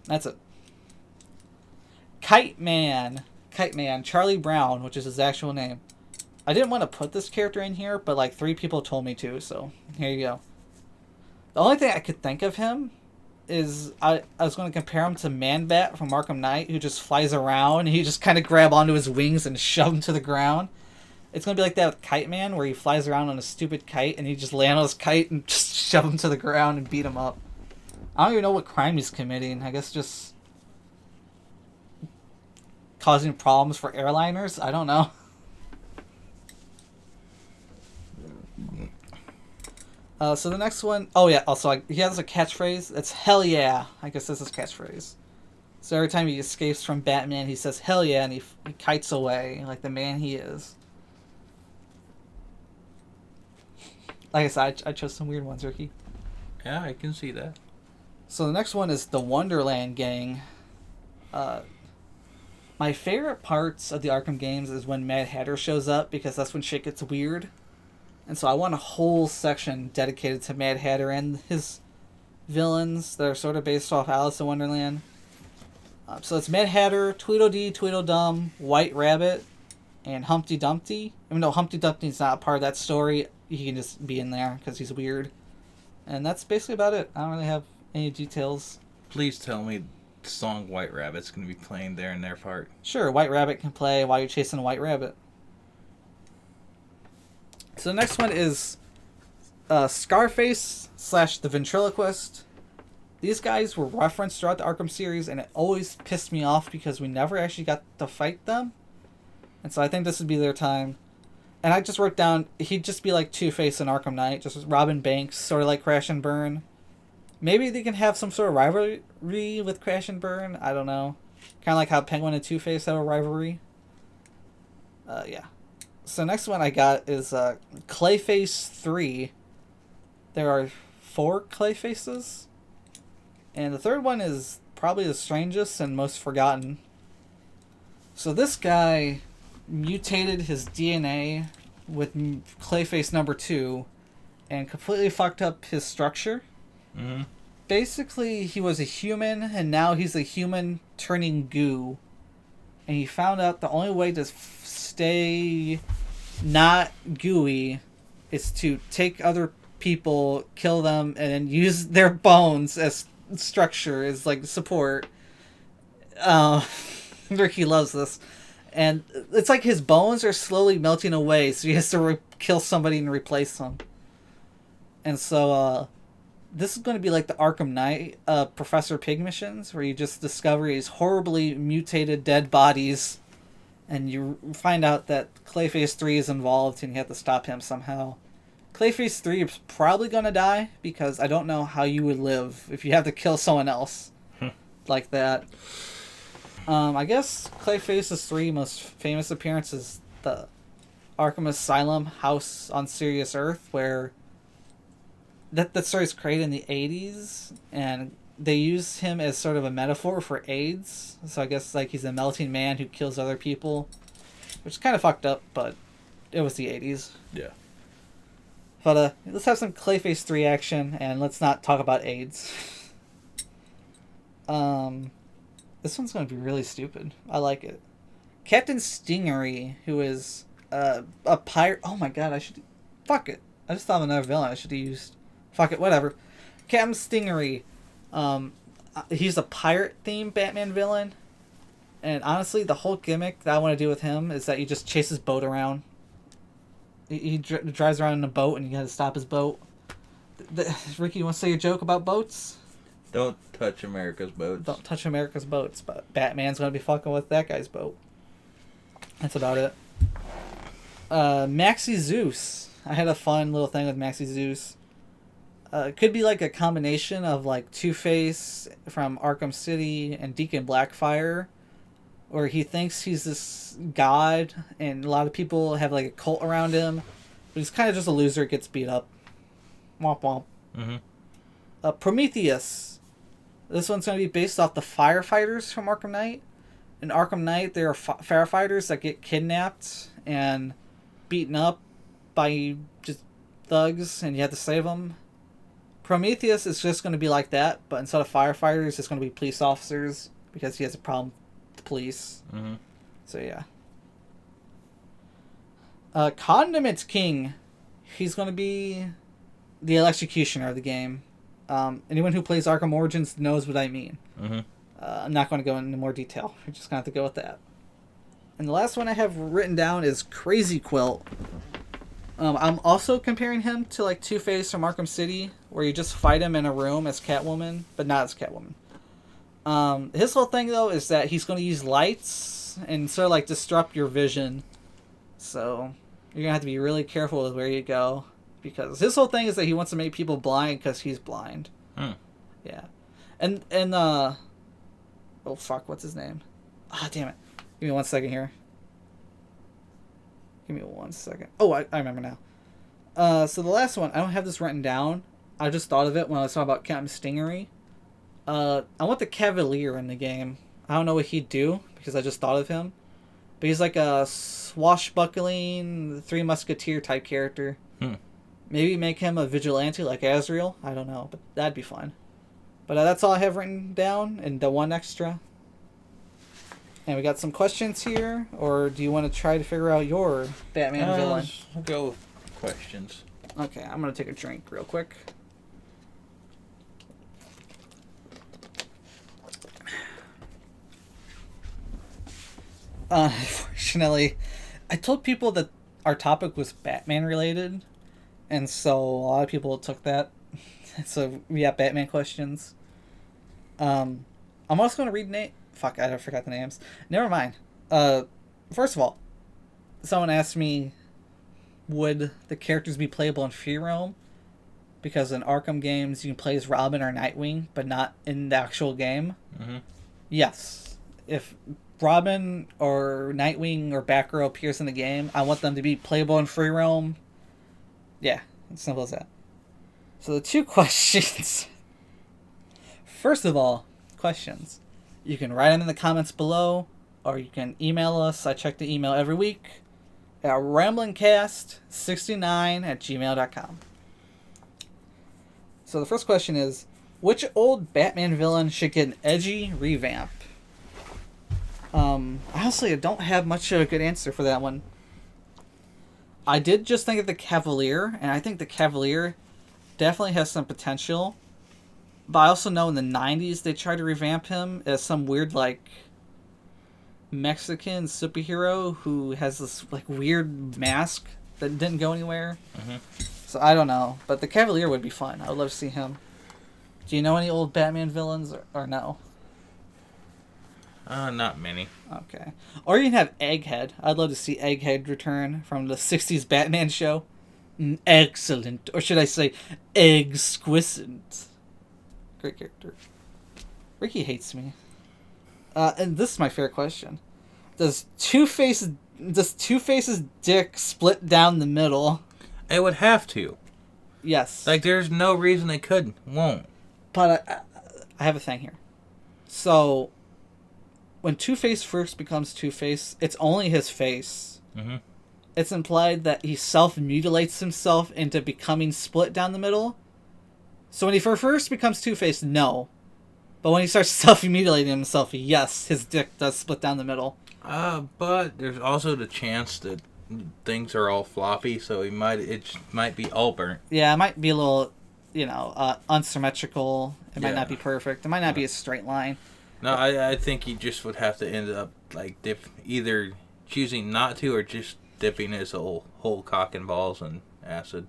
Speaker 1: That's it. Kiteman, Charlie Brown, which is his actual name. I didn't want to put this character in here, but like 3 people told me to, so here you go. The only thing I could think of him is I was going to compare him to Man-Bat from Arkham Knight, who just flies around, and he just kind of grab onto his wings and shove him to the ground. It's going to be like that with Kite Man, where he flies around on a stupid kite, and he just land on his kite and just shove him to the ground and beat him up. I don't even know what crime he's committing. I guess just causing problems for airliners? I don't know. So the next one... Oh, yeah. Also, he has a catchphrase. It's hell yeah. I guess that's his catchphrase. So every time he escapes from Batman, he says hell yeah, and he kites away like the man he is. Like I said, I chose some weird ones, Ricky.
Speaker 2: Yeah, I can see that.
Speaker 1: So the next one is the Wonderland Gang. My favorite parts of the Arkham games is when Mad Hatter shows up, because that's when shit gets weird. And so I want a whole section dedicated to Mad Hatter and his villains that are sort of based off Alice in Wonderland. So it's Mad Hatter, Tweedledee, Tweedledum, White Rabbit, and Humpty Dumpty. Even though Humpty Dumpty's not a part of that story, he can just be in there because he's weird. And that's basically about it. I don't really have any details.
Speaker 2: Please tell me the song White Rabbit's going to be playing there in their part.
Speaker 1: Sure, White Rabbit can play while you're chasing a White Rabbit. So the next one is Scarface / the Ventriloquist. These guys were referenced throughout the Arkham series, and it always pissed me off because we never actually got to fight them. And so I think this would be their time. And I just wrote down he'd just be like Two-Face in Arkham Knight, just robbing banks, sort of like Crash and Burn. Maybe they can have some sort of rivalry with Crash and Burn. I don't know. Kind of like how Penguin and Two-Face have a rivalry. Yeah. So next one I got is Clayface 3. There are 4 Clayfaces. And the third one is probably the strangest and most forgotten. So this guy mutated his DNA with Clayface number 2 and completely fucked up his structure.
Speaker 2: Mm-hmm.
Speaker 1: Basically, he was a human, and now he's a human turning goo. And he found out the only way to stay not gooey is to take other people, kill them, and then use their bones as structure, as like support. Ricky loves this. And it's like his bones are slowly melting away, so he has to kill somebody and replace them. And so, this is going to be like the Arkham Knight Professor Pig missions, where you just discover these horribly mutated dead bodies, and you find out that Clayface 3 is involved, and you have to stop him somehow. Clayface 3 is probably going to die, because I don't know how you would live if you have to kill someone else like that. I guess Clayface's 3 most famous appearance is the Arkham Asylum house on Sirius Earth, where that story is created in the 80s, and they use him as sort of a metaphor for AIDS. So I guess like he's a melting man who kills other people, which is kind of fucked up, but it was the 80s.
Speaker 2: Yeah.
Speaker 1: But let's have some Clayface 3 action, and let's not talk about AIDS. This one's going to be really stupid. I like it. Captain Stingaree, who is a pirate... Oh my god, I should... Fuck it. I just thought of another villain I should have used. Fuck it, whatever. Captain Stingaree. He's a pirate-themed Batman villain. And honestly, the whole gimmick that I want to do with him is that he just chases boat around. He drives around in a boat, and you gotta stop his boat. Ricky, you want to say a joke about boats?
Speaker 2: Don't touch America's boats.
Speaker 1: Don't touch America's boats, but Batman's gonna be fucking with that guy's boat. That's about it. Maxie Zeus. I had a fun little thing with Maxie Zeus. It could be like a combination of like Two-Face from Arkham City and Deacon Blackfire, where he thinks he's this god, and a lot of people have like a cult around him, but he's kind of just a loser, gets beat up. Womp womp.
Speaker 2: Mm-hmm.
Speaker 1: Prometheus. This one's going to be based off the firefighters from Arkham Knight. In Arkham Knight, there are firefighters that get kidnapped and beaten up by just thugs, and you have to save them. Prometheus is just going to be like that, but instead of firefighters, it's going to be police officers, because he has a problem with the police.
Speaker 2: Mm-hmm.
Speaker 1: So, yeah. Condiment King. He's going to be the executioner of the game. Anyone who plays Arkham Origins knows what I mean.
Speaker 2: Mm-hmm.
Speaker 1: I'm not going to go into more detail. We're just going to have to go with that. And the last one I have written down is Crazy Quilt. I'm also comparing him to like Two-Face from Arkham City, where you just fight him in a room as Catwoman, but not as Catwoman. His whole thing, though, is that he's going to use lights and sort of like disrupt your vision. So you're going to have to be really careful with where you go, because his whole thing is that he wants to make people blind because he's blind. Yeah. And oh fuck, what's his name? Ah, damn it. Give me 1 second here. Give me 1 second. Oh, I remember now. So the last one, I don't have this written down. I just thought of it when I was talking about Captain Stingaree. I want the Cavalier in the game. I don't know what he'd do, because I just thought of him. But he's like a swashbuckling, Three Musketeer type character. Maybe make him a vigilante like Azrael. I don't know, but that'd be fun. But that's all I have written down, and the one extra. And we got some questions here, or do you want to try to figure out your Batman villain?
Speaker 2: I'll go with questions.
Speaker 1: Okay, I'm going to take a drink real quick. Unfortunately, I told people that our topic was Batman related, and so a lot of people took that. So we got Batman questions. I'm also going to read Fuck, I forgot the names. Never mind. First of all, someone asked me would the characters be playable in free roam? Because in Arkham games, you can play as Robin or Nightwing, but not in the actual game.
Speaker 2: Mm-hmm.
Speaker 1: Yes. If Robin or Nightwing or Batgirl appears in the game, I want them to be playable in free roam. Yeah, as simple as that. So the 2 questions. First of all, questions. You can write them in the comments below, or you can email us. I check the email every week at ramblincast69@gmail.com. So the first question is, which old Batman villain should get an edgy revamp? Honestly, I don't have much of a good answer for that one. I did just think of the Cavalier, and I think the Cavalier definitely has some potential. But I also know in the 90s they tried to revamp him as some weird, like, Mexican superhero who has this, like, weird mask that didn't go anywhere.
Speaker 2: Mm-hmm.
Speaker 1: So I don't know, but the Cavalier would be fun. I would love to see him. Do you know any old Batman villains or no?
Speaker 2: Not many.
Speaker 1: Okay. Or you can have Egghead. I'd love to see Egghead return from the 60s Batman show. Excellent. Or should I say, exquisite. Great character. Ricky hates me. And this is my fair question. Does Two-Face's dick split down the middle?
Speaker 2: It would have to.
Speaker 1: Yes.
Speaker 2: Like, there's no reason it couldn't. Won't.
Speaker 1: But I have a thing here. So, when Two-Face first becomes Two-Face, it's only his face.
Speaker 2: Mm-hmm.
Speaker 1: It's implied that he self-mutilates himself into becoming split down the middle. So when he first becomes Two-Face, no. But when he starts self-mutilating himself, yes, his dick does split down the middle.
Speaker 2: But there's also the chance that things are all floppy, so it might be all burnt.
Speaker 1: Yeah, it might be a little, unsymmetrical. It might
Speaker 2: Yeah.
Speaker 1: not be perfect. It might not be a straight line.
Speaker 2: No, I think he just would have to end up, like, either choosing not to or just dipping his whole cock and balls in acid.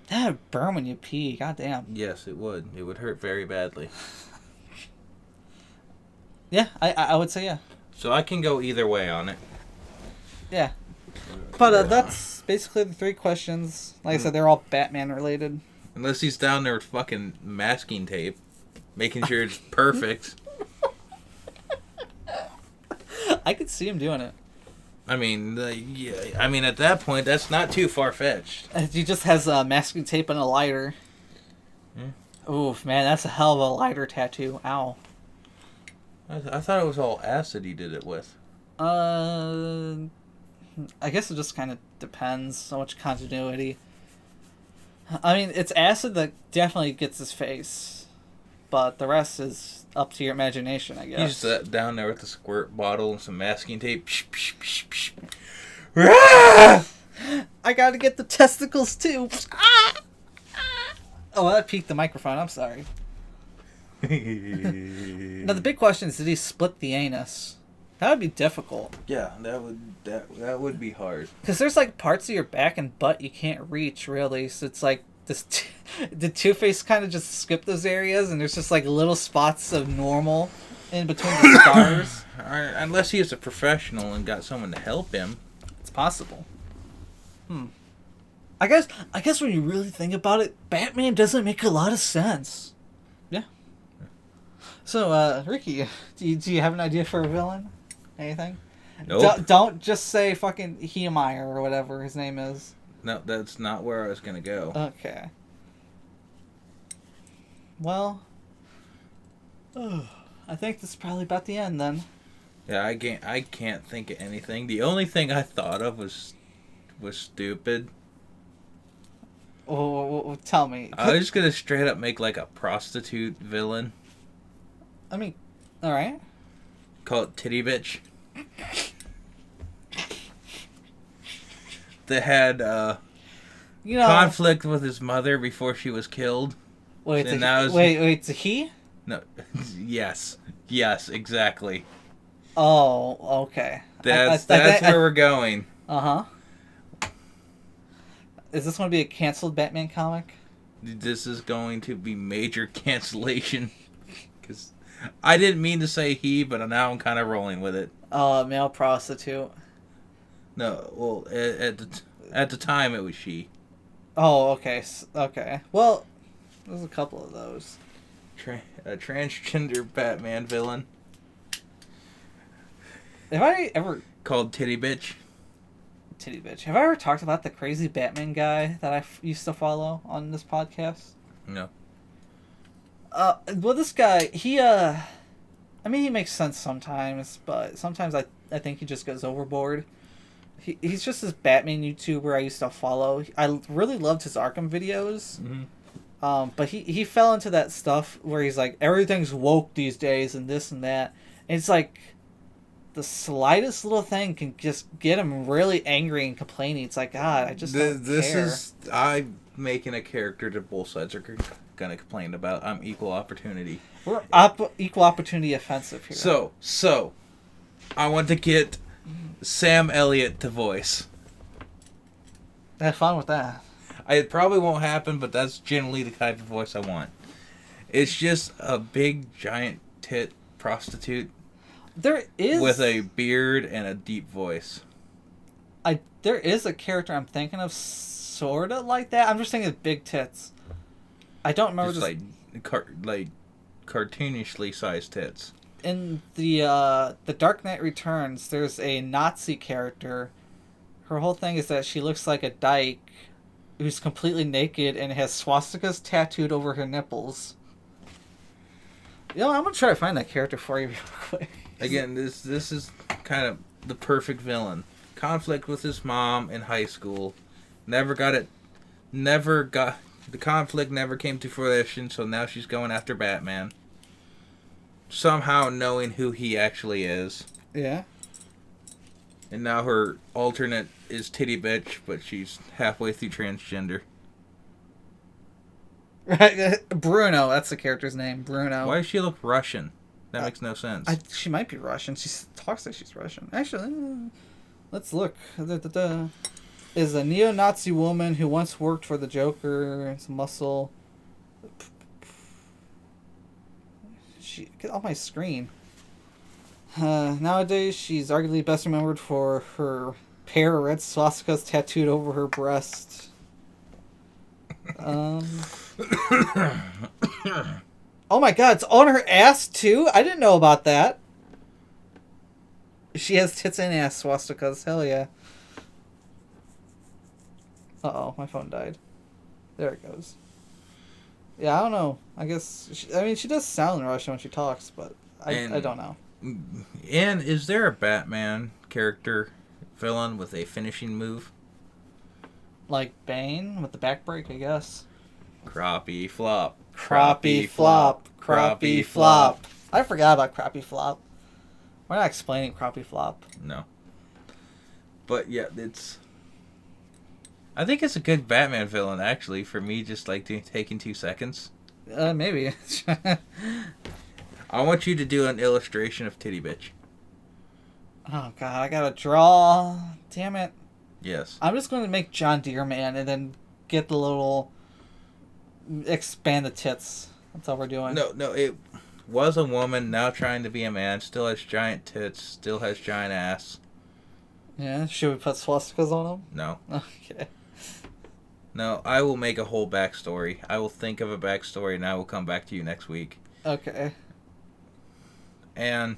Speaker 1: That would burn when you pee. Goddamn.
Speaker 2: Yes, it would. It would hurt very badly.
Speaker 1: Yeah, I would say yeah.
Speaker 2: So I can go either way on it.
Speaker 1: Yeah. But that's basically the 3 questions. Like I said, they're all Batman related.
Speaker 2: Unless he's down there with fucking masking tape, making sure it's perfect.
Speaker 1: I could see him doing it.
Speaker 2: I mean, at that point, that's not too far-fetched.
Speaker 1: He just has masking tape and a lighter.
Speaker 2: Yeah.
Speaker 1: Oof, man, that's a hell of a lighter tattoo. Ow.
Speaker 2: I thought it was all acid he did it with.
Speaker 1: I guess it just kind of depends. So much continuity. I mean, it's acid that definitely gets his face. But the rest is up to your imagination, I guess.
Speaker 2: He's sat down there with a squirt bottle and some masking tape. I
Speaker 1: I gotta get the testicles, too. Oh, that peaked the microphone. I'm sorry. Now, the big question is, did he split the anus? That would be difficult.
Speaker 2: Yeah, that would be hard.
Speaker 1: Because there's, like, parts of your back and butt you can't reach, really. So it's like, did Two-Face kind of just skip those areas, and there's just, like, little spots of normal in between the scars?
Speaker 2: Unless he is a professional and got someone to help him.
Speaker 1: It's possible. I guess when you really think about it, Batman doesn't make a lot of sense. Yeah. So, Ricky, do you have an idea for a villain? Anything?
Speaker 2: Nope.
Speaker 1: Don't just say fucking Heemeyer or whatever his name is.
Speaker 2: No, that's not where I was gonna go.
Speaker 1: Okay. Well, I think that's probably about the end then.
Speaker 2: Yeah, I can't think of anything. The only thing I thought of was stupid.
Speaker 1: Oh, tell me.
Speaker 2: I was just gonna straight up make like a prostitute villain.
Speaker 1: I mean, all right.
Speaker 2: Call it Titty Bitch. That had conflict with his mother before she was killed.
Speaker 1: Wait, it's a he?
Speaker 2: No, yes, exactly.
Speaker 1: Oh, okay.
Speaker 2: That's where we're going.
Speaker 1: Uh-huh. Is this going to be a canceled Batman comic?
Speaker 2: This is going to be major cancellation. Because I didn't mean to say he, but now I'm kind of rolling with it.
Speaker 1: Male prostitute.
Speaker 2: No, well, At the time, it was she.
Speaker 1: Oh, okay. Okay. Well, there's a couple of those.
Speaker 2: A transgender Batman villain.
Speaker 1: Have I ever...
Speaker 2: Called Titty Bitch.
Speaker 1: Titty Bitch. Have I ever talked about the crazy Batman guy that I used to follow on this podcast?
Speaker 2: No.
Speaker 1: Well, this guy, he, I mean, he makes sense sometimes, but sometimes I think he just goes overboard. He's just this Batman YouTuber I used to follow. I really loved his Arkham videos.
Speaker 2: Mm-hmm.
Speaker 1: But he fell into that stuff where he's like, everything's woke these days and this and that. And it's like, the slightest little thing can just get him really angry and complaining. It's like, God, I just don't care.
Speaker 2: I'm making a character that both sides are going to complain about. I'm equal opportunity.
Speaker 1: We're equal opportunity offensive here.
Speaker 2: So, I want to get Sam Elliott to voice.
Speaker 1: Have fun with that.
Speaker 2: It probably won't happen, but that's generally the type of voice I want. It's just a big, giant tit prostitute.
Speaker 1: There is...
Speaker 2: With a beard and a deep voice.
Speaker 1: There is a character I'm thinking of sort of like that. I'm just thinking of big tits. I don't remember
Speaker 2: just like cartoonishly sized tits.
Speaker 1: In the Dark Knight Returns, there's a Nazi character. Her whole thing is that she looks like a dyke who's completely naked and has swastikas tattooed over her nipples. You know, I'm gonna try to find that character for you real quick.
Speaker 2: Again, this is kind of the perfect villain. Conflict with his mom in high school. The conflict never came to fruition, so now she's going after Batman. Somehow knowing who he actually is.
Speaker 1: Yeah.
Speaker 2: And now her alternate is Titty Bitch, but she's halfway through transgender.
Speaker 1: Bruno, that's the character's name. Bruno.
Speaker 2: Why does she look Russian? That makes no sense.
Speaker 1: She might be Russian. She talks like she's Russian. Actually, let's look. Is a neo-Nazi woman who once worked for the Joker. It's muscle. Get off my screen. Nowadays, she's arguably best remembered for her pair of red swastikas tattooed over her breast. Oh my God, it's on her ass too? I didn't know about that. She has tits and ass swastikas. Hell yeah. Uh-oh, my phone died. There it goes. Yeah, I don't know. I guess... she does sound Russian when she talks, but I don't know.
Speaker 2: And is there a Batman character villain with a finishing move?
Speaker 1: Like Bane with the back break, I guess.
Speaker 2: Crappie flop.
Speaker 1: Crappie flop. Crappie flop. I forgot about Crappie flop. We're not explaining Crappie flop.
Speaker 2: No. But yeah, I think it's a good Batman villain, actually, for me just like taking 2 seconds.
Speaker 1: Maybe.
Speaker 2: I want you to do an illustration of Titty Bitch.
Speaker 1: Oh God, I gotta draw. Damn it.
Speaker 2: Yes.
Speaker 1: I'm just going to make John Deere Man and then get the little... expand the tits. That's all we're doing.
Speaker 2: No, it was a woman, now trying to be a man, still has giant tits, still has giant ass.
Speaker 1: Yeah, should we put swastikas on them?
Speaker 2: No.
Speaker 1: Okay.
Speaker 2: No, I will make a whole backstory. I will think of a backstory and I will come back to you next week.
Speaker 1: Okay.
Speaker 2: And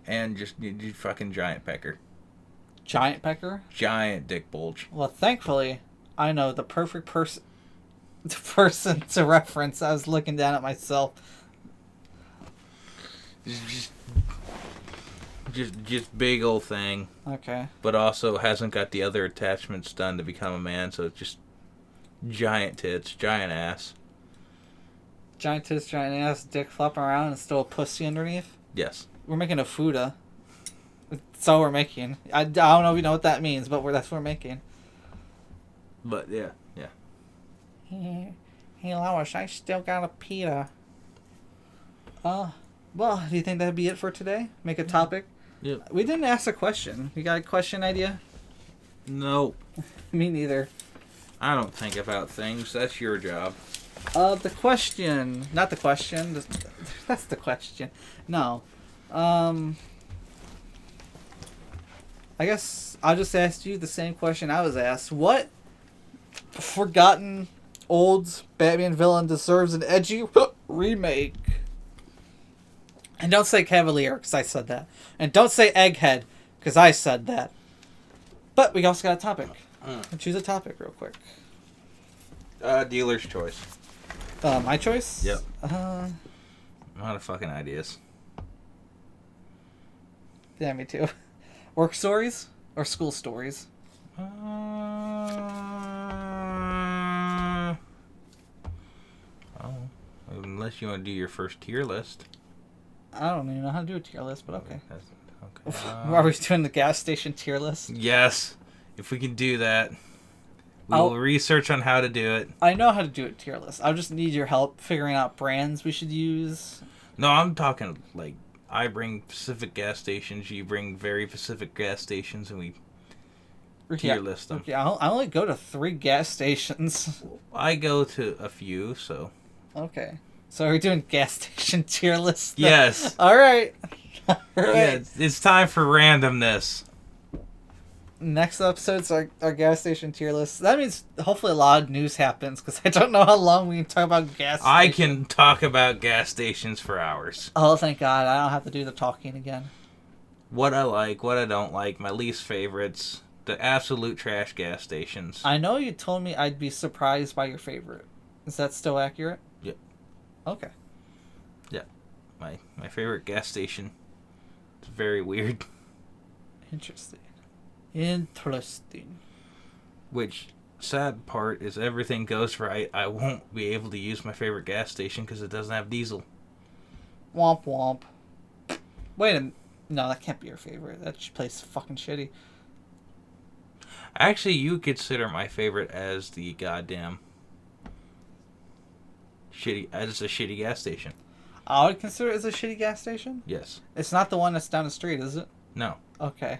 Speaker 2: just you fucking giant pecker.
Speaker 1: Giant pecker?
Speaker 2: Giant dick bulge.
Speaker 1: Well, thankfully, I know the perfect person to reference. I was looking down at myself.
Speaker 2: Just big old thing.
Speaker 1: Okay.
Speaker 2: But also hasn't got the other attachments done to become a man, so it's just giant tits, giant ass.
Speaker 1: Giant tits, giant ass, dick flopping around, and still a pussy underneath?
Speaker 2: Yes.
Speaker 1: We're making a fuda. That's all we're making. I don't know if you know what that means, but that's what we're making.
Speaker 2: But, yeah.
Speaker 1: Hey, Lois, I still got a pita. Well, do you think that'd be it for today? Make a topic?
Speaker 2: Yep.
Speaker 1: We didn't ask a question. You got a question idea?
Speaker 2: No.
Speaker 1: Me neither.
Speaker 2: I don't think about things. That's your job.
Speaker 1: The question. Not the question. That's the question. No. I guess I'll just ask you the same question I was asked. What forgotten old Batman villain deserves an edgy remake? And don't say Cavalier, because I said that. And don't say Egghead, because I said that. But we also got a topic. Choose a topic real quick.
Speaker 2: Dealer's choice.
Speaker 1: My choice?
Speaker 2: Yep. I'm out of fucking ideas.
Speaker 1: Yeah, me too. Work stories or school stories?
Speaker 2: Unless you want to do your first tier list.
Speaker 1: I don't even know how to do a tier list, but okay.
Speaker 2: Okay.
Speaker 1: Are we doing the gas station tier list?
Speaker 2: Yes. If we can do that, we will research on how to do it.
Speaker 1: I know how to do a tier list. I just need your help figuring out brands we should use.
Speaker 2: No, I'm talking like I bring Pacific gas stations, you bring very Pacific gas stations, and we tier list them.
Speaker 1: Yeah, I only go to 3 gas stations.
Speaker 2: I go to a few, so.
Speaker 1: Okay. So are we doing gas station tier list?
Speaker 2: Yes.
Speaker 1: All right. All right.
Speaker 2: Yeah, it's time for randomness.
Speaker 1: Next episode's our gas station tier list. That means hopefully a lot of news happens, because I don't know how long we can talk about gas stations.
Speaker 2: I can talk about gas stations for hours.
Speaker 1: Oh, thank God. I don't have to do the talking again.
Speaker 2: What I like, what I don't like, my least favorites, the absolute trash gas stations.
Speaker 1: I know you told me I'd be surprised by your favorite. Is that still accurate?
Speaker 2: Yep.
Speaker 1: Okay.
Speaker 2: Yeah. My favorite gas station. It's very weird.
Speaker 1: Interesting.
Speaker 2: Which, sad part is everything goes right. I won't be able to use my favorite gas station because it doesn't have diesel.
Speaker 1: Womp womp. Wait a minute. No, that can't be your favorite. That place is fucking shitty.
Speaker 2: Actually, you consider my favorite as the goddamn shitty, as a shitty gas station.
Speaker 1: I would consider it as a shitty gas station?
Speaker 2: Yes.
Speaker 1: It's not the one that's down the street, is it?
Speaker 2: No.
Speaker 1: Okay.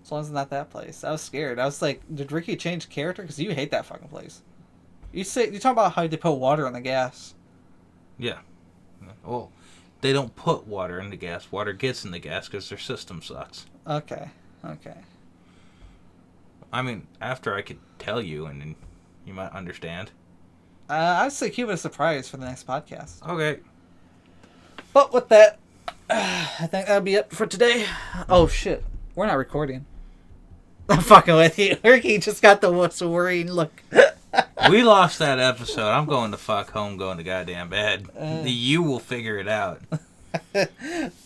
Speaker 1: As long as it's not that place. I was scared. I was like, did Ricky change character? Because you hate that fucking place. You talk about how they put water in the gas.
Speaker 2: Yeah. Well, they don't put water in the gas. Water gets in the gas because their system sucks.
Speaker 1: Okay.
Speaker 2: I mean, after I could tell you, and then you might understand.
Speaker 1: I'd say keep it a surprise for the next podcast.
Speaker 2: Okay.
Speaker 1: But with that, I think that'll be it for today. Oh, shit. We're not recording. I'm fucking with you. Ricky just got the what's worrying look.
Speaker 2: We lost that episode. I'm going to fuck home, going to goddamn bed. You will figure it out.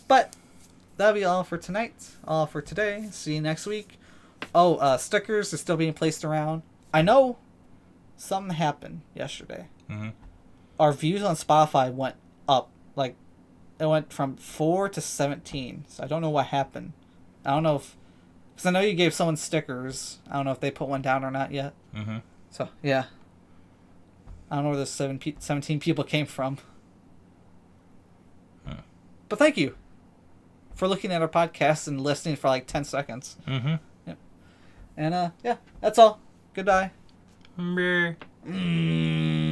Speaker 1: But that'll be all for tonight. All for today. See you next week. Oh, stickers are still being placed around. I know something happened yesterday.
Speaker 2: Mm-hmm.
Speaker 1: Our views on Spotify went up. Like, it went from 4 to 17. So I don't know what happened. I don't know if... Because I know you gave someone stickers. I don't know if they put one down or not yet.
Speaker 2: Mm-hmm.
Speaker 1: So, yeah. I don't know where those 17 people came from. But thank you for looking at our podcast and listening for like 10 seconds.
Speaker 2: Mm-hmm.
Speaker 1: Yep. And, yeah, that's all. Goodbye.
Speaker 2: Meh.
Speaker 1: Meh.